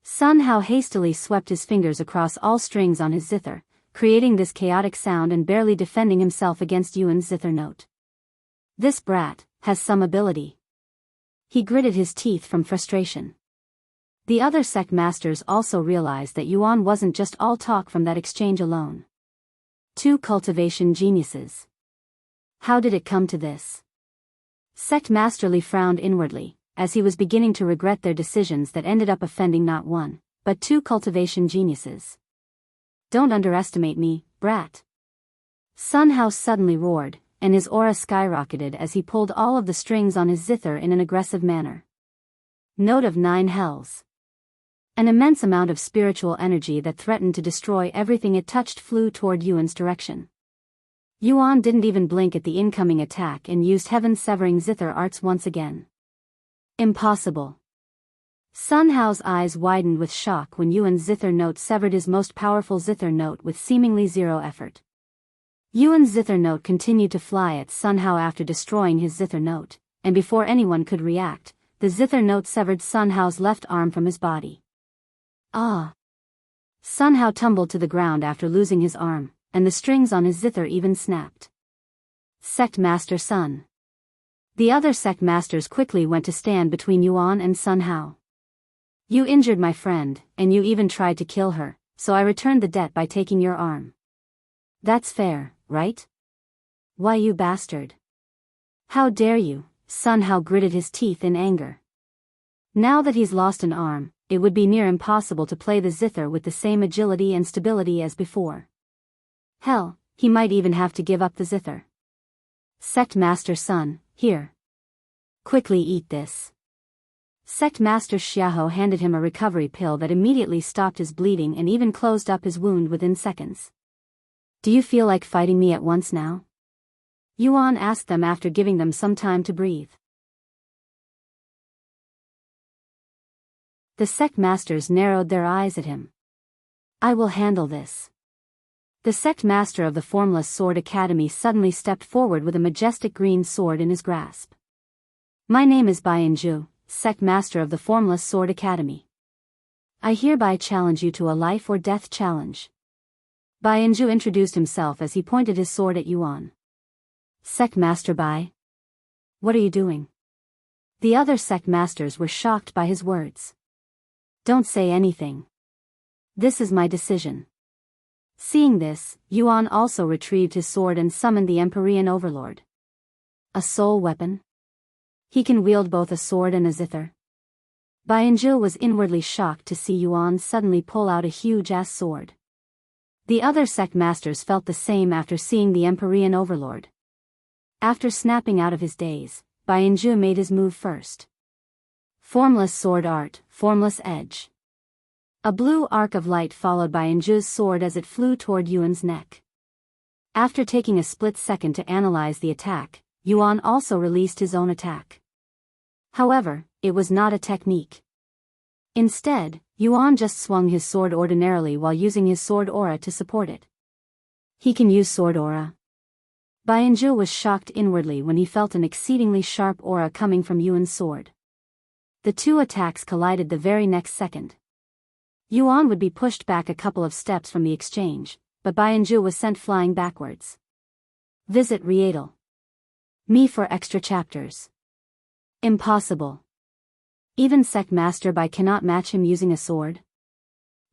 Sun Hao hastily swept his fingers across all strings on his zither, creating this chaotic sound and barely defending himself against Yuan's zither note. This brat has some ability. He gritted his teeth from frustration. The other sect masters also realized that Yuan wasn't just all talk from that exchange alone. 2 cultivation geniuses. How did it come to this? Sect Master Li frowned inwardly, as he was beginning to regret their decisions that ended up offending not 1, but 2 cultivation geniuses. Don't underestimate me, brat. Sun Hao suddenly roared, and his aura skyrocketed as he pulled all of the strings on his zither in an aggressive manner. Note of 9 hells. An immense amount of spiritual energy that threatened to destroy everything it touched flew toward Yuan's direction. Yuan didn't even blink at the incoming attack and used heaven-severing zither arts once again. Impossible. Sun Hao's eyes widened with shock when Yuan's zither note severed his most powerful zither note with seemingly 0 effort. Yuan's zither note continued to fly at Sun Hao after destroying his zither note, and before anyone could react, the zither note severed Sun Hao's left arm from his body. Ah! Sun Hao tumbled to the ground after losing his arm, and the strings on his zither even snapped. Sect Master Sun. The other sect masters quickly went to stand between Yuan and Sun Hao. You injured my friend, and you even tried to kill her, so I returned the debt by taking your arm. That's fair, right? Why, you bastard. How dare you? Sun Hao gritted his teeth in anger. Now that he's lost an arm, it would be near impossible to play the zither with the same agility and stability as before. Hell, he might even have to give up the zither. Sect Master Sun, here. Quickly eat this. Sect Master Xiahou handed him a recovery pill that immediately stopped his bleeding and even closed up his wound within seconds. Do you feel like fighting me at once now? Yuan asked them after giving them some time to breathe. The sect masters narrowed their eyes at him. I will handle this. The sect master of the Formless Sword Academy suddenly stepped forward with a majestic green sword in his grasp. My name is Biyao, sect master of the Formless Sword Academy. I hereby challenge you to a life or death challenge. Biyao introduced himself as he pointed his sword at Yuan. Sect Master Bai? What are you doing? The other sect masters were shocked by his words. Don't say anything. This is my decision. Seeing this, Yuan also retrieved his sword and summoned the Empyrean Overlord. A soul weapon? He can wield both a sword and a zither. Bianzhu was inwardly shocked to see Yuan suddenly pull out a huge-ass sword. The other sect masters felt the same after seeing the Empyrean Overlord. After snapping out of his daze, Bianzhu made his move first. Formless sword art, formless edge. A blue arc of light followed Bianzhu's sword as it flew toward Yuan's neck. After taking a split second to analyze the attack, Yuan also released his own attack. However, it was not a technique. Instead, Yuan just swung his sword ordinarily while using his sword aura to support it. He can use sword aura. Bianzhu was shocked inwardly when he felt an exceedingly sharp aura coming from Yuan's sword. The two attacks collided the very next second. Yuan would be pushed back a couple of steps from the exchange, but Bianzhu was sent flying backwards. Visit Rietal. Me for extra chapters. Impossible. Even Sect Master Bai cannot match him using a sword.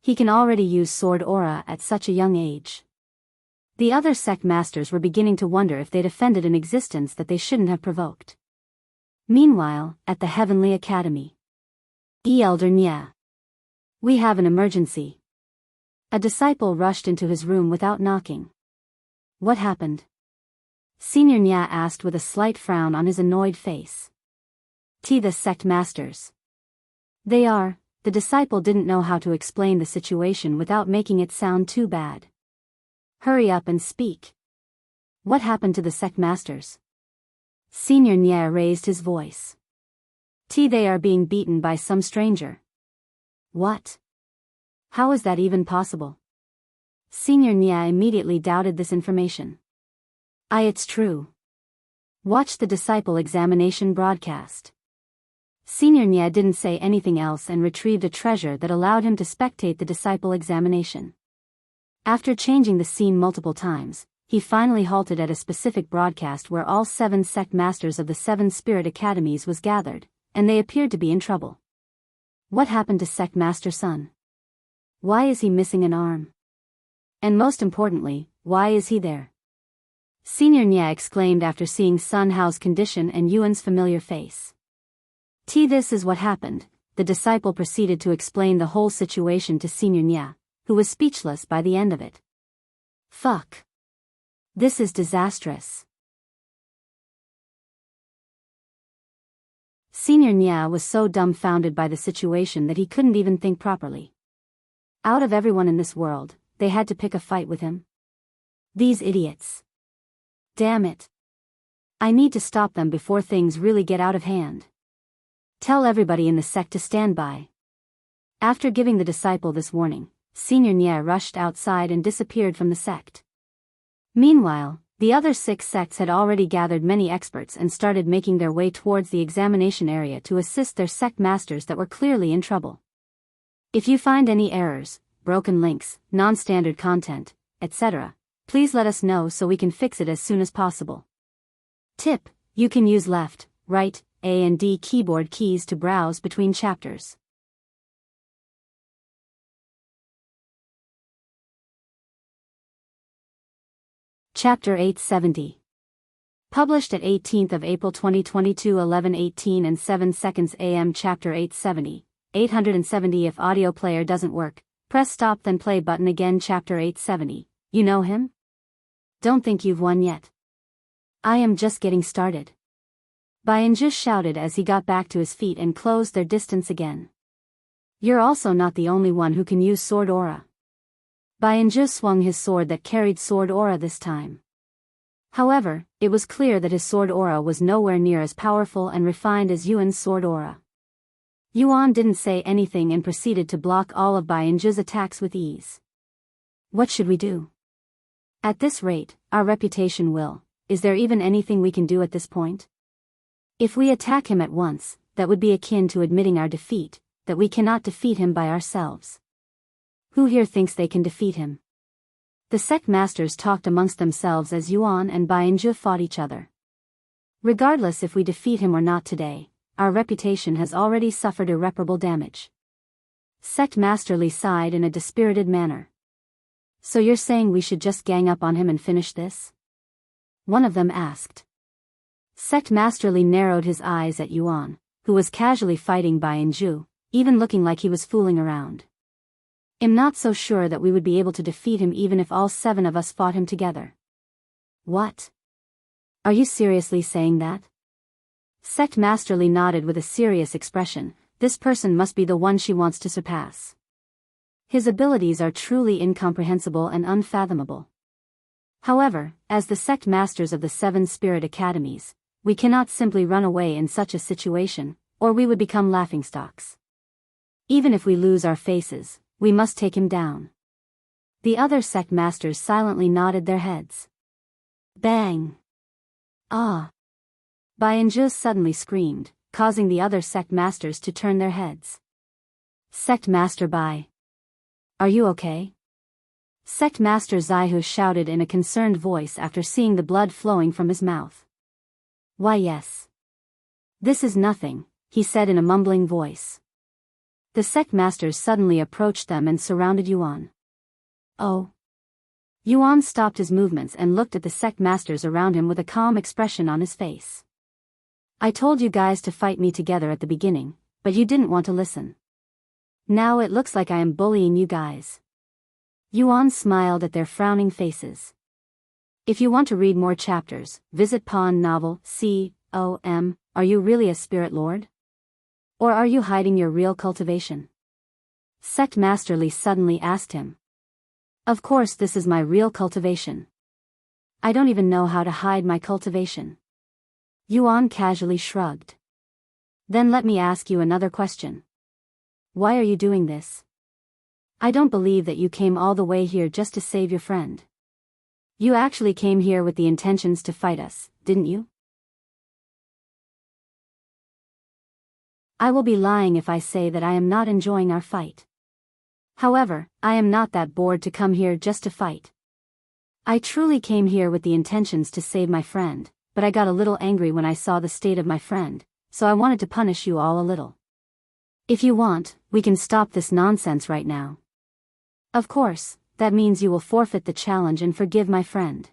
He can already use sword aura at such a young age. The other sect masters were beginning to wonder if they'd offended an existence that they shouldn't have provoked. Meanwhile, at the Heavenly Academy. Elder Nya. We have an emergency. A disciple rushed into his room without knocking. What happened? Senior Nya asked with a slight frown on his annoyed face. The sect masters. They are. The disciple didn't know how to explain the situation without making it sound too bad. Hurry up and speak. What happened to the sect masters? Senior Nya raised his voice. They are being beaten by some stranger. What? How is that even possible? Senior Nya immediately doubted this information. It's true. Watch the disciple examination broadcast. Senior Nya didn't say anything else and retrieved a treasure that allowed him to spectate the disciple examination. After changing the scene multiple times, he finally halted at a specific broadcast where all 7 sect masters of the 7 spirit academies was gathered, and they appeared to be in trouble. What happened to Sect Master Sun? Why is he missing an arm? And most importantly, why is he there? Senior Nya exclaimed after seeing Sun Hao's condition and Yuan's familiar face. This is what happened. The disciple proceeded to explain the whole situation to Senior Nya, who was speechless by the end of it. Fuck. This is disastrous. Senior Nya was so dumbfounded by the situation that he couldn't even think properly. Out of everyone in this world, they had to pick a fight with him. These idiots. Damn it. I need to stop them before things really get out of hand. Tell everybody in the sect to stand by. After giving the disciple this warning, Senior Nya rushed outside and disappeared from the sect. Meanwhile, the other 6 sects had already gathered many experts and started making their way towards the examination area to assist their sect masters that were clearly in trouble. If you find any errors, broken links, non-standard content, etc., please let us know so we can fix it as soon as possible. Tip: you can use left, right, A and D keyboard keys to browse between chapters. Chapter 870. Published at 18th of April 2022 11:18 and 7 seconds AM. Chapter 870. 870. If audio player doesn't work, press stop then play button again. Chapter 870. You know him? Don't think you've won yet. I am just getting started. Bianzhu shouted as he got back to his feet and closed their distance again. You're also not the only one who can use sword aura. Bianzhu swung his sword that carried sword aura this time. However, it was clear that his sword aura was nowhere near as powerful and refined as Yuan's sword aura. Yuan didn't say anything and proceeded to block all of Bianzhu's attacks with ease. What should we do? At this rate, our reputation will. Is there even anything we can do at this point? If we attack him at once, that would be akin to admitting our defeat, that we cannot defeat him by ourselves. Who here thinks they can defeat him? The sect masters talked amongst themselves as Yuan and Bianzhu fought each other. Regardless if we defeat him or not today, our reputation has already suffered irreparable damage. Sect Master Li sighed in a dispirited manner. So you're saying we should just gang up on him and finish this? One of them asked. Sect Master Li narrowed his eyes at Yuan, who was casually fighting Jianghu, even looking like he was fooling around. I'm not so sure that we would be able to defeat him even if all 7 of us fought him together. What? Are you seriously saying that? Sect Master Li nodded with a serious expression. This person must be the one she wants to surpass. His abilities are truly incomprehensible and unfathomable. However, as the sect masters of the 7 spirit academies, we cannot simply run away in such a situation, or we would become laughingstocks. Even if we lose our faces, we must take him down. The other sect masters silently nodded their heads. Bang! Ah! Jianghu suddenly screamed, causing the other sect masters to turn their heads. Sect Master Bai. Are you okay? Sect Master Zihu shouted in a concerned voice after seeing the blood flowing from his mouth. Why yes. This is nothing, he said in a mumbling voice. The sect masters suddenly approached them and surrounded Yuan. Oh. Yuan stopped his movements and looked at the sect masters around him with a calm expression on his face. I told you guys to fight me together at the beginning, but you didn't want to listen. Now it looks like I am bullying you guys. Yuan smiled at their frowning faces. If you want to read more chapters, visit Pawn Novel, C.O.M. Are you really a spirit lord? Or are you hiding your real cultivation? Sect Master Li suddenly asked him. Of course this is my real cultivation. I don't even know how to hide my cultivation. Yuan casually shrugged. Then let me ask you another question. Why are you doing this? I don't believe that you came all the way here just to save your friend. You actually came here with the intentions to fight us, didn't you? I will be lying if I say that I am not enjoying our fight. However, I am not that bored to come here just to fight. I truly came here with the intentions to save my friend, but I got a little angry when I saw the state of my friend, so I wanted to punish you all a little. If you want, we can stop this nonsense right now. Of course, that means you will forfeit the challenge and forgive my friend.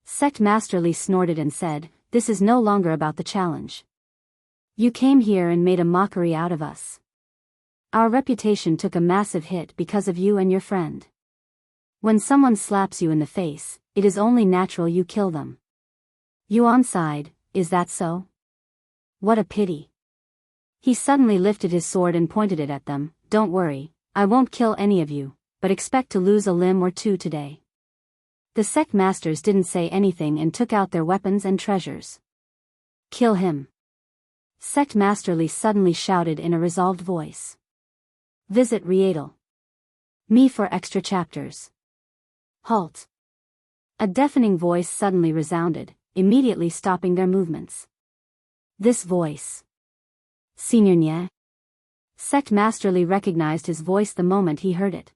Sect Master Li snorted and said, this is no longer about the challenge. You came here and made a mockery out of us. Our reputation took a massive hit because of you and your friend. When someone slaps you in the face, it is only natural you kill them. Yuan sighed, is that so? What a pity. He suddenly lifted his sword and pointed it at them. Don't worry, I won't kill any of you, but expect to lose a limb or 2 today. The sect masters didn't say anything and took out their weapons and treasures. Kill him. Sect Master Li suddenly shouted in a resolved voice. Visit Rietal. Me for extra chapters. Halt. A deafening voice suddenly resounded, immediately stopping their movements. This voice. Senior Nye. Sect Master Li recognized his voice the moment he heard it.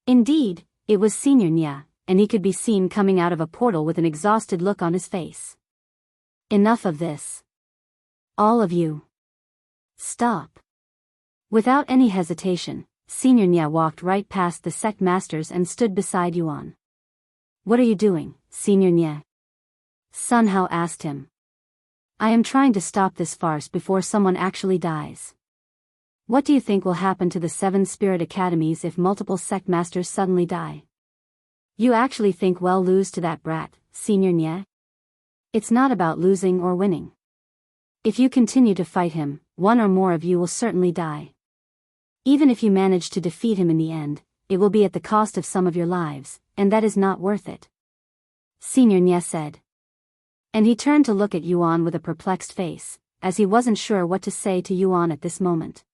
Indeed, it was Senior Nye, and he could be seen coming out of a portal with an exhausted look on his face. Enough of this. All of you. Stop. Without any hesitation, Senior Nye walked right past the sect masters and stood beside Yuan. What are you doing, Senior Nye? Sun Hao asked him. I am trying to stop this farce before someone actually dies. What do you think will happen to the 7 spirit academies if multiple sect masters suddenly die? You actually think we'll lose to that brat, Senior Nye? It's not about losing or winning. If you continue to fight him, 1 or more of you will certainly die. Even if you manage to defeat him in the end, it will be at the cost of some of your lives, and that is not worth it. Senior Nye said. And he turned to look at Yuan with a perplexed face, as he wasn't sure what to say to Yuan at this moment.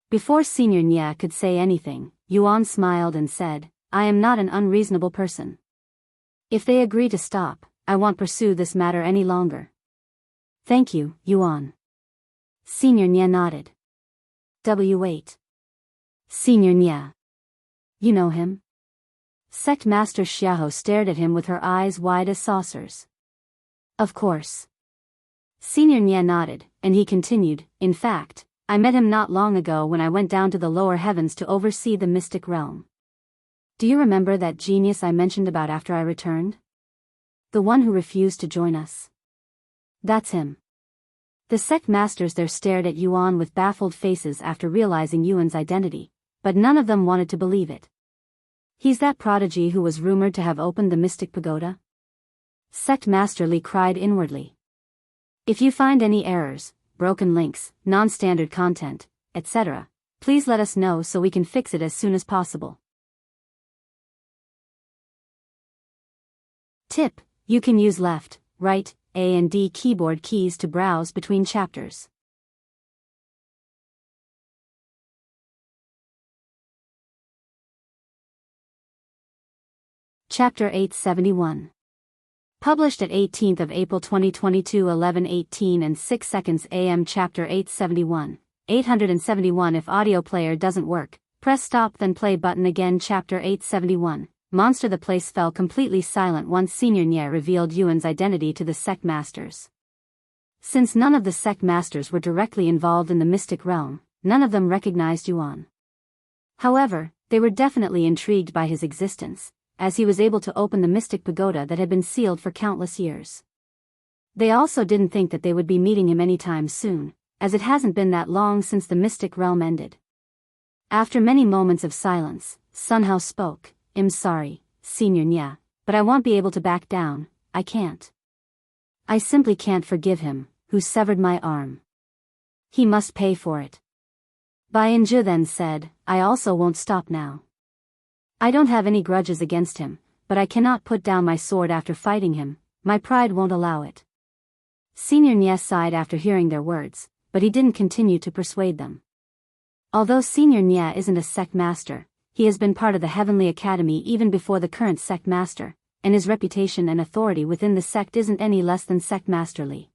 Before Senior Nye could say anything, Yuan smiled and said, I am not an unreasonable person. If they agree to stop, I won't pursue this matter any longer. Thank you, Yuan. Senior Nye nodded. W8. Senior Nye. You know him? Sect Master Xiao stared at him with her eyes wide as saucers. Of course. Senior Nye nodded, and he continued, in fact, I met him not long ago when I went down to the lower heavens to oversee the mystic realm. Do you remember that genius I mentioned about after I returned? The one who refused to join us. That's him. The sect masters there stared at Yuan with baffled faces after realizing Yuan's identity, but none of them wanted to believe it. He's that prodigy who was rumored to have opened the mystic pagoda? Sect Master Li cried inwardly. If you find any errors, broken links, non-standard content, etc., please let us know so we can fix it as soon as possible. Tip: you can use left, right, A and D keyboard keys to browse between chapters. Chapter 871. Published at 18th of April 2022 11:18 and 6 seconds AM. Chapter 871. 871. If audio player doesn't work, press stop then play button again. Chapter 871. Monster. The place fell completely silent once Senior Nye revealed Yuan's identity to the sect masters. Since none of the sect masters were directly involved in the mystic realm, none of them recognized Yuan. However, they were definitely intrigued by his existence, as he was able to open the mystic pagoda that had been sealed for countless years. They also didn't think that they would be meeting him anytime soon, as it hasn't been that long since the mystic realm ended. After many moments of silence, Sun Hao spoke. I'm sorry, Senior Nye, but I won't be able to back down. I can't. I simply can't forgive him, who severed my arm. He must pay for it. Biyao then said, I also won't stop now. I don't have any grudges against him, but I cannot put down my sword after fighting him. My pride won't allow it. Senior Nye sighed after hearing their words, but he didn't continue to persuade them. Although Senior Nye isn't a sect master, he has been part of the Heavenly Academy even before the current sect master, and his reputation and authority within the sect isn't any less than sect masterly.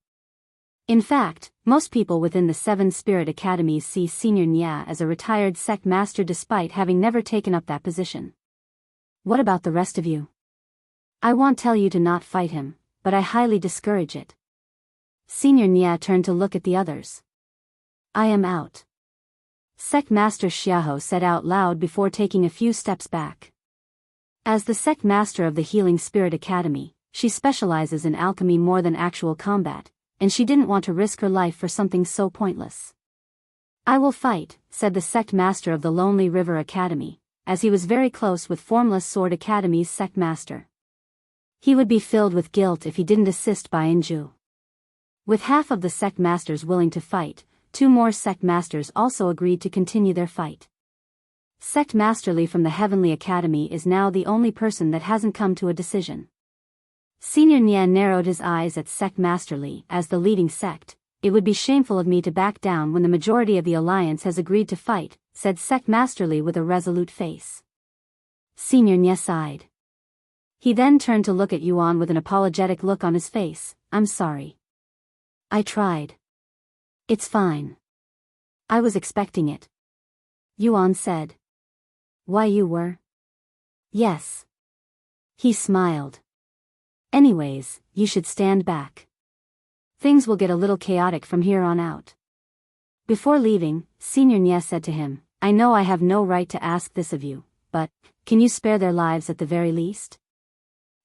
In fact, most people within the 7 spirit academies see Senior Nye as a retired sect master despite having never taken up that position. What about the rest of you? I won't tell you to not fight him, but I highly discourage it. Senior Nye turned to look at the others. I am out. Sect Master Xiahou said out loud before taking a few steps back. As the sect master of the Healing Spirit Academy, she specializes in alchemy more than actual combat, and she didn't want to risk her life for something so pointless. I will fight, said the sect master of the Lonely River Academy, as he was very close with Formless Sword Academy's sect master. He would be filled with guilt if he didn't assist Biyao. With half of the sect masters willing to fight, 2 more sect masters also agreed to continue their fight. Sect Master Li from the Heavenly Academy is now the only person that hasn't come to a decision. Senior Nye narrowed his eyes at Sect Master Li. As the leading sect, it would be shameful of me to back down when the majority of the alliance has agreed to fight, said Sect Master Li with a resolute face. Senior Nye sighed. He then turned to look at Yuan with an apologetic look on his face. I'm sorry. I tried. It's fine. I was expecting it. Yuan said. Why you were? Yes. He smiled. Anyways, you should stand back. Things will get a little chaotic from here on out. Before leaving, Senior Nye said to him, I know I have no right to ask this of you, but, can you spare their lives at the very least?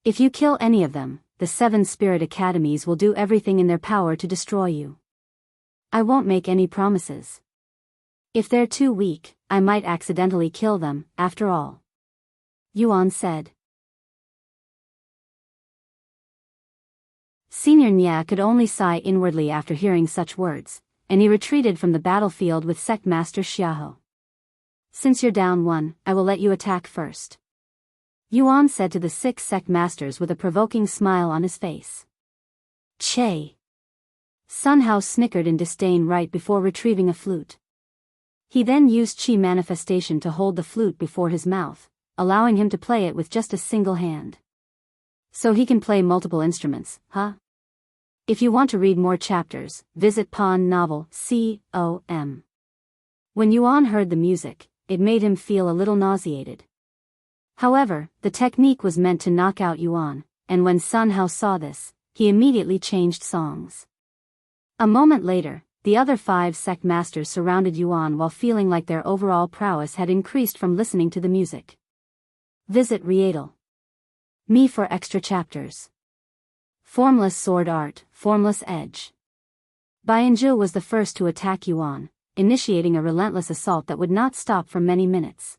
If you kill any of them, the 7 spirit academies will do everything in their power to destroy you. I won't make any promises. If they're too weak, I might accidentally kill them, after all. Yuan said. Senior Nye could only sigh inwardly after hearing such words, and he retreated from the battlefield with Sect Master Xiahou. Since you're down 1, I will let you attack first. Yuan said to the 6 sect masters with a provoking smile on his face. Che! Sun Hao snickered in disdain right before retrieving a flute. He then used Qi manifestation to hold the flute before his mouth, allowing him to play it with just a single hand. So he can play multiple instruments, huh? If you want to read more chapters, visit Pawn Novel, com. When Yuan heard the music, it made him feel a little nauseated. However, the technique was meant to knock out Yuan, and when Sun Hao saw this, he immediately changed songs. A moment later, the other 5 sect masters surrounded Yuan while feeling like their overall prowess had increased from listening to the music. Visit Rietal. Me for extra chapters. Formless Sword Art, Formless Edge. Biyao was the first to attack Yuan, initiating a relentless assault that would not stop for many minutes.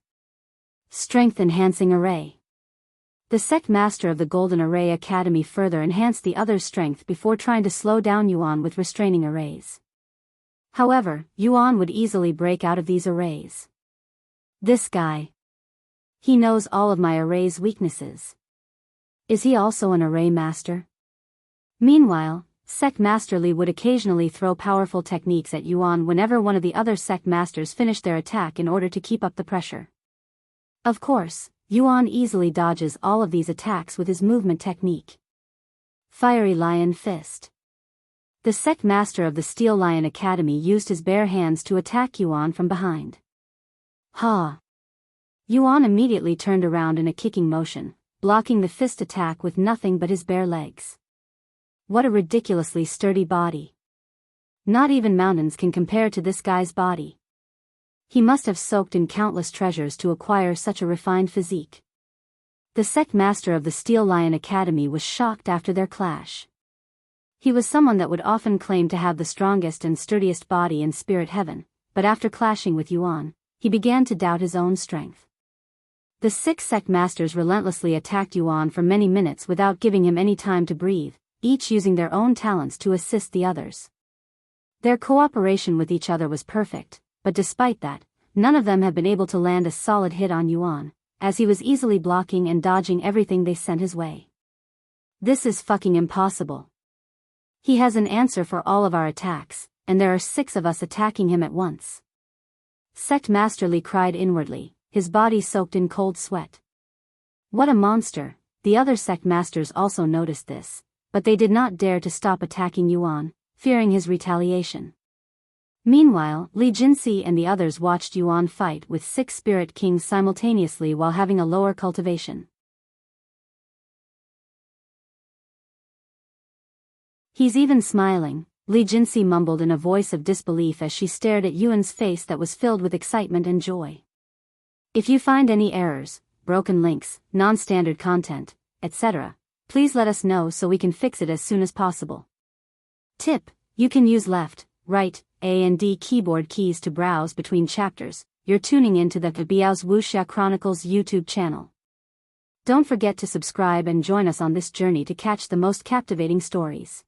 Strength Enhancing Array. The sect master of the Golden Array Academy further enhanced the other's strength before trying to slow down Yuan with restraining arrays. However, Yuan would easily break out of these arrays. This guy. He knows all of my array's weaknesses. Is he also an array master? Meanwhile, Sect Master Li would occasionally throw powerful techniques at Yuan whenever one of the other sect masters finished their attack in order to keep up the pressure. Of course, Yuan easily dodges all of these attacks with his movement technique. Fiery Lion Fist. The sect master of the Steel Lion Academy used his bare hands to attack Yuan from behind. Ha! Yuan immediately turned around in a kicking motion, blocking the fist attack with nothing but his bare legs. What a ridiculously sturdy body. Not even mountains can compare to this guy's body. He must have soaked in countless treasures to acquire such a refined physique. The sect master of the Steel Lion Academy was shocked after their clash. He was someone that would often claim to have the strongest and sturdiest body in spirit heaven, but after clashing with Yuan, he began to doubt his own strength. The 6 sect masters relentlessly attacked Yuan for many minutes without giving him any time to breathe, each using their own talents to assist the others. Their cooperation with each other was perfect, but despite that, none of them had been able to land a solid hit on Yuan, as he was easily blocking and dodging everything they sent his way. This is fucking impossible. He has an answer for all of our attacks, and there are 6 of us attacking him at once. Sect Master Li cried inwardly, his body soaked in cold sweat. What a monster! The other sect masters also noticed this, but they did not dare to stop attacking Yuan, fearing his retaliation. Meanwhile, Li Jinsi and the others watched Yuan fight with 6 spirit kings simultaneously while having a lower cultivation. He's even smiling, Li Jinsi mumbled in a voice of disbelief as she stared at Yuan's face that was filled with excitement and joy. If you find any errors, broken links, non-standard content, etc., please let us know so we can fix it as soon as possible. Tip: you can use left, right, A and D keyboard keys to browse between chapters. You're tuning into the Biyao's Wuxia Chronicles YouTube channel. Don't forget to subscribe and join us on this journey to catch the most captivating stories.